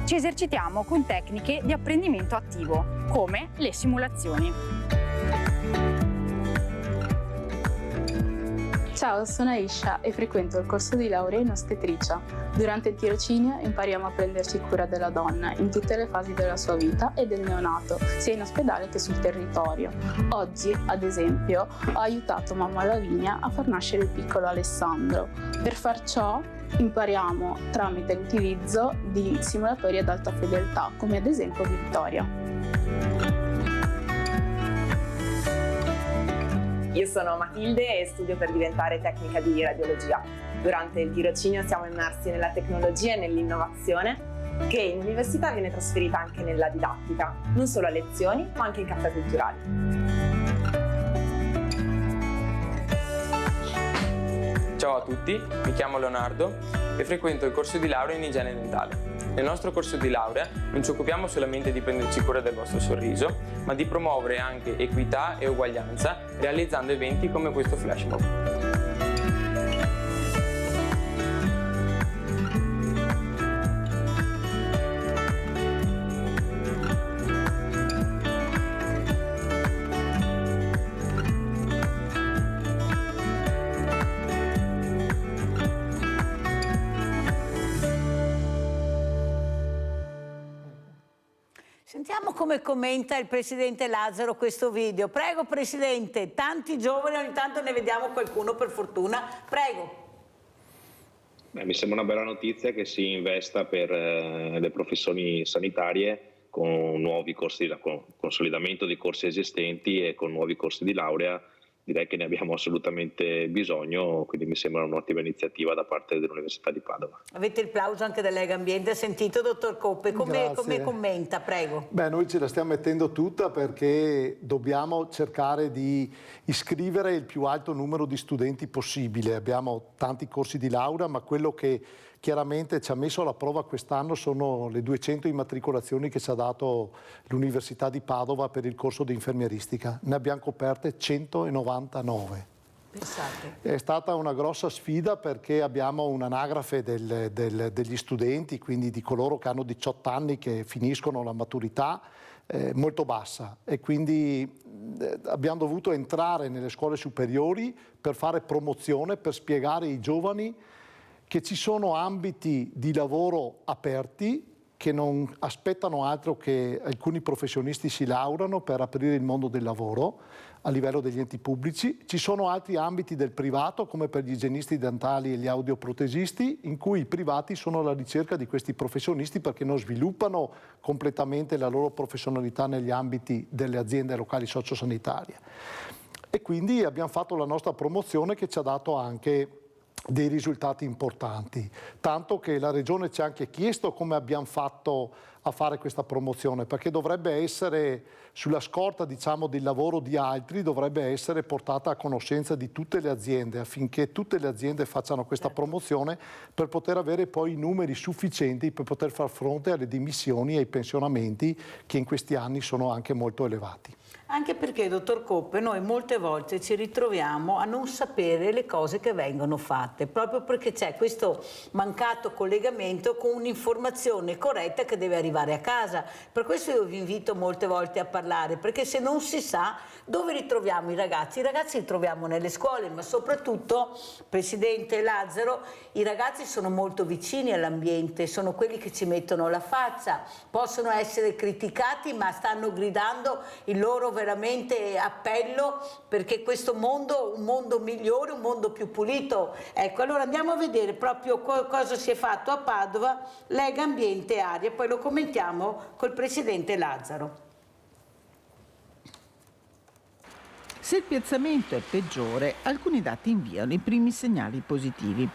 ci esercitiamo con tecniche di apprendimento attivo, come le simulazioni. Ciao, sono Aisha e frequento il corso di laurea in ostetricia. Durante il tirocinio impariamo a prenderci cura della donna in tutte le fasi della sua vita e del neonato, sia in ospedale che sul territorio. Oggi, ad esempio, ho aiutato mamma Lavinia a far nascere il piccolo Alessandro. Per far ciò impariamo tramite l'utilizzo di simulatori ad alta fedeltà, come ad esempio Victoria. Io sono Matilde e studio per diventare tecnica di radiologia. Durante il tirocinio siamo immersi nella tecnologia e nell'innovazione che in università viene trasferita anche nella didattica, non solo a lezioni ma anche in caffè culturali. Ciao a tutti, mi chiamo Leonardo e frequento il corso di laurea in igiene dentale. Nel nostro corso di laurea non ci occupiamo solamente di prenderci cura del vostro sorriso, ma di promuovere anche equità e uguaglianza realizzando eventi come questo flash mob. Sentiamo come commenta il Presidente Lazzaro questo video. Prego Presidente, tanti giovani, ogni tanto ne vediamo qualcuno per fortuna. Prego. Mi sembra una bella notizia che si investa per le professioni sanitarie con nuovi corsi, con consolidamento di corsi esistenti e con nuovi corsi di laurea. Direi che ne abbiamo assolutamente bisogno, quindi mi sembra un'ottima iniziativa da parte dell'Università di Padova. Avete il plauso anche della Lega Ambiente, ha sentito dottor Coppe, come commenta, prego? Beh, noi ce la stiamo mettendo tutta perché dobbiamo cercare di iscrivere il più alto numero di studenti possibile. Abbiamo tanti corsi di laurea, ma quello che chiaramente ci ha messo alla prova quest'anno sono le 200 immatricolazioni che ci ha dato l'Università di Padova per il corso di infermieristica. Ne abbiamo coperte 199. Pensate. È stata una grossa sfida perché abbiamo un'anagrafe degli studenti, quindi di coloro che hanno 18 anni che finiscono la maturità, molto bassa, e quindi abbiamo dovuto entrare nelle scuole superiori per fare promozione, per spiegare ai giovani che ci sono ambiti di lavoro aperti che non aspettano altro che alcuni professionisti si laureano per aprire il mondo del lavoro a livello degli enti pubblici. Ci sono altri ambiti del privato, come per gli igienisti dentali e gli audioprotesisti, in cui i privati sono alla ricerca di questi professionisti perché non sviluppano completamente la loro professionalità negli ambiti delle aziende locali sociosanitarie. E quindi abbiamo fatto la nostra promozione che ci ha dato anche dei risultati importanti, tanto che la Regione ci ha anche chiesto come abbiamo fatto a fare questa promozione, perché dovrebbe essere, sulla scorta diciamo del lavoro di altri, dovrebbe essere portata a conoscenza di tutte le aziende, affinché tutte le aziende facciano questa promozione per poter avere poi i numeri sufficienti per poter far fronte alle dimissioni e ai pensionamenti che in questi anni sono anche molto elevati. Anche perché, dottor Coppe, noi molte volte ci ritroviamo a non sapere le cose che vengono fatte, proprio perché c'è questo mancato collegamento con un'informazione corretta che deve arrivare a casa. Per questo io vi invito molte volte a parlare, perché se non si sa dove ritroviamo i ragazzi li troviamo nelle scuole, ma soprattutto, Presidente Lazzaro, i ragazzi sono molto vicini all'ambiente, sono quelli che ci mettono la faccia, possono essere criticati ma stanno gridando il loro veramente appello perché questo mondo, un mondo migliore, un mondo più pulito. Ecco, allora andiamo a vedere proprio cosa si è fatto a Padova, Lega Ambiente e Aria, poi lo commentiamo col Presidente Lazzaro. Se il piazzamento è peggiore, alcuni dati inviano i primi segnali positivi.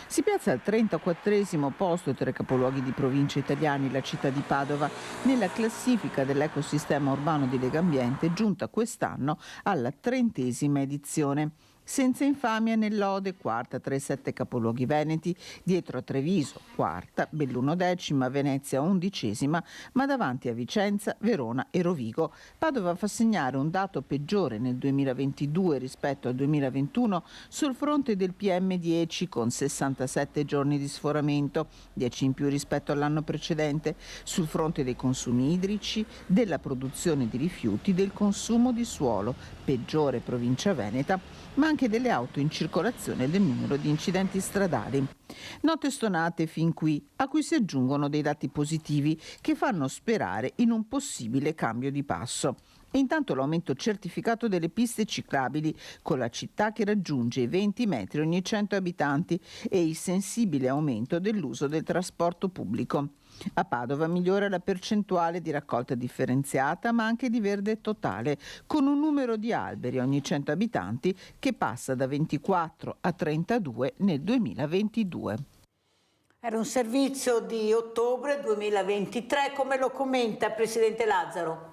Si piazza al 34° posto tra i capoluoghi di provincia italiani la città di Padova nella classifica dell'ecosistema urbano di Legambiente, giunta quest'anno alla 30ª edizione. Senza infamia nell'Ode, quarta tra i 7 capoluoghi veneti, dietro a Treviso, quarta, Belluno 10ª, Venezia 11ª, ma davanti a Vicenza, Verona e Rovigo. Padova fa segnare un dato peggiore nel 2022 rispetto al 2021 sul fronte del PM10 con 67 giorni di sforamento, 10 in più rispetto all'anno precedente, sul fronte dei consumi idrici, della produzione di rifiuti, del consumo di suolo, peggiore provincia veneta, ma anche delle auto in circolazione e del numero di incidenti stradali. Note stonate fin qui, a cui si aggiungono dei dati positivi che fanno sperare in un possibile cambio di passo. Intanto l'aumento certificato delle piste ciclabili, con la città che raggiunge i 20 metri ogni 100 abitanti e il sensibile aumento dell'uso del trasporto pubblico. A Padova migliora la percentuale di raccolta differenziata ma anche di verde totale, con un numero di alberi ogni 100 abitanti che passa da 24 a 32 nel 2022. Era un servizio di ottobre 2023, come lo commenta Presidente Lazzaro?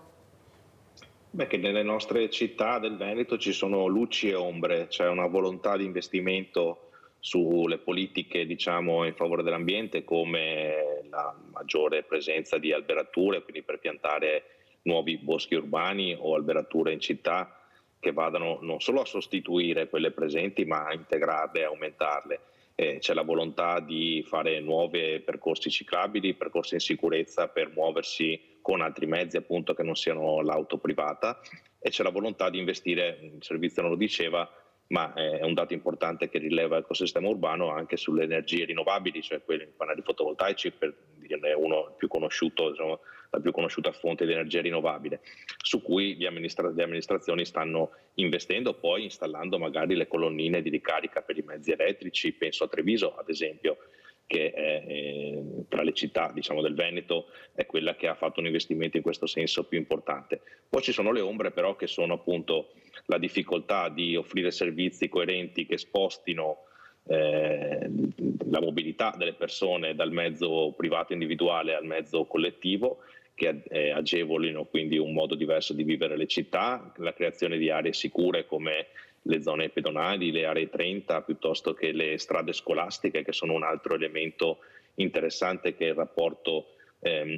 Beh, che nelle nostre città del Veneto ci sono luci e ombre, c'è una volontà di investimento sulle politiche diciamo in favore dell'ambiente, come la maggiore presenza di alberature, quindi per piantare nuovi boschi urbani o alberature in città che vadano non solo a sostituire quelle presenti ma a integrarle e aumentarle. C'è la volontà di fare nuovi percorsi ciclabili, percorsi in sicurezza per muoversi con altri mezzi appunto che non siano l'auto privata, e c'è la volontà di investire, il servizio non lo diceva, ma è un dato importante che rileva l'ecosistema urbano anche sulle energie rinnovabili, cioè quelli pannelli fotovoltaici, per dirne uno più conosciuto, diciamo, la più conosciuta fonte di energia rinnovabile, su cui le amministrazioni stanno investendo, poi installando magari le colonnine di ricarica per i mezzi elettrici. Penso a Treviso, ad esempio, che è, tra le città diciamo, del Veneto è quella che ha fatto un investimento in questo senso più importante. Poi ci sono le ombre però, che sono appunto la difficoltà di offrire servizi coerenti che spostino la mobilità delle persone dal mezzo privato individuale al mezzo collettivo, che agevolino quindi un modo diverso di vivere le città, la creazione di aree sicure come le zone pedonali, le aree 30, piuttosto che le strade scolastiche, che sono un altro elemento interessante che il rapporto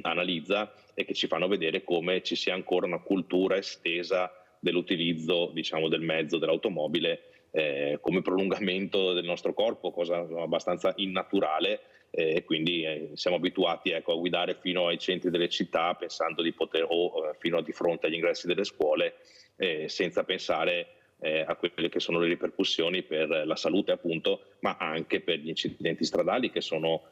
analizza e che ci fanno vedere come ci sia ancora una cultura estesa dell'utilizzo diciamo, del mezzo dell'automobile come prolungamento del nostro corpo, cosa abbastanza innaturale, e quindi siamo abituati a guidare fino ai centri delle città pensando di poter, o fino a di fronte agli ingressi delle scuole, senza pensare a quelle che sono le ripercussioni per la salute appunto, ma anche per gli incidenti stradali che sono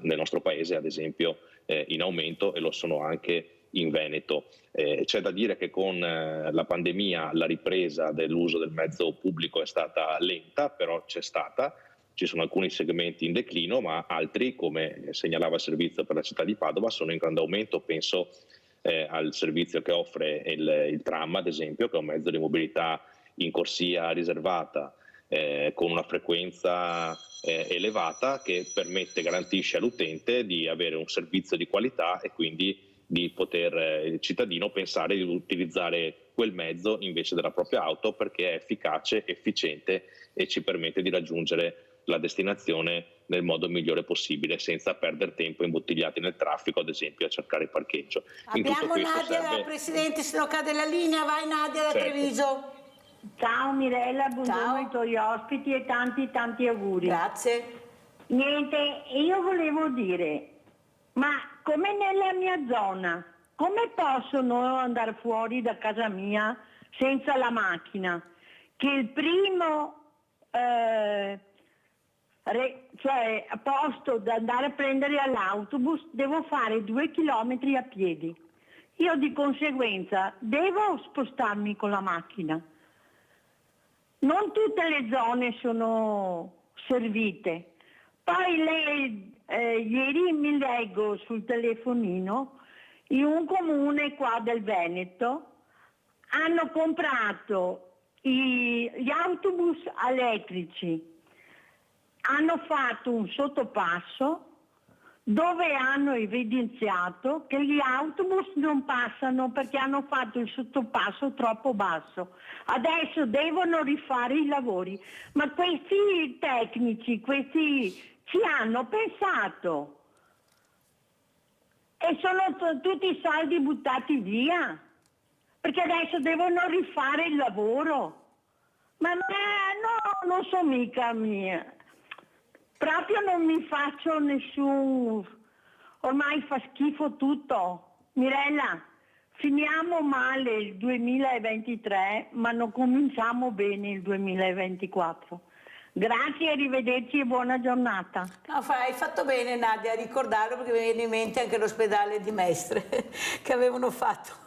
nel nostro paese ad esempio in aumento, e lo sono anche in Veneto. C'è da dire che con la pandemia la ripresa dell'uso del mezzo pubblico è stata lenta, però c'è stata. Ci sono alcuni segmenti in declino, ma altri, come segnalava il servizio per la città di Padova, sono in grande aumento. Penso al servizio che offre il tram, ad esempio, che è un mezzo di mobilità in corsia riservata con una frequenza elevata che garantisce all'utente di avere un servizio di qualità e quindi di poter il cittadino pensare di utilizzare quel mezzo invece della propria auto, perché è efficace, efficiente e ci permette di raggiungere la destinazione nel modo migliore possibile, senza perdere tempo imbottigliati nel traffico, ad esempio a cercare il parcheggio. Abbiamo Nadia, Presidente, se no cade la linea. Vai Nadia da Treviso. Ciao Mirella, buongiorno ai tuoi ospiti e tanti auguri. Grazie. Niente, io volevo dire, ma come nella mia zona, come posso andare fuori da casa mia senza la macchina? Che il primo a posto da andare a prendere all'autobus devo fare 2 chilometri a piedi. Io di conseguenza devo spostarmi con la macchina. Non tutte le zone sono servite. Poi ieri mi leggo sul telefonino, in un comune qua del Veneto hanno comprato gli autobus elettrici, hanno fatto un sottopasso dove hanno evidenziato che gli autobus non passano perché hanno fatto il sottopasso troppo basso. Adesso devono rifare i lavori, ma questi tecnici, ci hanno pensato e sono tutti soldi buttati via, perché adesso devono rifare il lavoro. Ma no, non so mica mia. Proprio non mi faccio ormai fa schifo tutto. Mirella, finiamo male il 2023, ma non cominciamo bene il 2024. Grazie, arrivederci e buona giornata. No, hai fatto bene Nadia a ricordarlo, perché mi viene in mente anche l'ospedale di Mestre che avevano fatto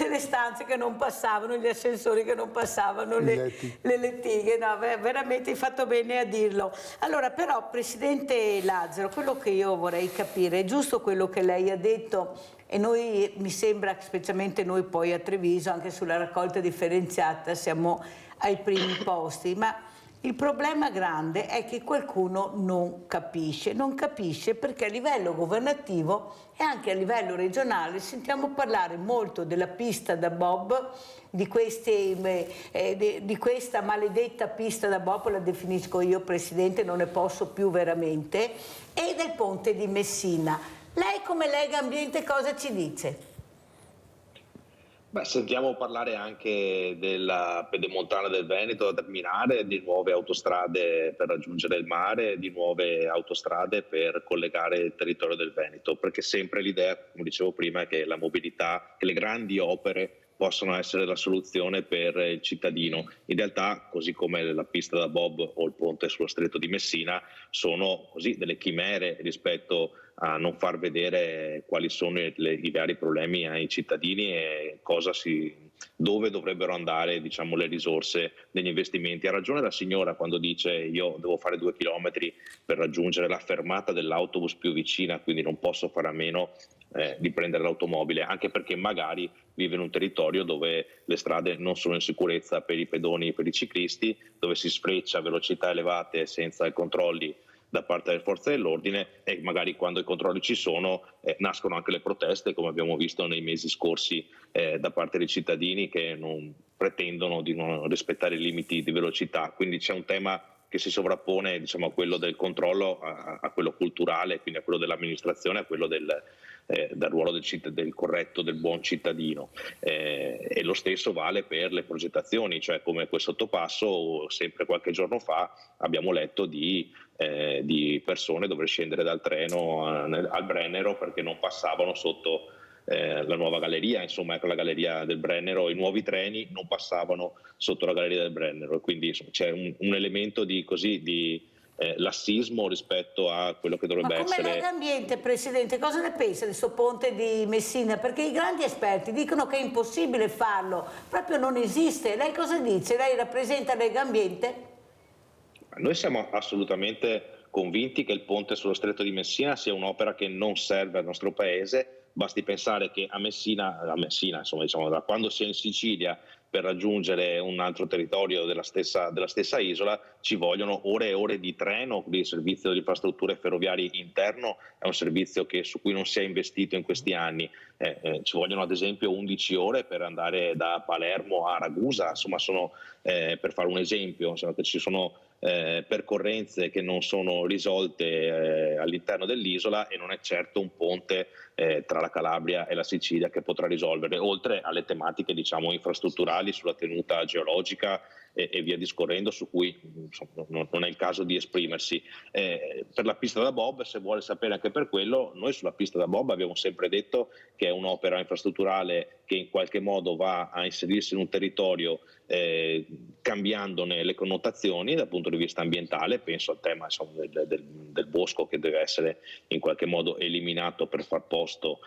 le stanze che non passavano, gli ascensori che non passavano, le lettighe. No, veramente hai fatto bene a dirlo. Allora però, Presidente Lazzaro, quello che io vorrei capire è giusto quello che lei ha detto, e noi, mi sembra, specialmente noi poi a Treviso, anche sulla raccolta differenziata siamo ai primi posti, ma il problema grande è che qualcuno non capisce perché a livello governativo e anche a livello regionale sentiamo parlare molto della pista da bob, di questa maledetta pista da bob, la definisco io Presidente, non ne posso più veramente, e del ponte di Messina. Lei come Lega Ambiente cosa ci dice? Beh, sentiamo parlare anche della pedemontana del Veneto da terminare, di nuove autostrade per raggiungere il mare, di nuove autostrade per collegare il territorio del Veneto, perché sempre l'idea, come dicevo prima, è che la mobilità, che le grandi opere possono essere la soluzione per il cittadino. In realtà, così come la pista da bob o il ponte sullo stretto di Messina, sono così delle chimere rispetto a non far vedere quali sono i veri problemi ai cittadini e dove dovrebbero andare, diciamo, le risorse degli investimenti. Ha ragione la signora quando dice io devo fare 2 chilometri per raggiungere la fermata dell'autobus più vicina, quindi non posso fare a meno di prendere l'automobile, anche perché magari vive in un territorio dove le strade non sono in sicurezza per i pedoni e per i ciclisti, dove si sfreccia a velocità elevate senza i controlli da parte delle forze dell'ordine, e magari quando i controlli ci sono nascono anche le proteste, come abbiamo visto nei mesi scorsi da parte dei cittadini che non pretendono di non rispettare i limiti di velocità. Quindi c'è un tema che si sovrappone, diciamo, a quello del controllo, a quello culturale, quindi a quello dell'amministrazione, a quello del ruolo del corretto, del buon cittadino, e lo stesso vale per le progettazioni, cioè come quel sottopasso. Sempre qualche giorno fa abbiamo letto di persone dover scendere dal treno al Brennero perché non passavano sotto la nuova galleria, insomma, ecco, la galleria del Brennero, i nuovi treni non passavano sotto la galleria del Brennero, e quindi insomma, c'è un elemento di lassismo rispetto a quello che dovrebbe essere. Ma come Lega Ambiente, Presidente, cosa ne pensa di questo ponte di Messina? Perché i grandi esperti dicono che è impossibile farlo, proprio non esiste. Lei cosa dice? Lei rappresenta Lega Ambiente? Noi siamo assolutamente convinti che il ponte sullo stretto di Messina sia un'opera che non serve al nostro paese. Basti pensare che a Messina, insomma, diciamo, da quando si è in Sicilia per raggiungere un altro territorio della stessa isola ci vogliono ore e ore di treno. Il servizio di infrastrutture ferroviarie interno è un servizio su cui non si è investito in questi anni. Ci vogliono ad esempio 11 ore per andare da Palermo a Ragusa, insomma per fare un esempio, che ci sono percorrenze che non sono risolte all'interno dell'isola, e non è certo un ponte tra la Calabria e la Sicilia che potrà risolvere, oltre alle tematiche infrastrutturali sulla tenuta geologica e via discorrendo, su cui non è il caso di esprimersi. Per la pista da bob, se vuole sapere anche per quello, noi sulla pista da bob abbiamo sempre detto che è un'opera infrastrutturale che in qualche modo va a inserirsi in un territorio cambiandone le connotazioni dal punto di vista ambientale. Penso al tema del bosco, che deve essere in qualche modo eliminato per far posto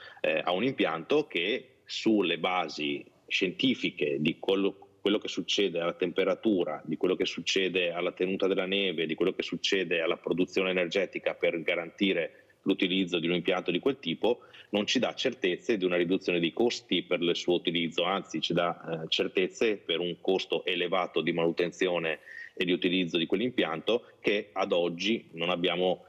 a un impianto che, sulle basi scientifiche di quello che succede alla temperatura, di quello che succede alla tenuta della neve, di quello che succede alla produzione energetica per garantire l'utilizzo di un impianto di quel tipo, non ci dà certezze di una riduzione dei costi per il suo utilizzo, anzi ci dà certezze per un costo elevato di manutenzione e di utilizzo di quell'impianto, che ad oggi non abbiamo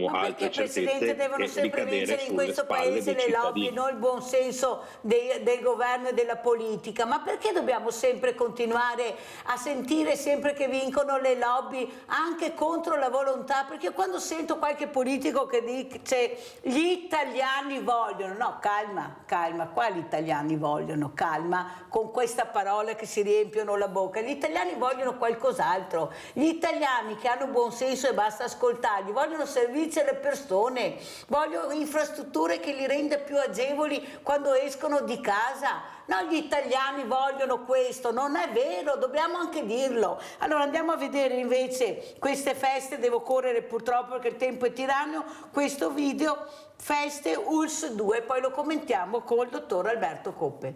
altre certezze. Presidente, devono sempre vincere in questo paese le lobby, non il buon senso del governo e della politica. Ma perché dobbiamo sempre continuare a sentire sempre che vincono le lobby anche contro la volontà? Perché quando sento qualche politico che dice gli italiani vogliono, no, calma, quali italiani vogliono? Calma con questa parola che si riempiono la bocca. Gli italiani vogliono qualcos'altro. Gli italiani che hanno buon senso, e basta ascoltarli, vogliono servizi alle persone, vogliono infrastrutture che li renda più agevoli quando escono di casa. No, gli italiani vogliono questo, non è vero, dobbiamo anche dirlo. Allora andiamo a vedere invece queste feste, devo correre purtroppo perché il tempo è tiranno, questo video, feste ULSS 2, poi lo commentiamo col dottor Alberto Coppe.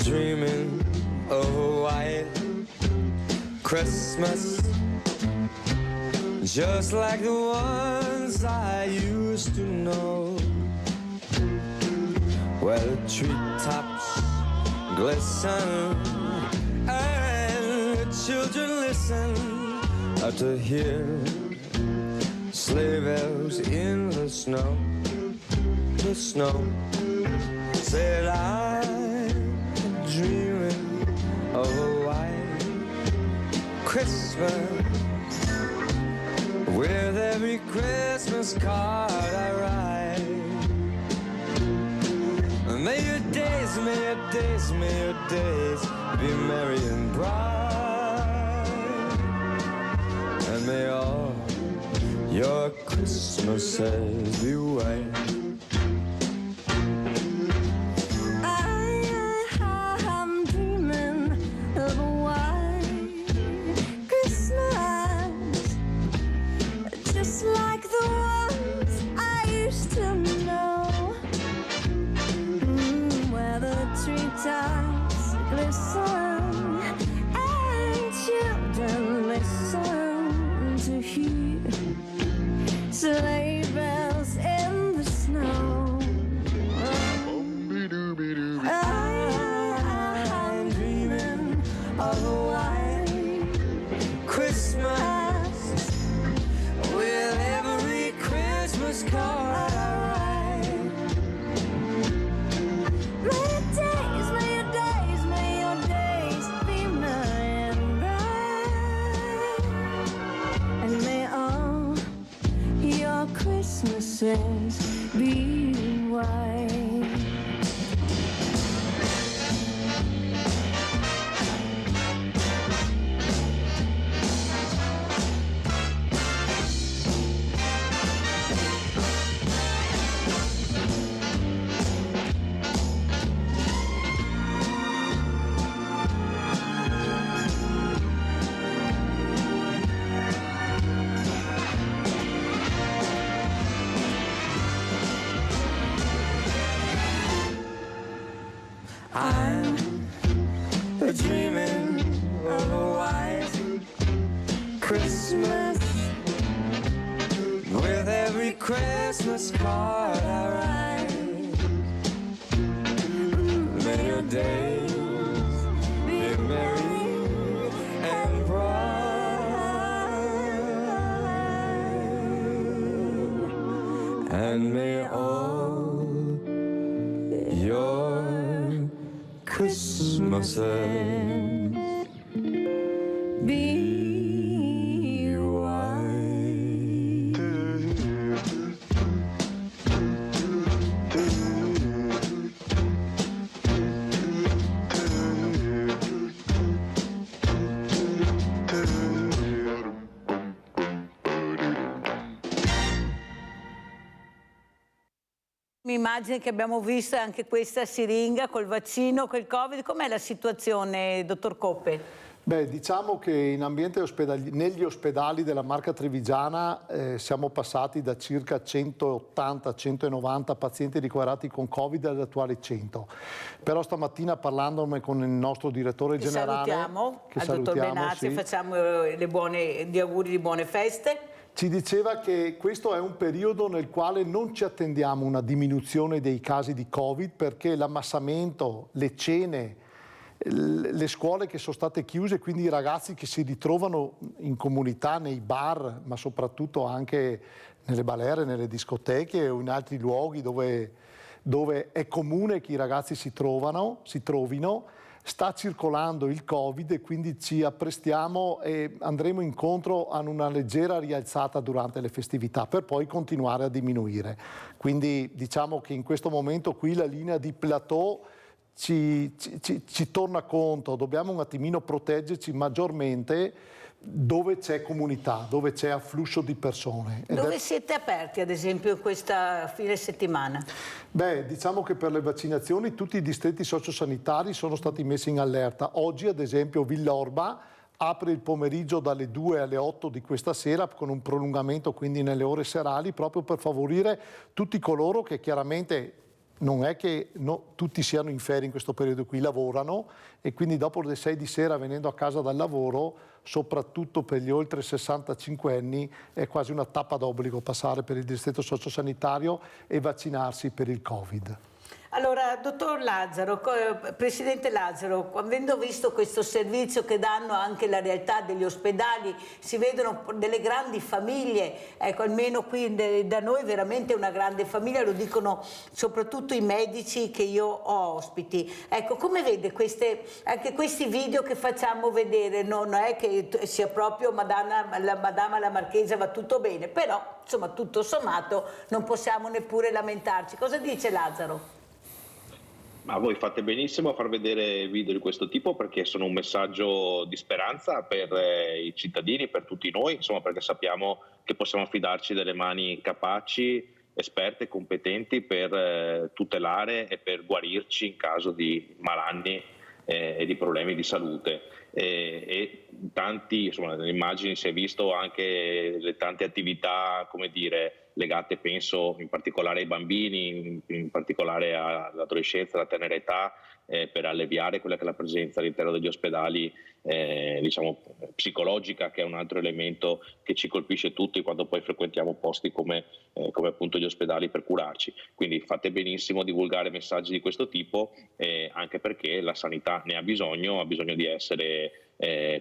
Dreaming of a white Christmas, just like the ones I used to know, where the treetops glisten and the children listen to hear sleigh bells in the snow. The snow said I'm dreaming of a white Christmas, with every Christmas card I write. May your days, may your days, may your days be merry and bright, and may all your Christmases be white. Sleigh bells in the snow. I'm dreaming of a white Christmas, with every Christmas card I write. May your days, may your days, may your days be merry and bright, and may all your Christmases be white. I'm dreaming of a white Christmas, Christmas card I write. May your days be merry and bright, and may all your Christmases be Immagine che abbiamo visto anche questa siringa col vaccino, col Covid. Com'è la situazione, dottor Coppe? Beh, diciamo che in ambiente negli ospedali della Marca Trevigiana siamo passati da circa 180-190 pazienti ricoverati con Covid ad attuali 100. Però stamattina parlandone con il nostro direttore generale, salutiamo, al dottor Benazzi, sì, facciamo gli auguri di buone feste. Ci diceva che questo è un periodo nel quale non ci attendiamo una diminuzione dei casi di Covid, perché l'ammassamento, le cene, le scuole che sono state chiuse, quindi i ragazzi che si ritrovano in comunità, nei bar, ma soprattutto anche nelle balere, nelle discoteche o in altri luoghi dove è comune che i ragazzi si trovino, sta circolando il Covid e quindi ci apprestiamo e andremo incontro a una leggera rialzata durante le festività per poi continuare a diminuire. Quindi diciamo che in questo momento qui la linea di plateau ci torna conto, dobbiamo un attimino proteggerci maggiormente dove c'è comunità, dove c'è afflusso di persone. Dove siete aperti, ad esempio, questa fine settimana? Beh, diciamo che per le vaccinazioni tutti i distretti sociosanitari sono stati messi in allerta. Oggi, ad esempio, Villorba apre il pomeriggio dalle 2 alle 8 di questa sera con un prolungamento quindi nelle ore serali, proprio per favorire tutti coloro che chiaramente non è che tutti siano in ferie in questo periodo qui, lavorano e quindi dopo le 6 di sera venendo a casa dal lavoro, soprattutto per gli oltre 65 anni, è quasi una tappa d'obbligo passare per il distretto sociosanitario e vaccinarsi per il Covid. Allora, dottor Lazzaro, Presidente Lazzaro, avendo visto questo servizio che danno anche la realtà degli ospedali, si vedono delle grandi famiglie, ecco, almeno qui da noi veramente una grande famiglia, lo dicono soprattutto i medici che io ho ospiti. Ecco, come vede anche questi video che facciamo vedere? Non è che sia proprio Madama la Marchesa, va tutto bene, però insomma tutto sommato non possiamo neppure lamentarci. Cosa dice Lazzaro? Ma voi fate benissimo a far vedere video di questo tipo, perché sono un messaggio di speranza per i cittadini, per tutti noi, insomma, perché sappiamo che possiamo affidarci delle mani capaci, esperte, competenti per tutelare e per guarirci in caso di malanni e di problemi di salute. E tanti, insomma, nelle immagini si è visto anche le tante attività, come dire, legate penso in particolare ai bambini, in particolare all'adolescenza, alla tenera età, per alleviare quella che è la presenza all'interno degli ospedali diciamo psicologica, che è un altro elemento che ci colpisce tutti quando poi frequentiamo posti come appunto gli ospedali per curarci. Quindi fate benissimo a divulgare messaggi di questo tipo, anche perché la sanità ne ha bisogno di essere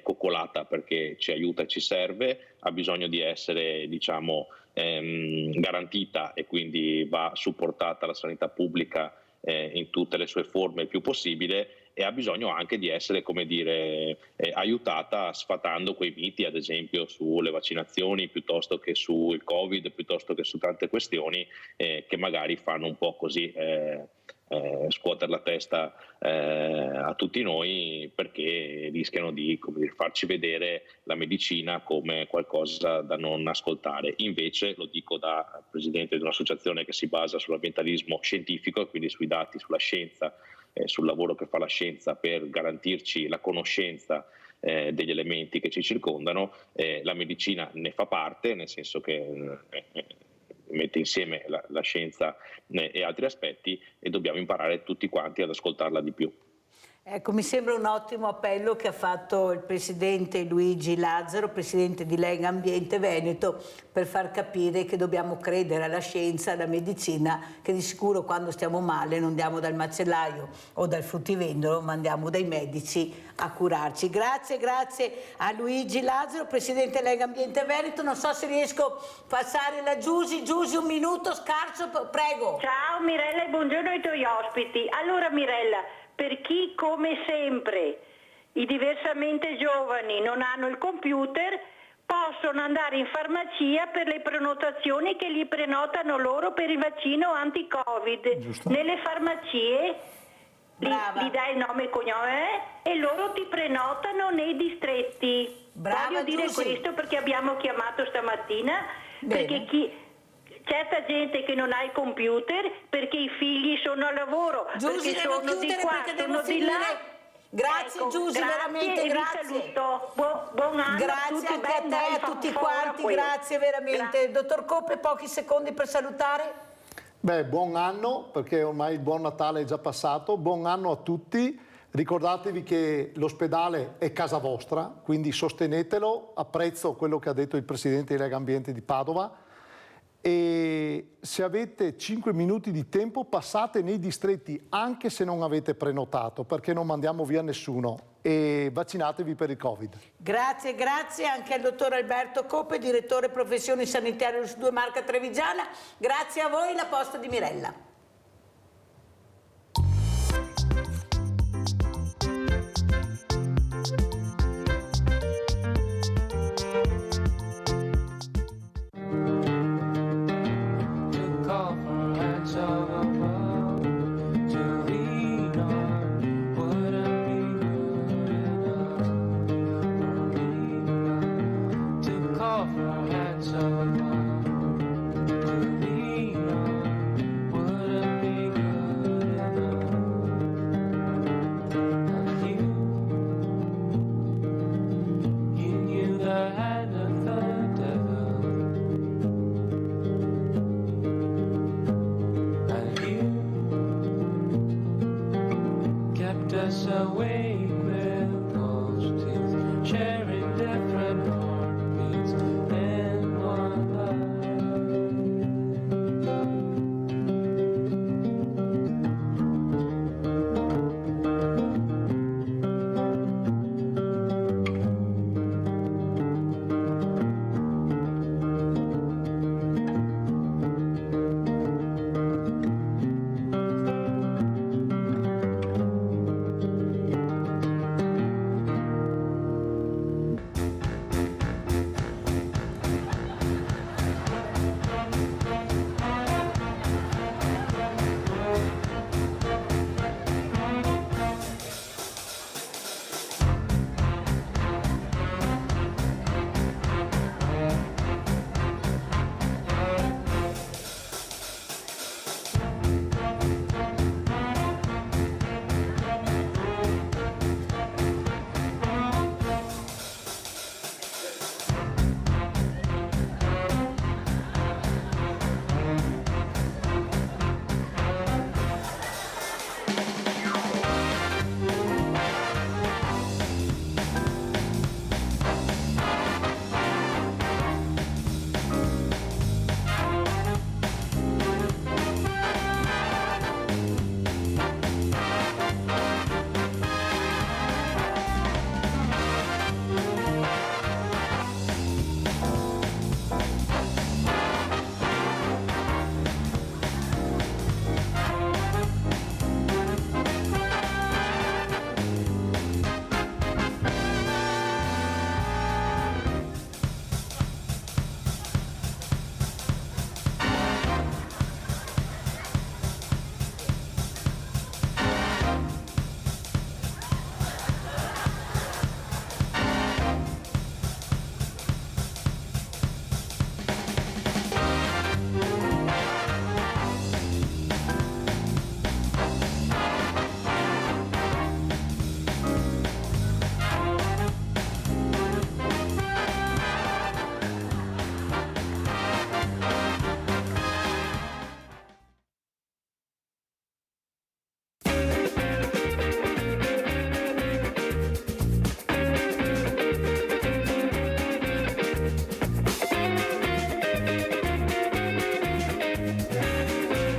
coccolata, perché ci aiuta e ci serve, ha bisogno di essere, diciamo, garantita, e quindi va supportata la sanità pubblica in tutte le sue forme il più possibile, e ha bisogno anche di essere, come dire, aiutata sfatando quei miti, ad esempio sulle vaccinazioni, piuttosto che sul Covid, piuttosto che su tante questioni che magari fanno un po' così scuotere la testa a tutti noi, perché rischiano di, come dire, farci vedere la medicina come qualcosa da non ascoltare. Invece, lo dico da presidente di un'associazione che si basa sull'ambientalismo scientifico, e quindi sui dati, sulla scienza, sul lavoro che fa la scienza per garantirci la conoscenza degli elementi che ci circondano, la medicina ne fa parte, nel senso che mette insieme la scienza e altri aspetti, e dobbiamo imparare tutti quanti ad ascoltarla di più. Ecco, mi sembra un ottimo appello che ha fatto il presidente Luigi Lazzaro, presidente di Lega Ambiente Veneto, per far capire che dobbiamo credere alla scienza, alla medicina, che di sicuro quando stiamo male non andiamo dal macellaio o dal fruttivendolo, ma andiamo dai medici a curarci. Grazie a Luigi Lazzaro, presidente Lega Ambiente Veneto. Non so se riesco a passare la Giusy. Giusy, un minuto scarso, prego. Ciao Mirella e buongiorno ai tuoi ospiti. Allora Mirella, per chi come sempre i diversamente giovani non hanno il computer, possono andare in farmacia per le prenotazioni che gli prenotano loro per il vaccino anti-Covid. Giusto. Nelle farmacie gli dai il nome e cognome e loro ti prenotano nei distretti. Voglio dire questo perché abbiamo chiamato stamattina. Bene. Perché certa gente che non ha il computer perché i figli sono al lavoro, Giusy, perché devo sono di chiudere qua, perché devo sono di finire. là. Grazie Ecco, Giusy, veramente e vi grazie. saluto. Buon anno Grazie a tutti, anche a te, a tutti quanti, grazie veramente. Dottor Coppe, pochi secondi per salutare. Beh, buon anno, perché ormai il buon Natale è già passato. Buon anno a tutti. Ricordatevi che l'ospedale è casa vostra, quindi sostenetelo. Apprezzo quello che ha detto il presidente di Lega Ambiente di Padova. E se avete 5 minuti di tempo passate nei distretti anche se non avete prenotato, perché non mandiamo via nessuno, e vaccinatevi per il Covid. Grazie anche al dottor Alberto Coppe, direttore professioni sanitarie SLU2 Marca Trevigiana. Grazie a voi, la posta di Mirella.